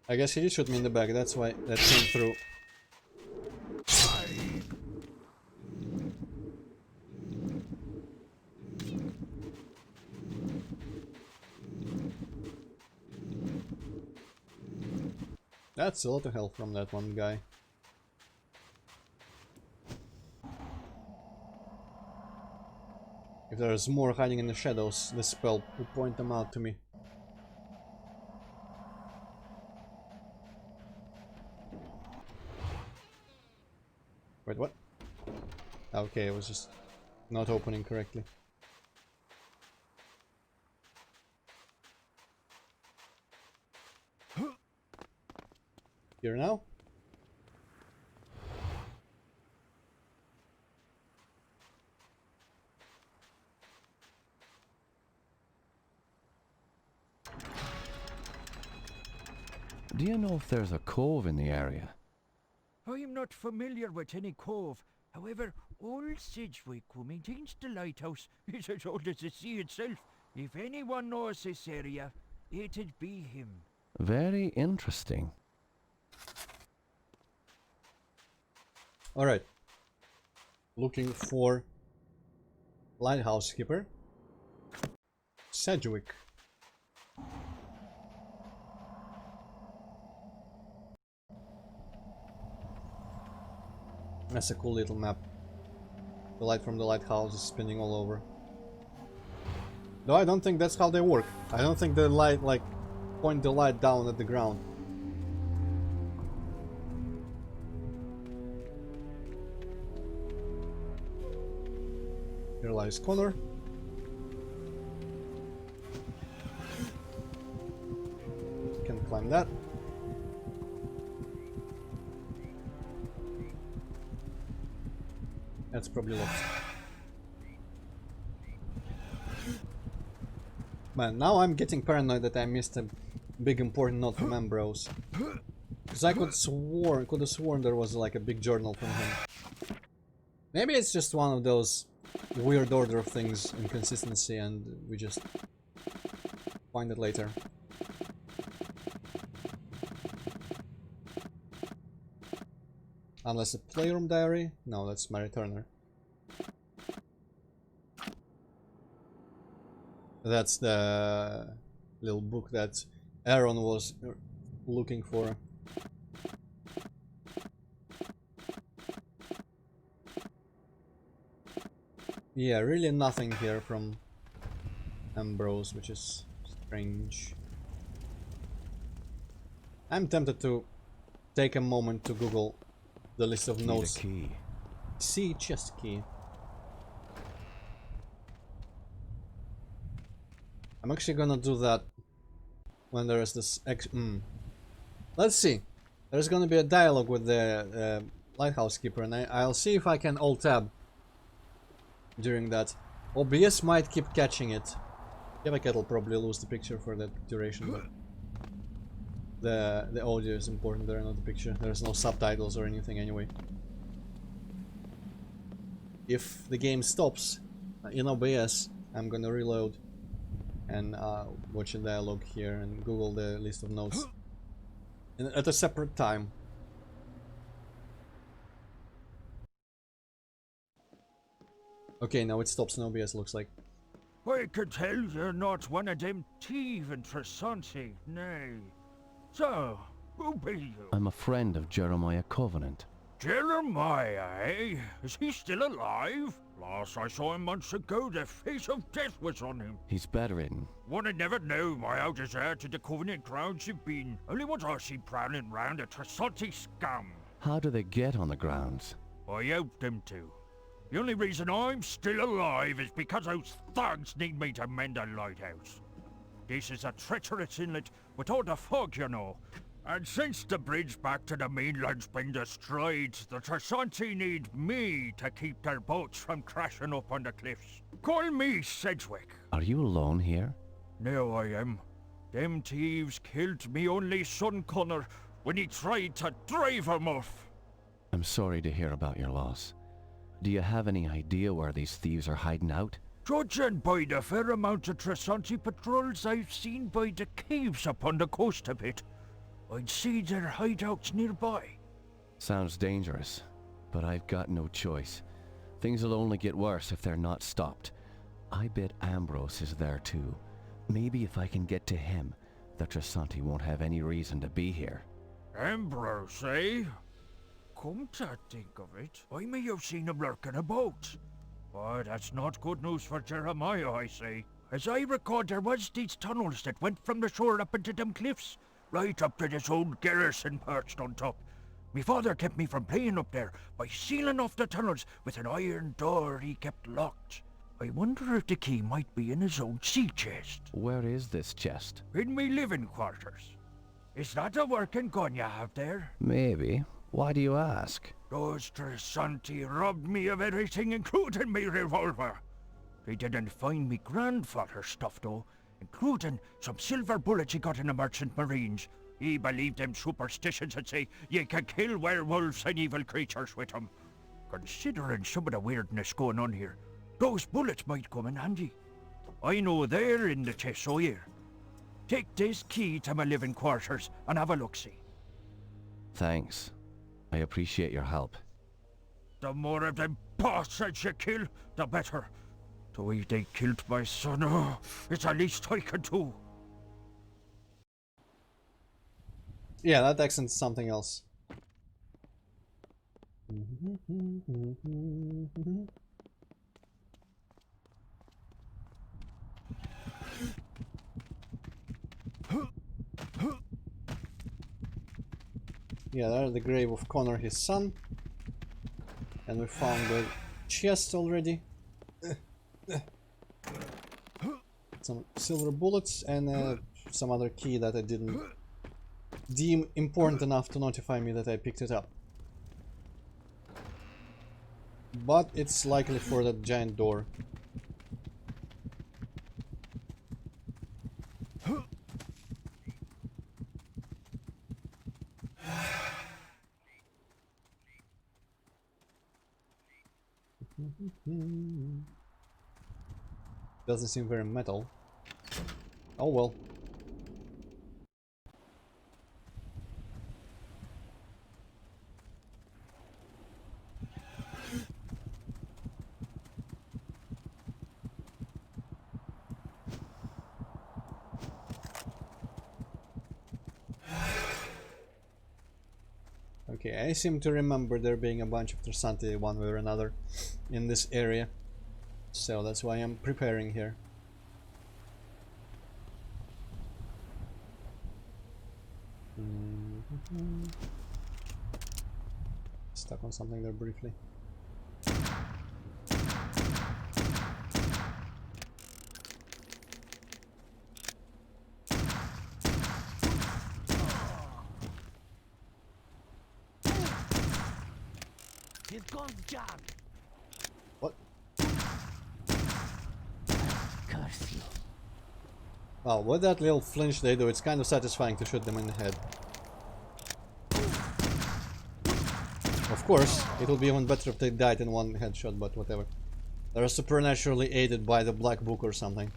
I guess he did shoot me in the back, that's why that came through. That's a lot of health from that one guy. If there's more hiding in the shadows, the spell will point them out to me. Wait, what? Okay, it was just not opening correctly. Here now? Do you know if there's a cove in the area? I am not familiar with any cove. However, old Sidgwick, who maintains the lighthouse, is as old as the sea itself. If anyone knows this area, it'd be him. Very interesting. Alright. Looking for lighthouse keeper. Sedgwick. That's a cool little map. The light from the lighthouse is spinning all over. Though I don't think that's how they work. I don't think the light, like, point the light down at the ground. Here lies Connor. Can climb that. That's probably locked. Man, now I'm getting paranoid that I missed a big important note from Ambrose. Because I could have sworn there was like a big journal from him. Maybe it's just one of those weird order of things, inconsistency, and we just find it later. Unless a playroom diary? No, that's Mary Turner. That's the little book that Aaron was looking for. Yeah, really nothing here from Ambrose, which is strange. I'm tempted to take a moment to Google the list of notes. Key. See chest key. I'm actually gonna do that when there is this Let's see. There's gonna be a dialogue with the lighthouse keeper, and I'll see if I can alt-tab during that. OBS might keep catching it. Kevaket'll will probably lose the picture for that duration, but the audio is important there, not the picture. There's no subtitles or anything anyway. If the game stops in OBS, I'm gonna reload and watch a dialogue here and Google the list of notes at a separate time. Okay, now it stops in OBS, looks like. I can tell you're not one of them thieving Trisonti, nay. So, who be you? I'm a friend of Jeremiah Covenant. Jeremiah, eh? Is he still alive? Last I saw him months ago, the face of death was on him. He's bedridden. One would never know my how deserted the Covenant grounds have been. Only once I see prowling round a Trisonti scum. How do they get on the grounds? I helped them to. The only reason I'm still alive is because those thugs need me to mend a lighthouse. This is a treacherous inlet with all the fog, you know. And since the bridge back to the mainland's been destroyed, the Tresanti need me to keep their boats from crashing up on the cliffs. Call me Sedgwick. Are you alone here? No, I am. Them thieves killed me only son Connor when he tried to drive 'em off. I'm sorry to hear about your loss. Do you have any idea where these thieves are hiding out? Judging by the fair amount of Tresanti patrols I've seen by the caves up on the coast a bit, I'd see their hideouts nearby. Sounds dangerous, but I've got no choice. Things will only get worse if they're not stopped. I bet Ambrose is there too. Maybe if I can get to him, the Tresanti won't have any reason to be here. Ambrose, eh? Come to think of it, I may have seen him lurking about. But that's not good news for Jeremiah, I say. As I record, there was these tunnels that went from the shore up into them cliffs, right up to this old garrison perched on top. Me father kept me from playing up there by sealing off the tunnels with an iron door he kept locked. I wonder if the key might be in his own sea chest. Where is this chest? In me living quarters. Is that a working gun you have there? Maybe. Why do you ask? Those Tresanti robbed me of everything, including me revolver. They didn't find me grandfather's stuff, though, including some silver bullets he got in the Merchant Marines. He believed them superstitions that say you can kill werewolves and evil creatures with them. Considering some of the weirdness going on here, those bullets might come in handy. I know they're in the chest, so here. Take this key to my living quarters and have a look-see. Thanks. I appreciate your help. The more of them bastards you kill, the better. The way they killed my son, oh, it's the least I can do. Yeah, that accent's something else. Yeah, there's the grave of Connor, his son. And we found the chest already. Some silver bullets and some other key that I didn't deem important enough to notify me that I picked it up. But it's likely for that giant door. Doesn't seem very metal. Oh well. Okay, I seem to remember there being a bunch of Tresanti one way or another in this area. So that's why I'm preparing here. Stuck on something there briefly. His gun's jammed. What? Curse you. Well, with that little flinch they do, it's kind of satisfying to shoot them in the head. Of course, it would be even better if they died in one headshot, but whatever. They're supernaturally aided by the Black Book or something.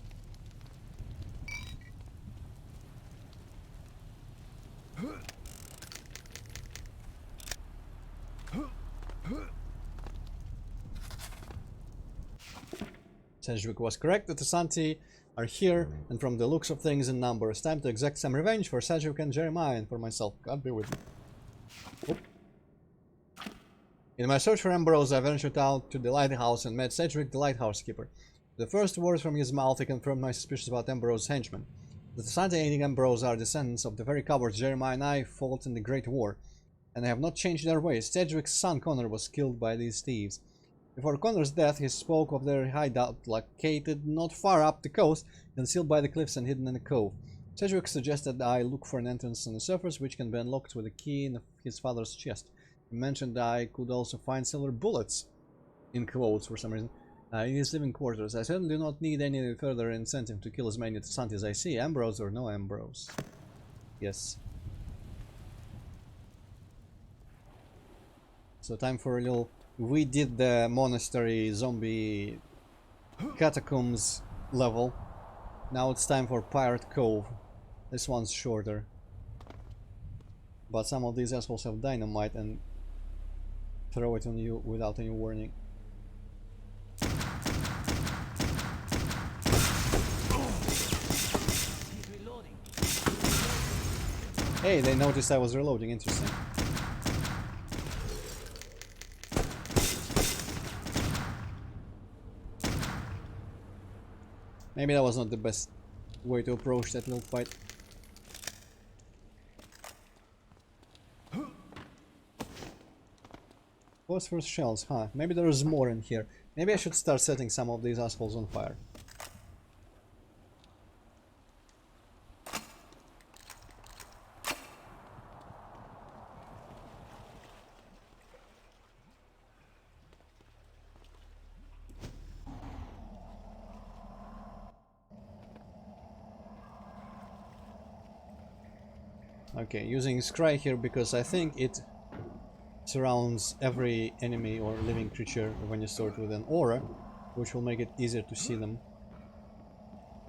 Sedgwick was correct. The Tresanti are here, and from the looks of things in number, it's time to exact some revenge for Sedgwick and Jeremiah and for myself. God be with me. Oop. In my search for Ambrose, I ventured out to the lighthouse and met Sedgwick, the lighthouse keeper. The first words from his mouth, he confirmed my suspicions about Ambrose's henchmen. The Tresanti aiding Ambrose are descendants of the very cowards Jeremiah and I fought in the Great War. and they have not changed their ways. Cedric's son Connor was killed by these thieves. Before Connor's death, he spoke of their hideout located not far up the coast, concealed by the cliffs and hidden in a cove. Cedric suggested I look for an entrance on the surface, which can be unlocked with a key in his father's chest. He mentioned I could also find silver bullets, in quotes for some reason, in his living quarters. I certainly do not need any further incentive to kill as many Santi as I see, Ambrose or no Ambrose. Yes. So time for a little... We did the monastery zombie catacombs level. Now it's time for Pirate Cove. This one's shorter. But some of these assholes have dynamite and throw it on you without any warning. Hey, they noticed I was reloading, interesting. Maybe that was not the best way to approach that little fight. Phosphorus shells, huh? Maybe there's more in here. Maybe I should start setting some of these assholes on fire. Okay, using Scry here because I think it surrounds every enemy or living creature when you start with an aura, which will make it easier to see them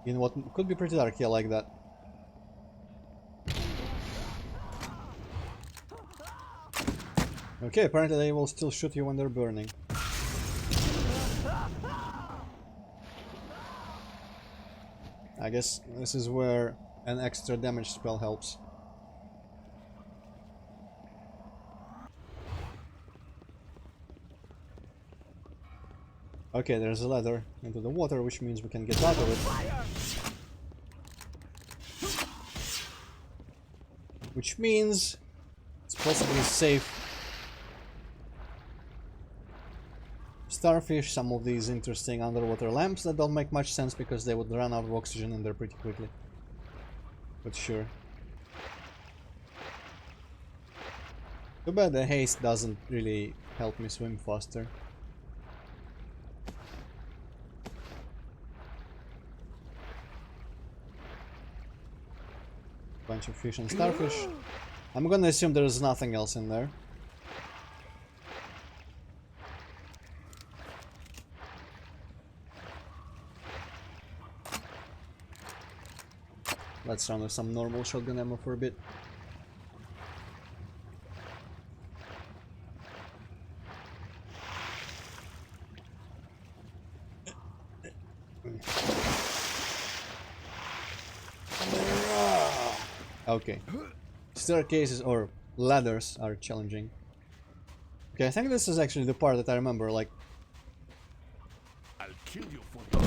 in what could be pretty dark here like that. Okay, apparently they will still shoot you when they're burning. I guess this is where an extra damage spell helps. Okay, there's a ladder into the water, which means we can get out of it. Which means it's possibly safe. Starfish, some of these interesting underwater lamps that don't make much sense because they would run out of oxygen in there pretty quickly. But sure. Too bad the haste doesn't really help me swim faster. Bunch of fish and starfish. I'm gonna assume there's nothing else in there. Let's run with some normal shotgun ammo for a bit. Okay. Staircases or ladders are challenging. Okay, I think this is actually the part that I remember, like... I'll kill you for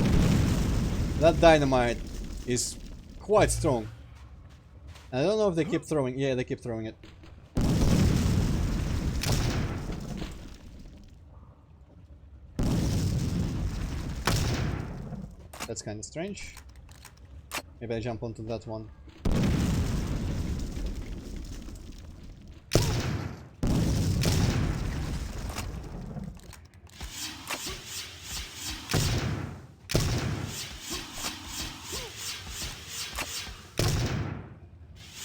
that dynamite is quite strong. I don't know if they keep throwing... Yeah, they keep throwing it. That's kind of strange. Maybe I jump onto that one.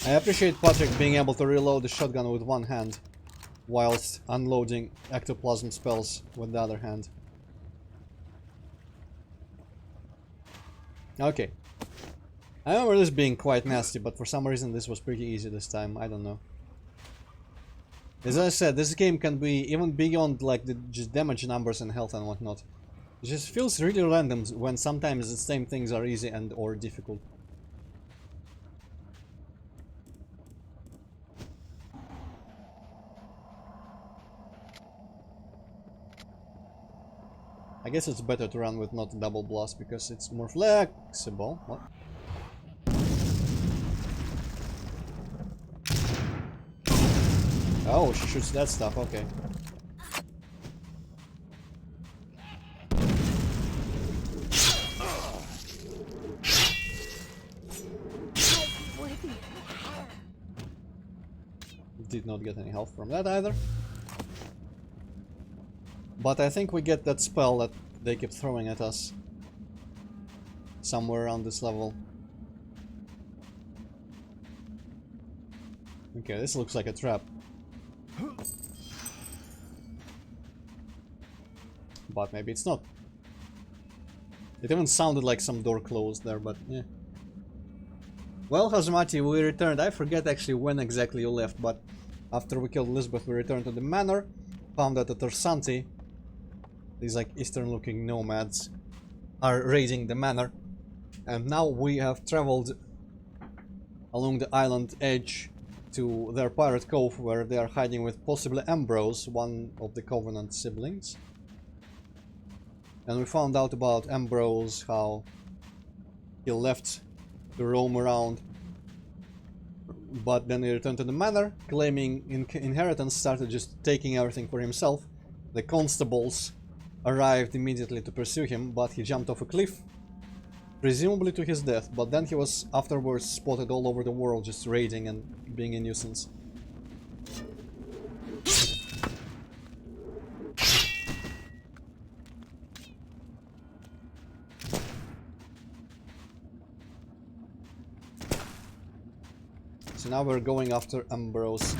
I appreciate Patrick being able to reload the shotgun with one hand, whilst unloading ectoplasm spells with the other hand. Okay. I remember this being quite nasty, but for some reason this was pretty easy this time, I don't know. As I said, this game can be even beyond like the just damage numbers and health and whatnot. It just feels really random when sometimes the same things are easy and or difficult. I guess it's better to run with not double blast because it's more flexible. What? Oh, she shoots that stuff, okay. Did not get any health from that either. But I think we get that spell that they keep throwing at us. Somewhere around this level. Okay, this looks like a trap. But maybe it's not. It even sounded like some door closed there, but yeah. Well, Hazmati, we returned. I forget actually when exactly you left, but after we killed Lisbeth, we returned to the manor. Found that the Tersanti, these like eastern looking nomads, are raiding the manor. And now we have traveled along the island edge to their pirate cove, where they are hiding with possibly Ambrose, one of the Covenant siblings. And we found out about Ambrose, how he left to roam around, but then he returned to the manor, claiming inheritance, started just taking everything for himself. The constables arrived immediately to pursue him, but he jumped off a cliff, presumably to his death, but then he was afterwards spotted all over the world just raiding and being a nuisance. So now we're going after Ambrose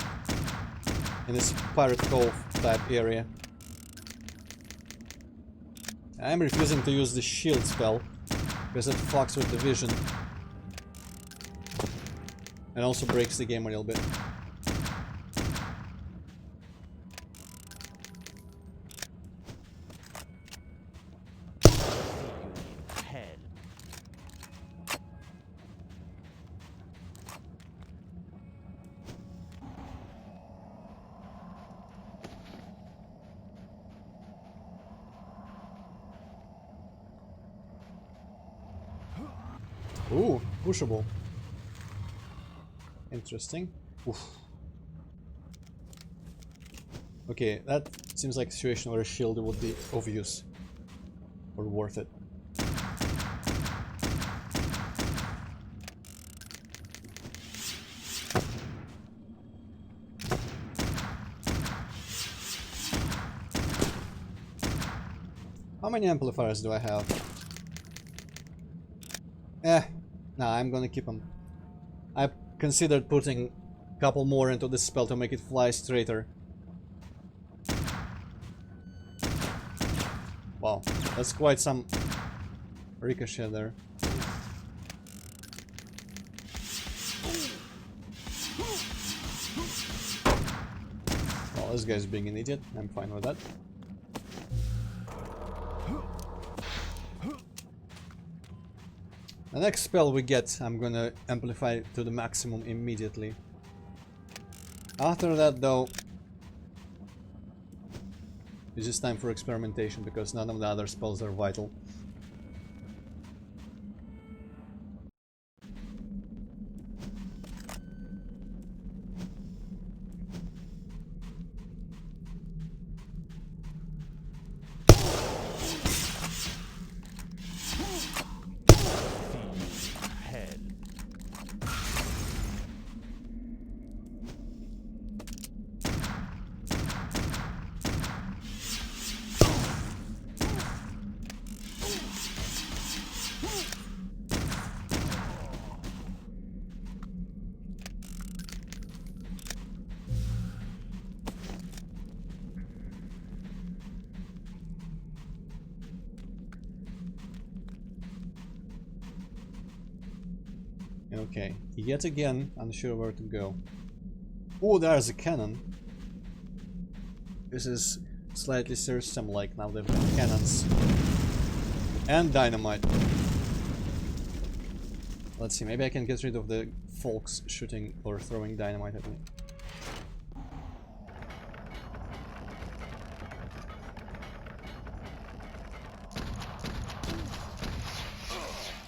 in this pirate cove type area. I'm refusing to use the shield spell because it fucks with the vision and also breaks the game a little bit. Ooh, pushable. Interesting. Oof. Okay, that seems like a situation where a shield would be of use. Or worth it. How many amplifiers do I have? Nah, I'm gonna keep them. I considered putting a couple more into this spell to make it fly straighter. Wow, that's quite some ricochet there. Well, this guy's being an idiot. I'm fine with that. The next spell we get, I'm gonna amplify to the maximum immediately. After that, though, it's just time for experimentation because none of the other spells are vital. Okay, yet again, unsure where to go. Oh, there's a cannon. This is slightly system-like now. They've got cannons and dynamite. Let's see, maybe I can get rid of the folks shooting or throwing dynamite at me.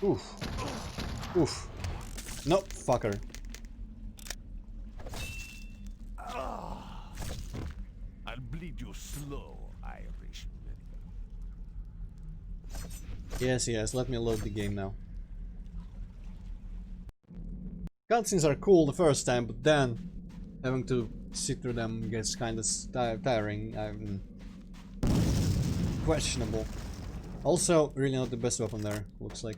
Oof. Oof. Nope, fucker. Yes, yes, let me load the game now. Cutscenes are cool the first time, but then having to sit through them gets kinda tiring. Questionable. Also, really not the best weapon there, looks like.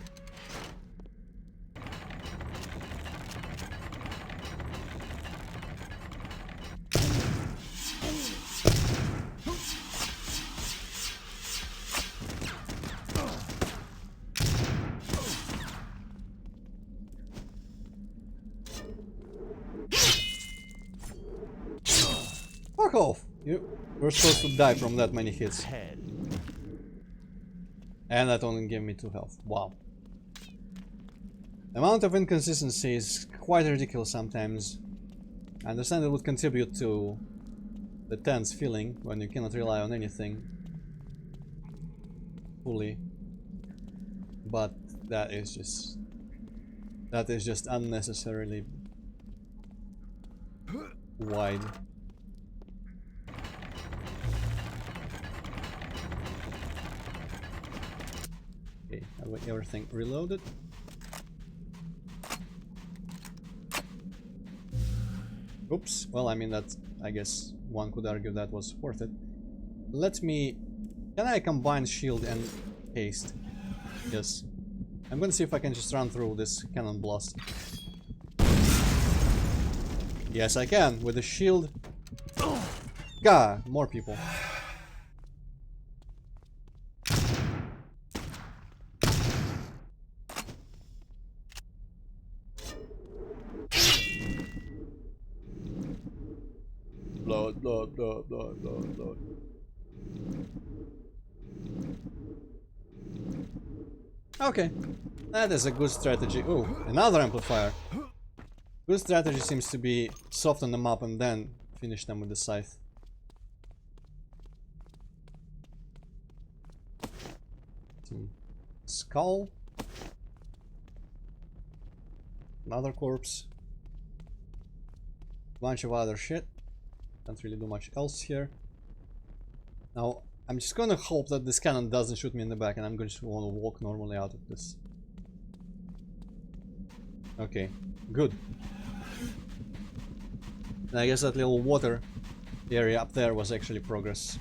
Fuck off! We're supposed to die from that many hits. And that only gave me 2 health. Wow. The amount of inconsistency is quite ridiculous sometimes. I understand it would contribute to the tense feeling when you cannot rely on anything fully. But that is just unnecessarily wide. Okay, have everything reloaded. Oops, well, I mean that, I guess one could argue that was worth it. Let me... Can I combine shield and haste? Yes. I'm gonna see if I can just run through this cannon blast. Yes, I can, with the shield. Gah, more people. Blood, blood, blood, blood, blood, blood. Okay, that is a good strategy. Oh, another amplifier. Good strategy seems to be soften them up and then finish them with the scythe. Skull. Another corpse. Bunch of other shit. Can't really do much else here. Now, I'm just gonna hope that this cannon doesn't shoot me in the back and I'm going to want to walk normally out of this. Okay, good. And I guess that little water area up there was actually progress.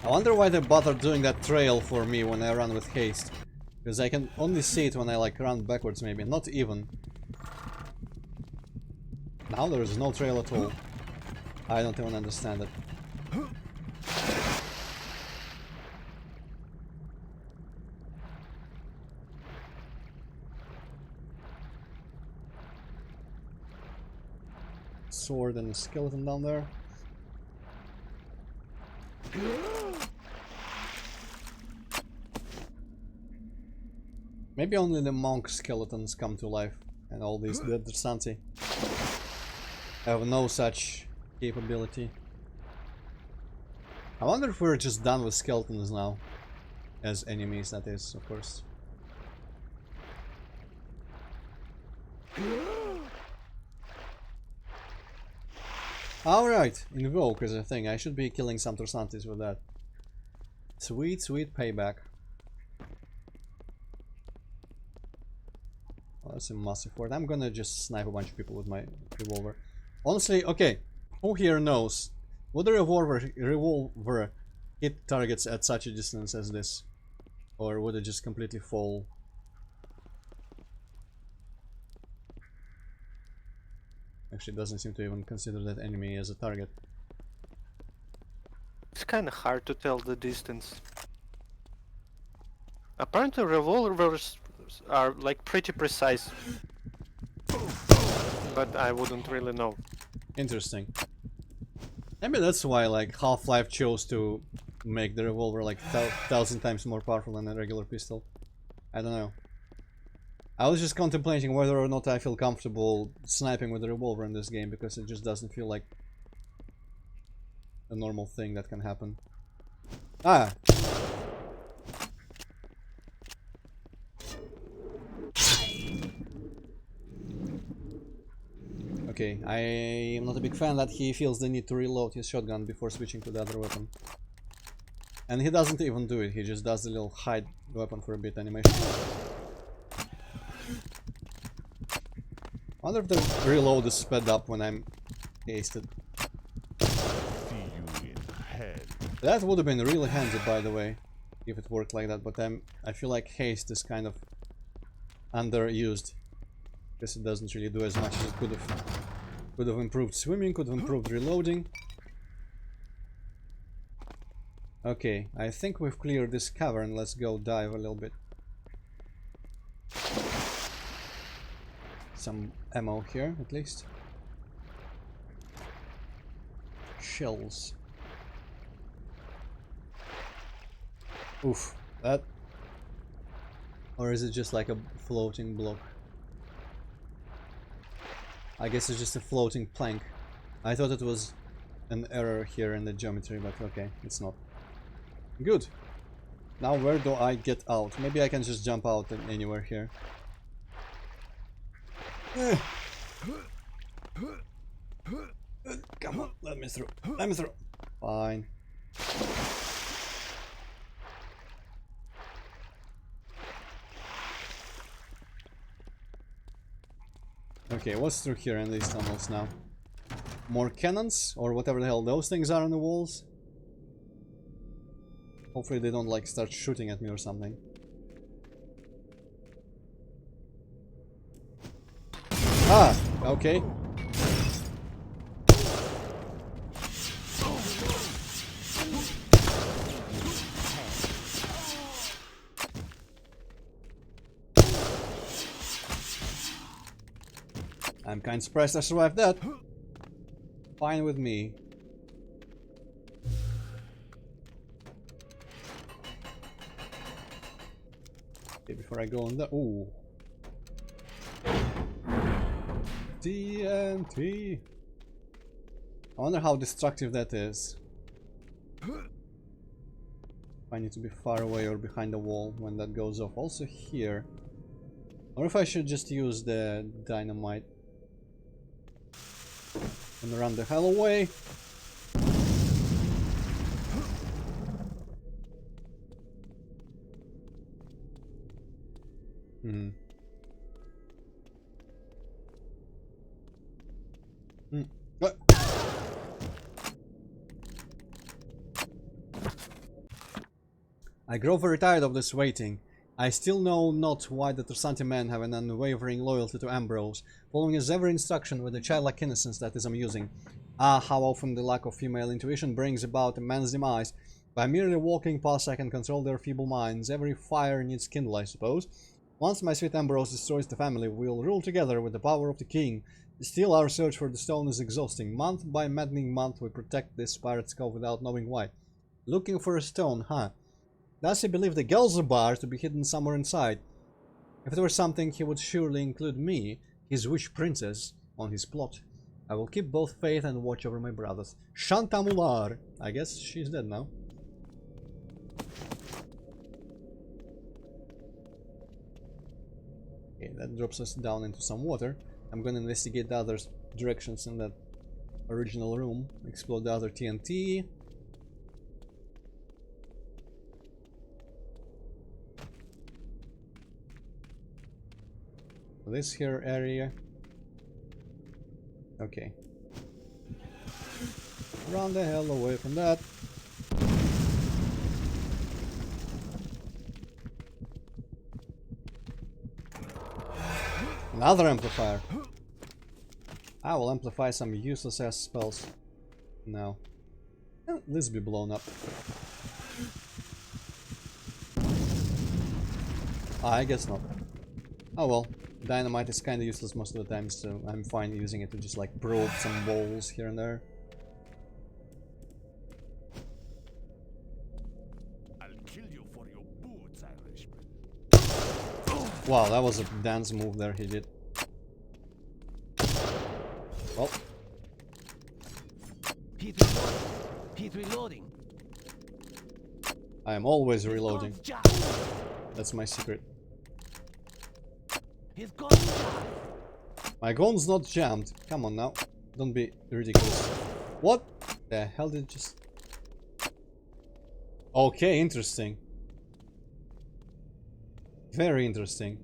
I wonder why they bothered doing that trail for me when I run with haste. Because I can only see it when I like run backwards maybe, not even. Now there is no trail at all. I don't even understand it. Sword and a skeleton down there. Maybe only the monk skeletons come to life, and all these dead Santi have no such capability. I wonder if we're just done with skeletons now. As enemies, that is, of course. Alright, invoke is a thing. I should be killing some Torsantis with that. Sweet, sweet payback. Oh, that's a massive word. I'm gonna just snipe a bunch of people with my revolver. Honestly, okay, who here knows? Would the revolver hit targets at such a distance as this? Or would it just completely fall? Actually, doesn't seem to even consider that enemy as a target. It's kind of hard to tell the distance. Apparently revolvers are like pretty precise. But I wouldn't really know. Interesting. Maybe that's why like Half-Life chose to make the revolver like 1,000 times more powerful than a regular pistol. I don't know. I was just contemplating whether or not I feel comfortable sniping with a revolver in this game, because it just doesn't feel like a normal thing that can happen. Ah! Okay, I am not a big fan that he feels the need to reload his shotgun before switching to the other weapon. And he doesn't even do it, he just does the little hide weapon for a bit animation. I wonder if the reload is sped up when I'm hasted. See you in hell. That would have been really handy, by the way, if it worked like that, but I feel like haste is kind of underused. Because it doesn't really do as much as it could have. Could have improved swimming, could have improved reloading. Okay, I think we've cleared this cavern. Let's go dive a little bit. Some ammo here, at least. Shells. Oof, that... Or is it just like a floating block? I guess it's just a floating plank. I thought it was an error here in the geometry, but okay, it's not. Good. Now where do I get out? Maybe I can just jump out anywhere here. Come on, let me through. Let me through. Fine. Okay, what's through here in these tunnels now? More cannons? Or whatever the hell those things are on the walls? Hopefully they don't like start shooting at me or something. Ah! Okay. I'm kind of surprised I survived that. Fine with me. Okay, before I go on the... Ooh. TNT. I wonder how destructive that is. I need to be far away or behind the wall when that goes off. Also here. Or if I should just use the dynamite and run the hell away. What? I grow very tired of this waiting. I still know not why the Trsanti men have an unwavering loyalty to Ambrose, following his every instruction with a childlike innocence that is amusing. Ah, how often the lack of female intuition brings about a man's demise. By merely walking past I can control their feeble minds. Every fire needs kindle, I suppose. Once my sweet Ambrose destroys the family, we'll rule together with the power of the king. Still, our search for the stone is exhausting. Month by maddening month, we protect this pirate's cove without knowing why. Looking for a stone, huh? Does he believe the Gelzerbar to be hidden somewhere inside? If there were something, he would surely include me, his witch princess, on his plot. I will keep both faith and watch over my brothers. Shantamular! I guess she's dead now. Okay, that drops us down into some water. I'm gonna investigate the other directions in that original room. Explore the other TNT. This here area. Okay. Run the hell away from that. Another amplifier. I will amplify some useless ass spells. No. This be blown up. I guess not. Oh well. Dynamite is kinda useless most of the time, so I'm fine using it to just like probe some walls here and there. I'll kill you for your boots, Irishman. Wow, that was a dance move there he did. Well. He's reloading. I am always reloading. That's my secret. He's gone. My gun's not jammed. Come on now. Don't be ridiculous. What the hell did just... Okay, interesting. Very interesting.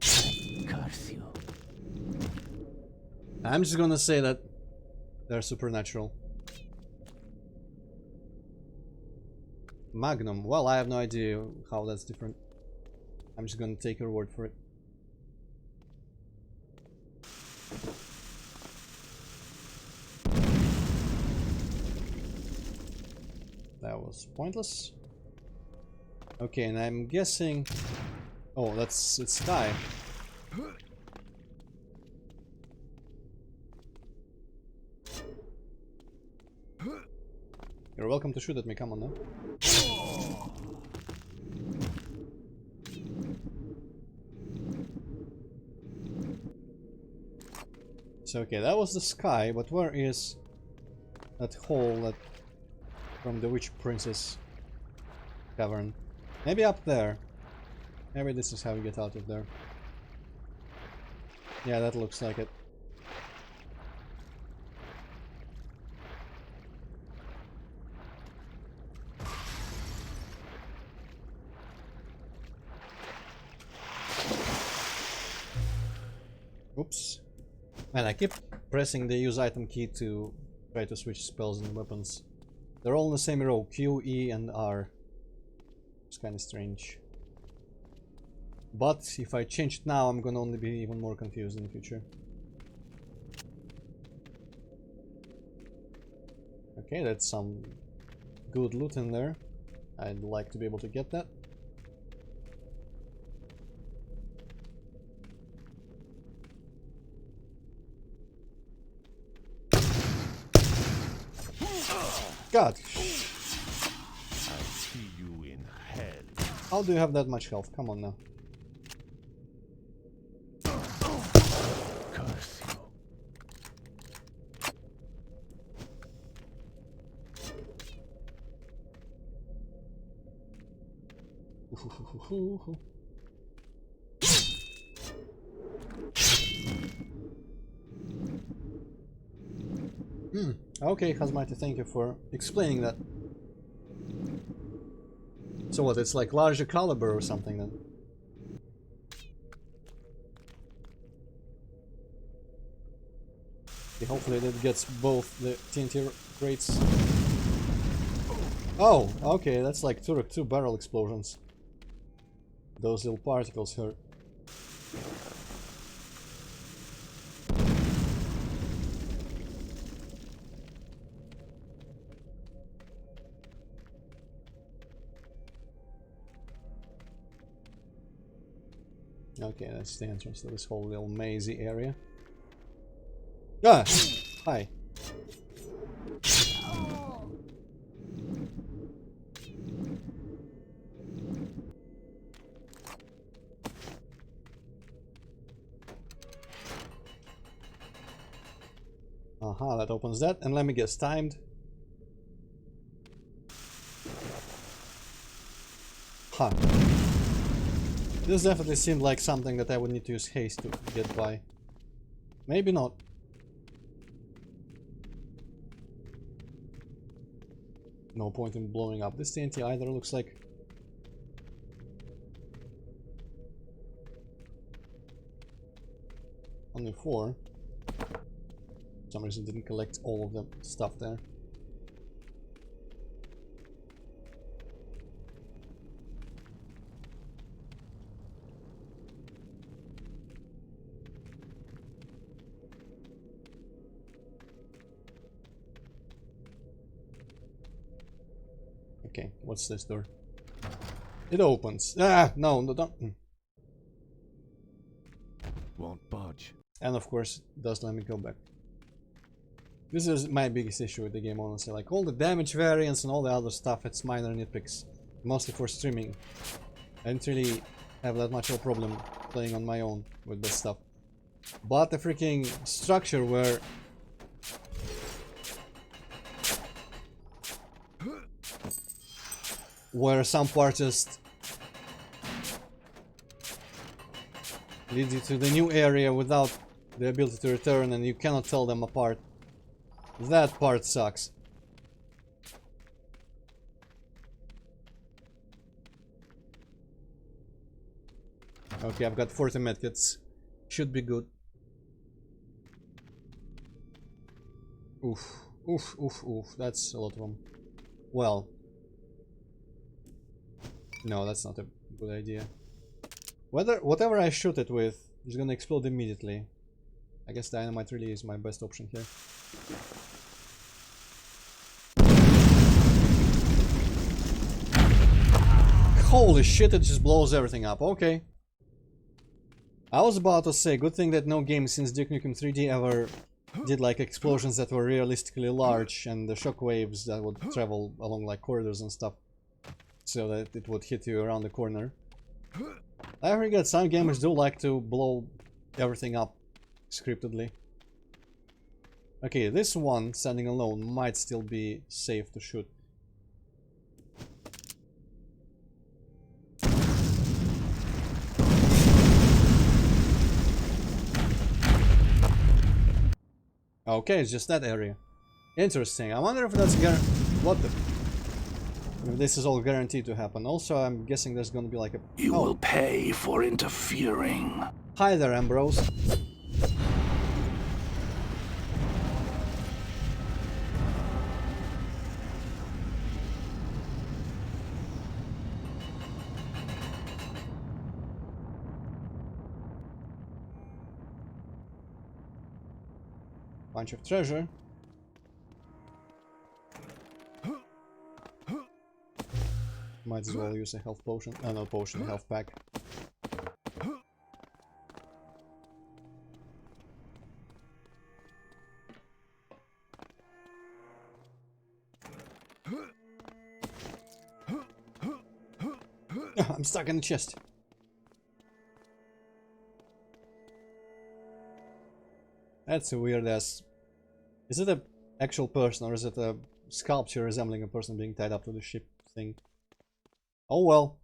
Curse you. I'm just gonna say that they're supernatural. Magnum. Well, I have no idea how that's different. I'm just gonna take your word for it. That was pointless. Okay, and I'm guessing... Oh, it's Sky. You're welcome to shoot at me, come on now. So okay, that was the Sky, but where is that hole that from the Witch Princess cavern? Maybe up there. Maybe this is how we get out of there. Yeah, that looks like it. Oops. Man, I keep pressing the use item key to try to switch spells and weapons. They're all in the same row, Q, E, and R. It's kind of strange. But if I change it now, I'm gonna only be even more confused in the future. Okay, that's some good loot in there. I'd like to be able to get that. God! I'll see you in hell. How do you have that much health? Come on now. Curse you. Okay, Hazmati, thank you for explaining that. So what, it's like larger caliber or something then? Okay, hopefully that gets both the TNT crates. Oh, okay, that's like two barrel explosions. Those little particles hurt. Okay, that's the entrance to this whole little mazy area. Ah! Hi. Aha, that opens that, and let me guess, timed. Huh. This definitely seemed like something that I would need to use haste to get by. Maybe not. No point in blowing up this TNT either, looks like. Only 4. For some reason didn't collect all of the stuff there. Okay, what's this door? It opens. Ah, no, no, don't. Won't budge. And of course, it does let me go back. This is my biggest issue with the game, honestly. Like all the damage variants and all the other stuff, it's minor nitpicks. Mostly for streaming. I didn't really have that much of a problem playing on my own with this stuff. But the freaking structure where some parts just leads you to the new area without the ability to return, and you cannot tell them apart. That part sucks. Okay, I've got 40 medkits. Should be good. Oof, oof, oof, oof. That's a lot of them. Well. No, that's not a good idea. Whatever I shoot it with is gonna explode immediately. I guess dynamite really is my best option here. Holy shit, it just blows everything up. Okay. I was about to say, good thing that no game since Duke Nukem 3D ever did like explosions that were realistically large and the shockwaves that would travel along like corridors and stuff, so that it would hit you around the corner. I forget, some gamers do like to blow everything up scriptedly. Okay, this one, standing alone, might still be safe to shoot. Okay, it's just that area. Interesting. I wonder if that's what the... If this is all guaranteed to happen. Also, I'm guessing there's gonna be like a... You will pay for interfering. Hi there, Ambrose. Bunch of treasure. Might as well use a health potion. No potion, a health pack. I'm stuck in the chest. That's a weird ass. Is it a actual person or is it a sculpture resembling a person being tied up to the ship thing? Oh well.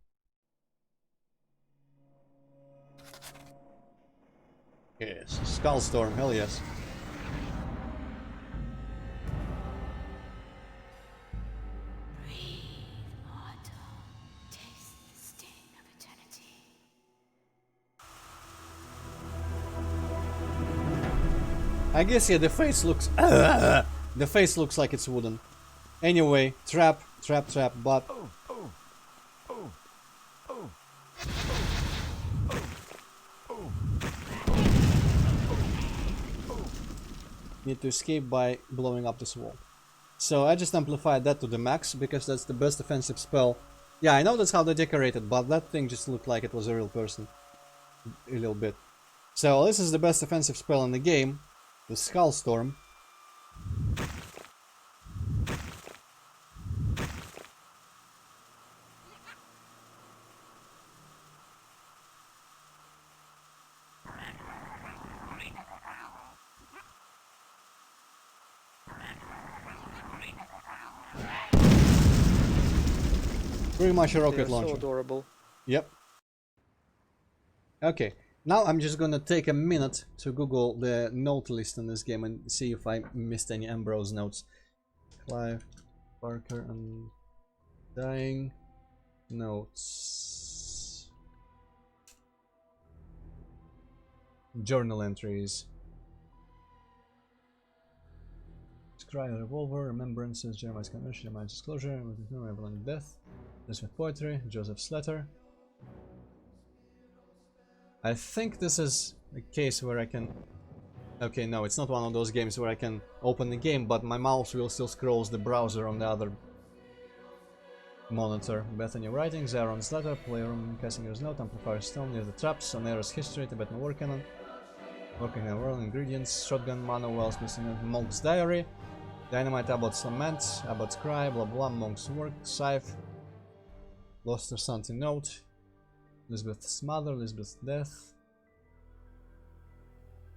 Yes, Skullstorm, hell yes. I guess, yeah, the face looks... the face looks like it's wooden. Anyway, trap, but... Need to escape by blowing up this wall. So I just amplified that to the max, because that's the best offensive spell. Yeah, I know that's how they decorate it, but that thing just looked like it was a real person. A little bit. So this is the best offensive spell in the game. The Skullstorm. Pretty much a rocket launcher. So adorable. Yep. Okay. Now I'm just gonna take a minute to Google the note list in this game and see if I missed any Ambrose notes. Clive, Parker, Undying notes. Journal entries. Scry revolver, remembrances, Jeremiah's conversion, Jeremiah's disclosure, Evelyn death, Elizabeth poetry, Joseph's letter. I think this is a case where I can... Okay, no, it's not one of those games where I can open the game, but my mouse will still scrolls the browser on the other monitor. Bethany writings, Aaron's letter, playroom, Cassinger's note, amplifier stone, near the traps, Onera's history, Tibetan war cannon, working in world ingredients, shotgun, manuals, missing monk's diary, dynamite, Abbott's lament, Abbott's cry, blah blah, monk's work, scythe, lost her something note. Elizabeth's mother, Elizabeth's death,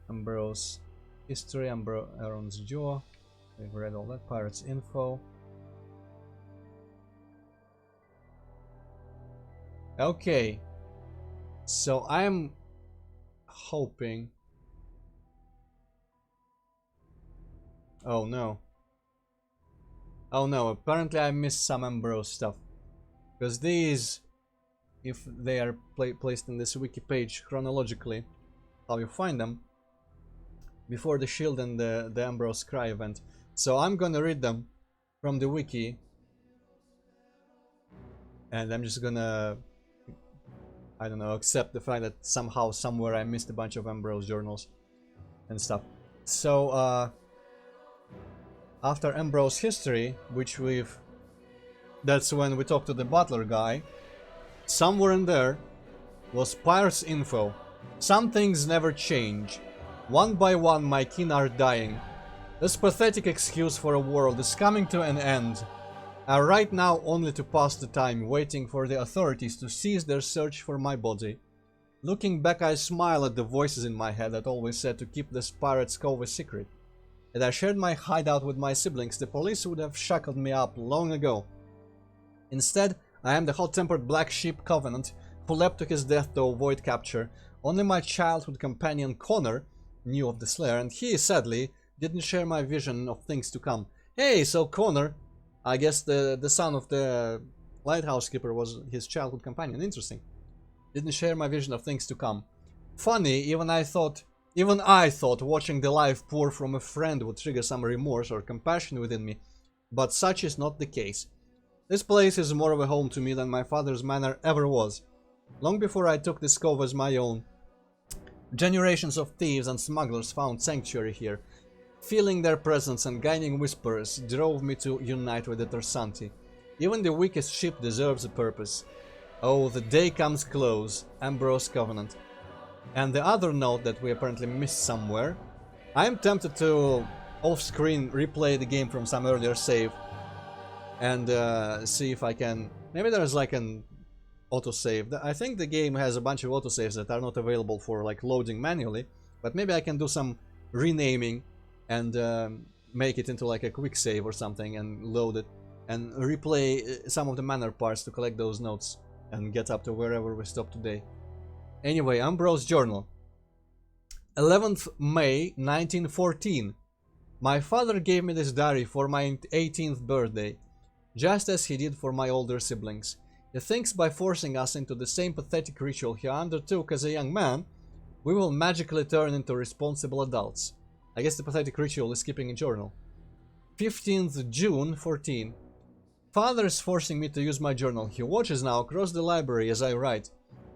Ambrose history, Aaron's jaw. We've read all that. Pirates info. Okay, so I'm hoping... Oh no. Oh no, apparently I missed some Ambrose stuff. Because these, if they are placed in this wiki page chronologically, how you find them, before the shield and the Ambrose Cry event. So I'm gonna read them from the wiki. And I'm just gonna, I don't know, accept the fact that somehow, somewhere I missed a bunch of Ambrose journals and stuff. So, after Ambrose history, which that's when we talked to the butler guy, somewhere in there was Pirate's info. Some things never change. One by one my kin are dying. This pathetic excuse for a world is coming to an end. I write now only to pass the time, waiting for the authorities to cease their search for my body. Looking back, I smile at the voices in my head that always said to keep this pirate's cove a secret. Had I shared my hideout with my siblings, the police would have shackled me up long ago. Instead, I am the hot-tempered black sheep covenant who leapt to his death to avoid capture. Only my childhood companion Connor knew of this lair, and he, sadly, didn't share my vision of things to come. Hey, so Connor, I guess the son of the lighthouse keeper was his childhood companion. Interesting. Didn't share my vision of things to come. Funny, even I thought watching the life pour from a friend would trigger some remorse or compassion within me, but such is not the case. This place is more of a home to me than my father's manor ever was. Long before I took this cove as my own, generations of thieves and smugglers found sanctuary here. Feeling their presence and guiding whispers drove me to unite with the Tersanti. Even the weakest ship deserves a purpose. Oh, the day comes close, Ambrose Covenant. And the other note that we apparently missed somewhere. I am tempted to off-screen replay the game from some earlier save and see if I can... Maybe there's like an autosave. I think the game has a bunch of autosaves that are not available for like loading manually, but maybe I can do some renaming and make it into like a quick save or something and load it and replay some of the manor parts to collect those notes and get up to wherever we stopped today. Anyway, Ambrose Journal. 11th May 1914. My father gave me this diary for my 18th birthday, just as he did for my older siblings. He thinks by forcing us into the same pathetic ritual he undertook as a young man, we will magically turn into responsible adults. I guess the pathetic ritual is keeping a journal. 15th June 14. Father is forcing me to use my journal. He watches now across the library as I write.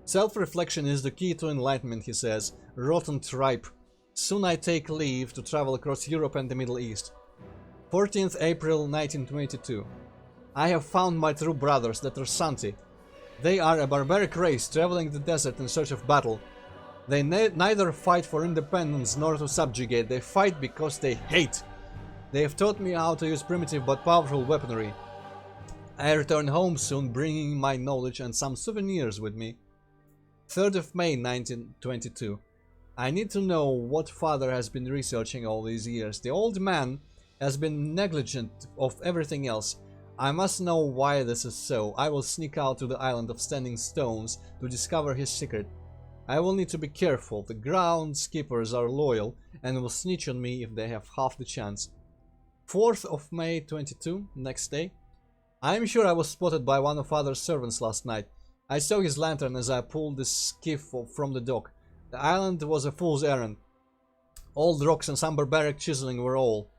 Self-reflection is the key to enlightenment, he says. Rotten tripe. Soon I take leave to travel across Europe and the Middle East. 14th April 1922. I have found my true brothers, the Tersanti. They are a barbaric race traveling the desert in search of battle. They neither fight for independence nor to subjugate, they fight because they hate. They have taught me how to use primitive but powerful weaponry. I return home soon, bringing my knowledge and some souvenirs with me. 3rd of May 1922. I need to know what father has been researching all these years. The old man has been negligent of everything else. I must know why this is so. I will sneak out to the island of Standing Stones to discover his secret. I will need to be careful. The groundskeepers are loyal and will snitch on me if they have half the chance. 4th of May 22, next day. I am sure I was spotted by one of father's servants last night. I saw his lantern as I pulled the skiff from the dock. The island was a fool's errand. Old rocks and some barbaric chiseling were all.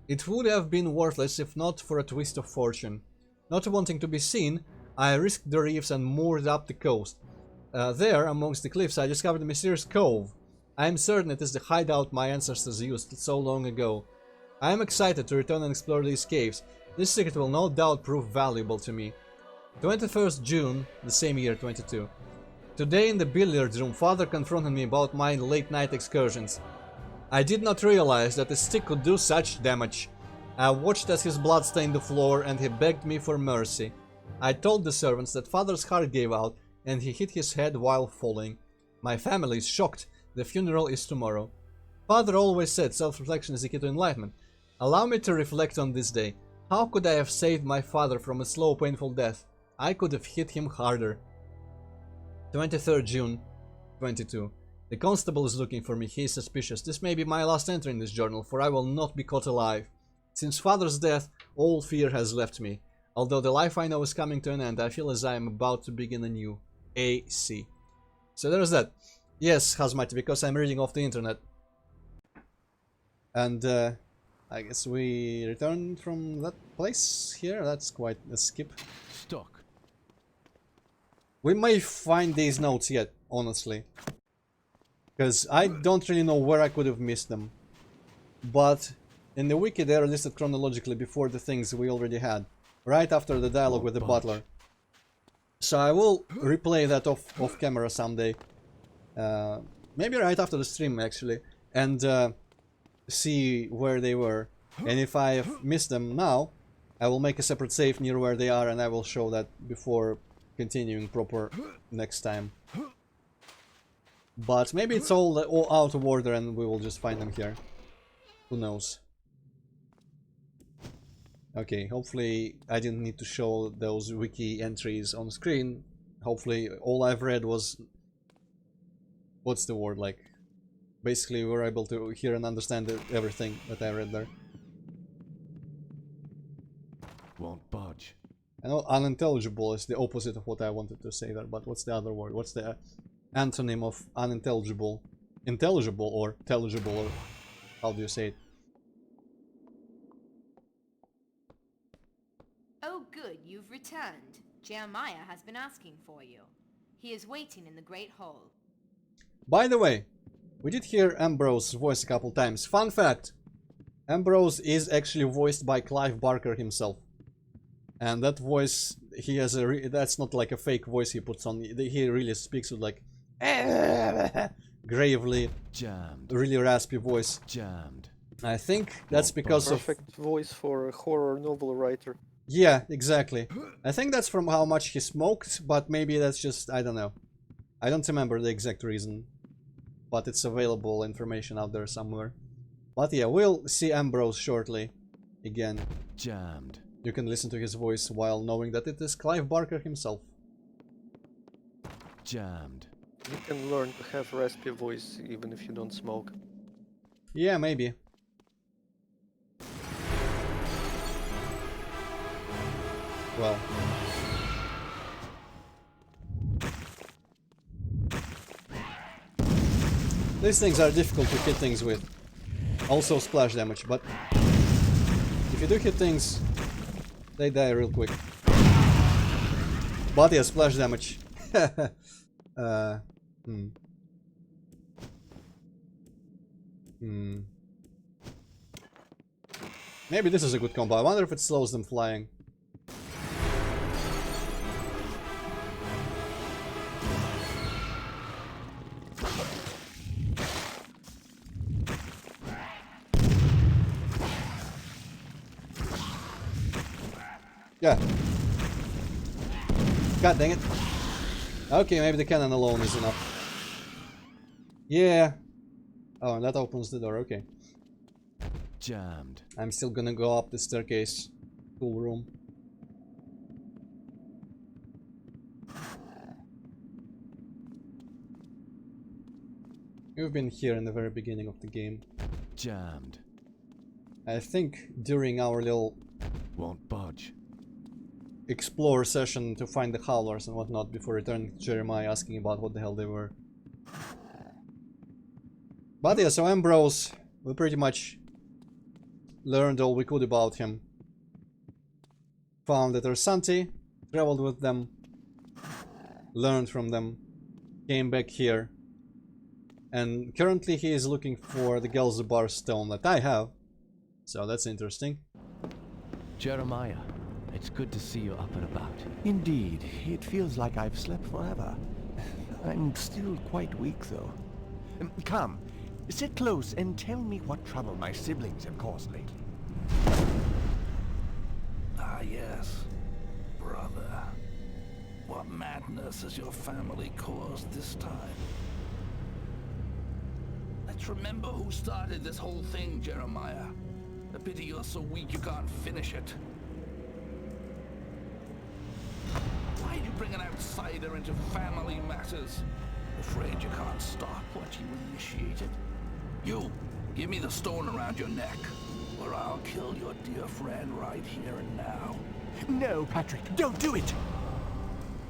It would have been worthless if not for a twist of fortune. Not wanting to be seen, I risked the reefs and moored up the coast. There, amongst the cliffs, I discovered a mysterious cove. I am certain it is the hideout my ancestors used so long ago. I am excited to return and explore these caves. This secret will no doubt prove valuable to me. 21st June, the same year, 22. Today in the billiard room, father confronted me about my late-night excursions. I did not realize that a stick could do such damage. I watched as his blood stained the floor and he begged me for mercy. I told the servants that father's heart gave out and he hit his head while falling. My family is shocked. The funeral is tomorrow. Father always said self-reflection is the key to enlightenment. Allow me to reflect on this day. How could I have saved my father from a slow, painful death? I could have hit him harder. 23rd June, 22. The constable is looking for me. He is suspicious. This may be my last entry in this journal, for I will not be caught alive. Since father's death, all fear has left me. Although the life I know is coming to an end, I feel as I am about to begin anew. AC. So there's that. Yes, Hazmati, because I'm reading off the internet. And I guess we returned from that place here. That's quite a skip. Stuck. We may find these notes yet, honestly. Because I don't really know where I could have missed them. But in the wiki they are listed chronologically before the things we already had. Right after the dialogue with the butler. So I will replay that off camera someday. Maybe right after the stream actually. And see where they were. And if I have missed them now, I will make a separate save near where they are and I will show that before continuing proper next time. But maybe it's all out of order and we will just find them here. Who knows? Okay, hopefully I didn't need to show those wiki entries on screen. Hopefully all I've read was... What's the word like? Basically we were able to hear and understand everything that I read there. Won't budge. I know unintelligible is the opposite of what I wanted to say there, but what's the other word? What's the antonym of unintelligible? Intelligible or intelligible, or how do you say it? Oh good, you've returned. Jeremiah has been asking for you. He is waiting in the Great Hall. By the way, we did hear Ambrose's voice a couple times. Fun fact! Ambrose is actually voiced by Clive Barker himself. And that voice, he has a... that's not like a fake voice he puts on. He really speaks with like... gravely... Jammed. Really raspy voice. Jammed. I think that's because of... Perfect voice for a horror novel writer. Yeah, exactly. I think that's from how much he smoked, but maybe that's just... I don't know. I don't remember the exact reason. But it's available information out there somewhere. But yeah, we'll see Ambrose shortly. Again. Jammed. You can listen to his voice while knowing that it is Clive Barker himself. Jammed. You can learn to have raspy voice even if you don't smoke. Yeah, maybe. Well. These things are difficult to hit things with. Also splash damage, but if you do hit things, they die real quick. But yeah, splash damage. Maybe this is a good combo. I wonder if it slows them flying. Yeah. God dang it. Okay, maybe the cannon alone is enough. Yeah. Oh, and that opens the door, okay. Jammed. I'm still gonna go up the staircase. Cool room. You've been here in the very beginning of the game. Jammed. I think during our little... Won't budge. Explore session to find the howlers and whatnot before returning to Jeremiah asking about what the hell they were. But yeah, so Ambrose, we pretty much learned all we could about him. Found that Ersanti, traveled with them, learned from them, came back here, and currently he is looking for the Gelzabar stone that I have, so that's interesting. Jeremiah, it's good to see you up and about. Indeed, it feels like I've slept forever. I'm still quite weak, though. Come, sit close and tell me what trouble my siblings have caused lately. Ah, yes, brother. What madness has your family caused this time? Let's remember who started this whole thing, Jeremiah. A pity you're so weak you can't finish it. Why'd you bring an outsider into family matters? Afraid you can't stop what you initiated? You, give me the stone around your neck, or I'll kill your dear friend right here and now. No, Patrick, don't do it!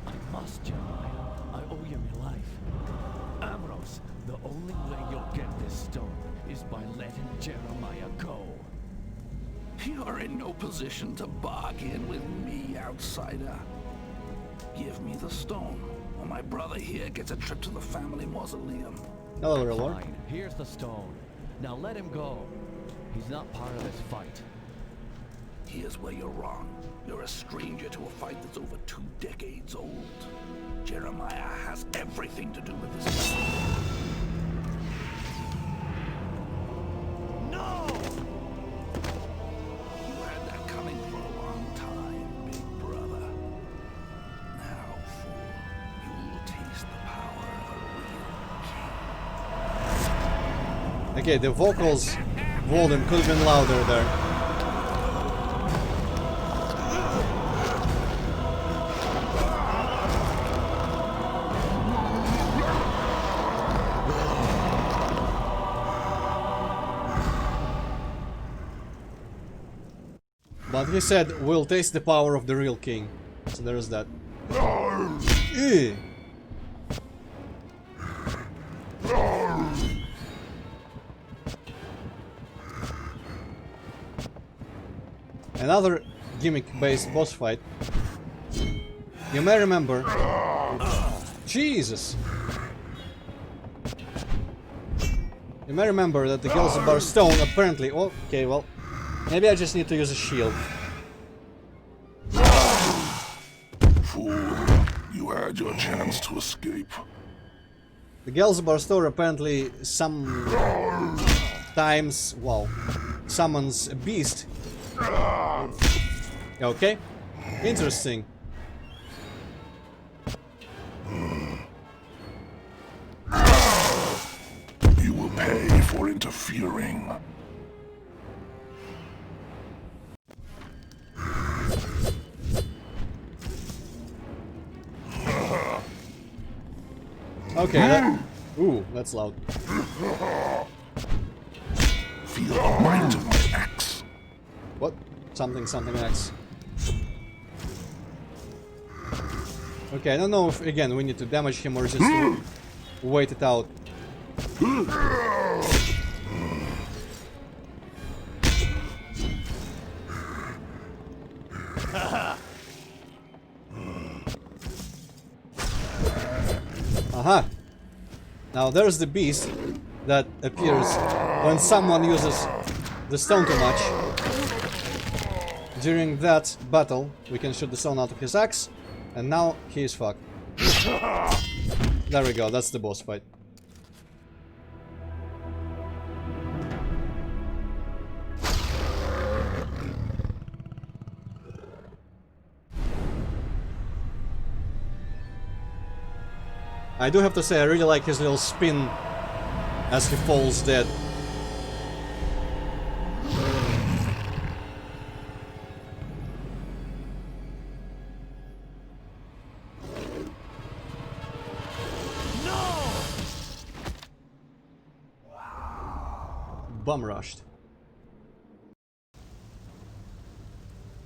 I must, Jeremiah. I owe you my life. Ambrose, the only way you'll get this stone is by letting Jeremiah go. You're in no position to bargain with me, outsider. Give me the stone, or my brother here gets a trip to the family mausoleum. Hello, Lord. Fine, here's the stone. Now let him go. He's not part of this fight. Here's where you're wrong. You're a stranger to a fight that's over 2 decades old. Jeremiah has everything to do with this. No! You had that coming for a long time, big brother. Now, fool, you'll taste the power of a real king. Okay, the vocals volume could have been louder there. But he said, we'll taste the power of the real king. So there is that. Ew. Another gimmick-based boss fight. You may remember... Jesus! You may remember that the Gelsebar stone apparently... Oh, okay, well... Maybe I just need to use a shield. Fool, you had your chance to escape. The Gelsebar stone apparently sometimes... Wow. Summons a beast. Okay. Interesting. You will pay for interfering. Okay, that... Ooh, that's loud. Feel the might of my axe. What? Something X. Okay, I don't know if, again, we need to damage him or just wait it out. Aha! Now there's the beast that appears when someone uses the stone too much. During that battle, we can shoot the stone out of his axe, and now he is fucked. There we go, that's the boss fight. I do have to say, I really like his little spin as he falls dead. Bum rushed.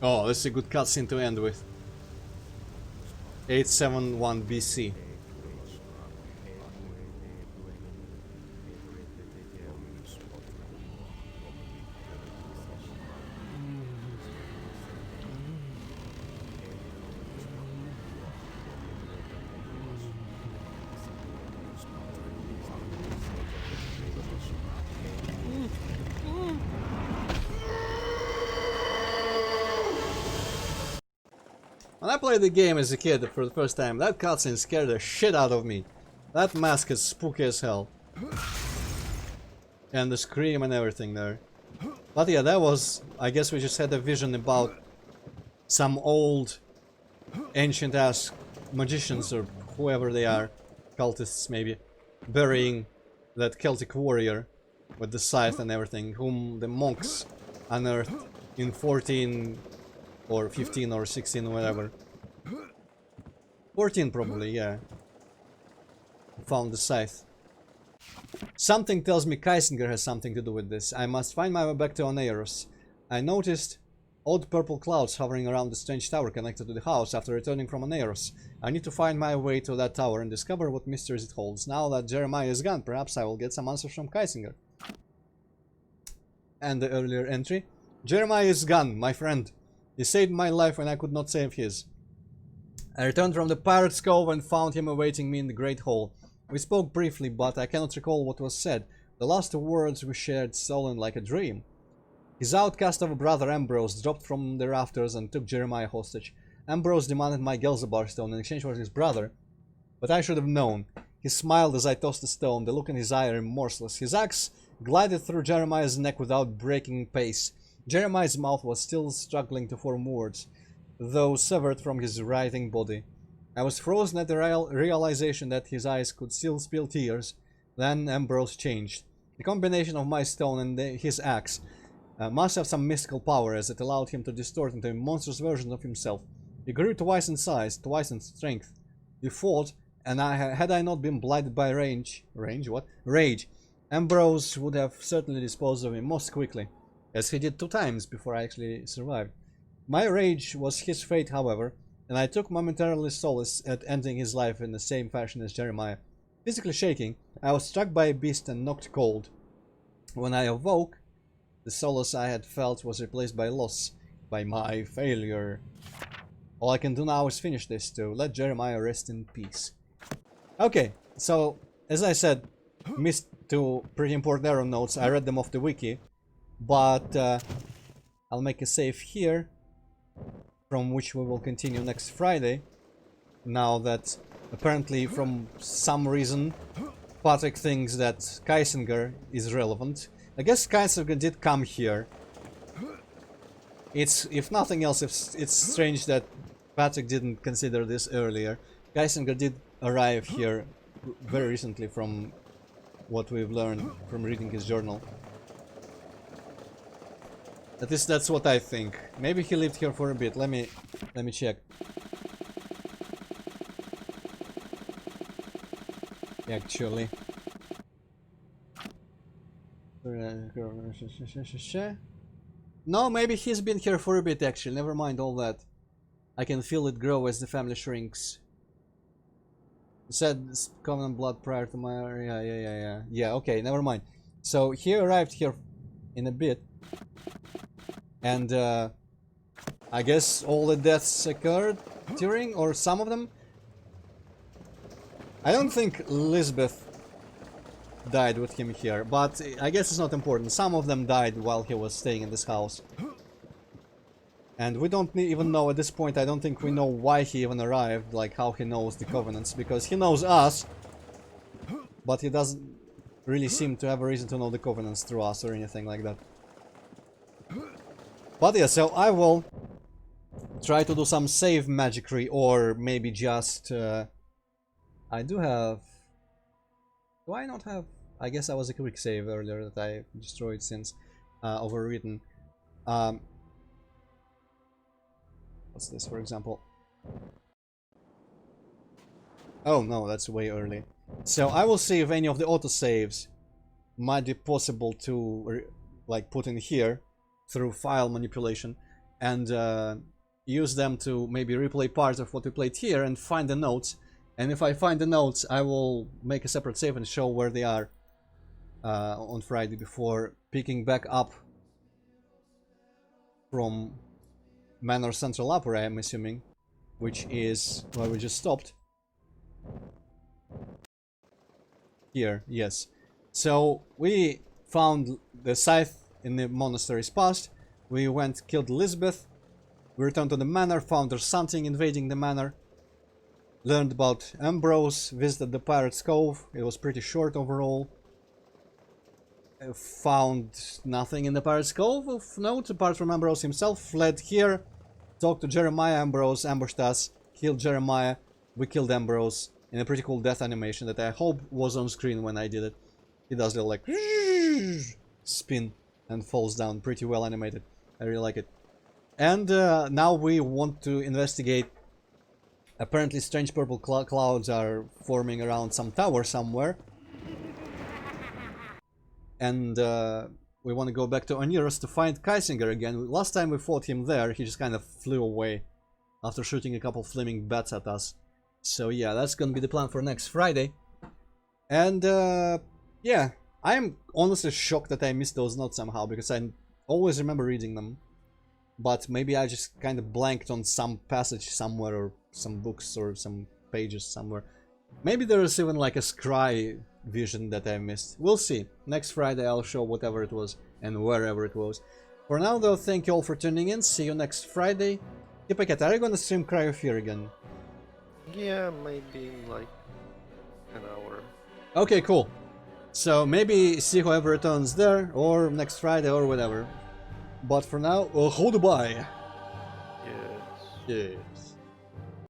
Oh, this is a good cutscene to end with. 871 BC. When I played the game as a kid for the first time, that cutscene scared the shit out of me. That mask is spooky as hell. And the scream and everything there. But yeah, that was... I guess we just had a vision about some old, ancient-ass magicians or whoever they are, cultists maybe, burying that Celtic warrior with the scythe and everything, whom the monks unearthed in 14... or 15 or 16, whatever. 14 probably, yeah. found the scythe. Something tells me Kaisinger has something to do with this. I must find my way back to Oneirus. I noticed odd purple clouds hovering around the strange tower connected to the house after returning from Oneirus. I need to find my way to that tower and discover what mysteries it holds. Now that Jeremiah is gone, perhaps I will get some answers from Kaisinger. And the earlier entry. Jeremiah is gone, my friend. He saved my life when I could not save his. I returned from the Pirate's Cove and found him awaiting me in the Great Hall. We spoke briefly, but I cannot recall what was said. The last words we shared stolen like a dream. His outcast of a brother Ambrose dropped from the rafters and took Jeremiah hostage. Ambrose demanded my Gelzabar stone in exchange for his brother, but I should have known. He smiled as I tossed the stone, the look in his eye remorseless. His axe glided through Jeremiah's neck without breaking pace. Jeremiah's mouth was still struggling to form words, though severed from his writhing body. I was frozen at the realization that his eyes could still spill tears. Then Ambrose changed. The combination of my stone and his axe must have some mystical power, as it allowed him to distort into a monstrous version of himself. He grew twice in size, twice in strength. We fought, and had I not been blinded by rage, Ambrose would have certainly disposed of him most quickly, as he did 2 times before I actually survived. My rage was his fate, however, and I took momentarily solace at ending his life in the same fashion as Jeremiah. Physically shaking, I was struck by a beast and knocked cold. When I awoke, the solace I had felt was replaced by loss, by my failure. All I can do now is finish this to let Jeremiah rest in peace. Okay, so, as I said, missed 2 pretty important arrow notes. I read them off the wiki, but I'll make a save here, from which we will continue next Friday. Now that apparently from some reason Patrick thinks that Kaisinger is relevant. I guess Kaisinger did come here. It's, if nothing else, it's strange that Patrick didn't consider this earlier. Kaisinger did arrive here very recently, from what we've learned from reading his journal. At least that's what I think. Maybe he lived here for a bit. Let me check. Actually. No, maybe he's been here for a bit actually. Never mind all that. I can feel it grow as the family shrinks. He said common blood prior to my... Yeah, okay, never mind. So he arrived here in a bit. And I guess all the deaths occurred during, or some of them. I don't think Lisbeth died with him here, but I guess it's not important. Some of them died while he was staying in this house. And we don't even know at this point, I don't think we know why he even arrived, like how he knows the Covenants, because he knows us, but he doesn't really seem to have a reason to know the Covenants through us or anything like that. But yeah, so I will try to do some save magicry, or maybe just... I do have... Do I not have... I guess I was a quick save earlier that I destroyed since overwritten. What's this, for example? Oh no, that's way early. So I will see if any of the autosaves might be possible to like put in here through file manipulation, and use them to maybe replay parts of what we played here and find the notes. And if I find the notes, I will make a separate save and show where they are on Friday before picking back up from Manor Central Upper, I am assuming, which is where we just stopped. Here, yes. So we found the scythe in the monastery's past. We went, killed Elizabeth. We returned to the manor, found there's something invading the manor. Learned about Ambrose, visited the Pirate's Cove. It was pretty short overall. Found nothing in the Pirate's Cove of note apart from Ambrose himself. Fled here, talked to Jeremiah. Ambrose ambushed us, killed Jeremiah. We killed Ambrose in a pretty cool death animation that I hope was on screen when I did it. He does little like spin and falls down, pretty well animated. I really like it. And now we want to investigate Apparently strange purple clouds are forming around some tower somewhere. And we want to go back to Oneros to find Kaisinger again. Last time we fought him there, he just kind of flew away after shooting a couple flaming bats at us. So yeah, that's gonna be the plan for next Friday. And yeah, I'm honestly shocked that I missed those notes somehow, because I always remember reading them. But maybe I just kind of blanked on some passage somewhere, or some books or some pages somewhere. Maybe there is even like a scry vision that I missed. We'll see. Next Friday I'll show whatever it was and wherever it was. For now though, thank you all for tuning in. See you next Friday. Tipaket, are you gonna stream Cry of Fear again? Yeah, maybe in like an hour. Okay, cool. So maybe see whoever returns there, or next Friday, or whatever. But for now, hold by. Yes. Yes.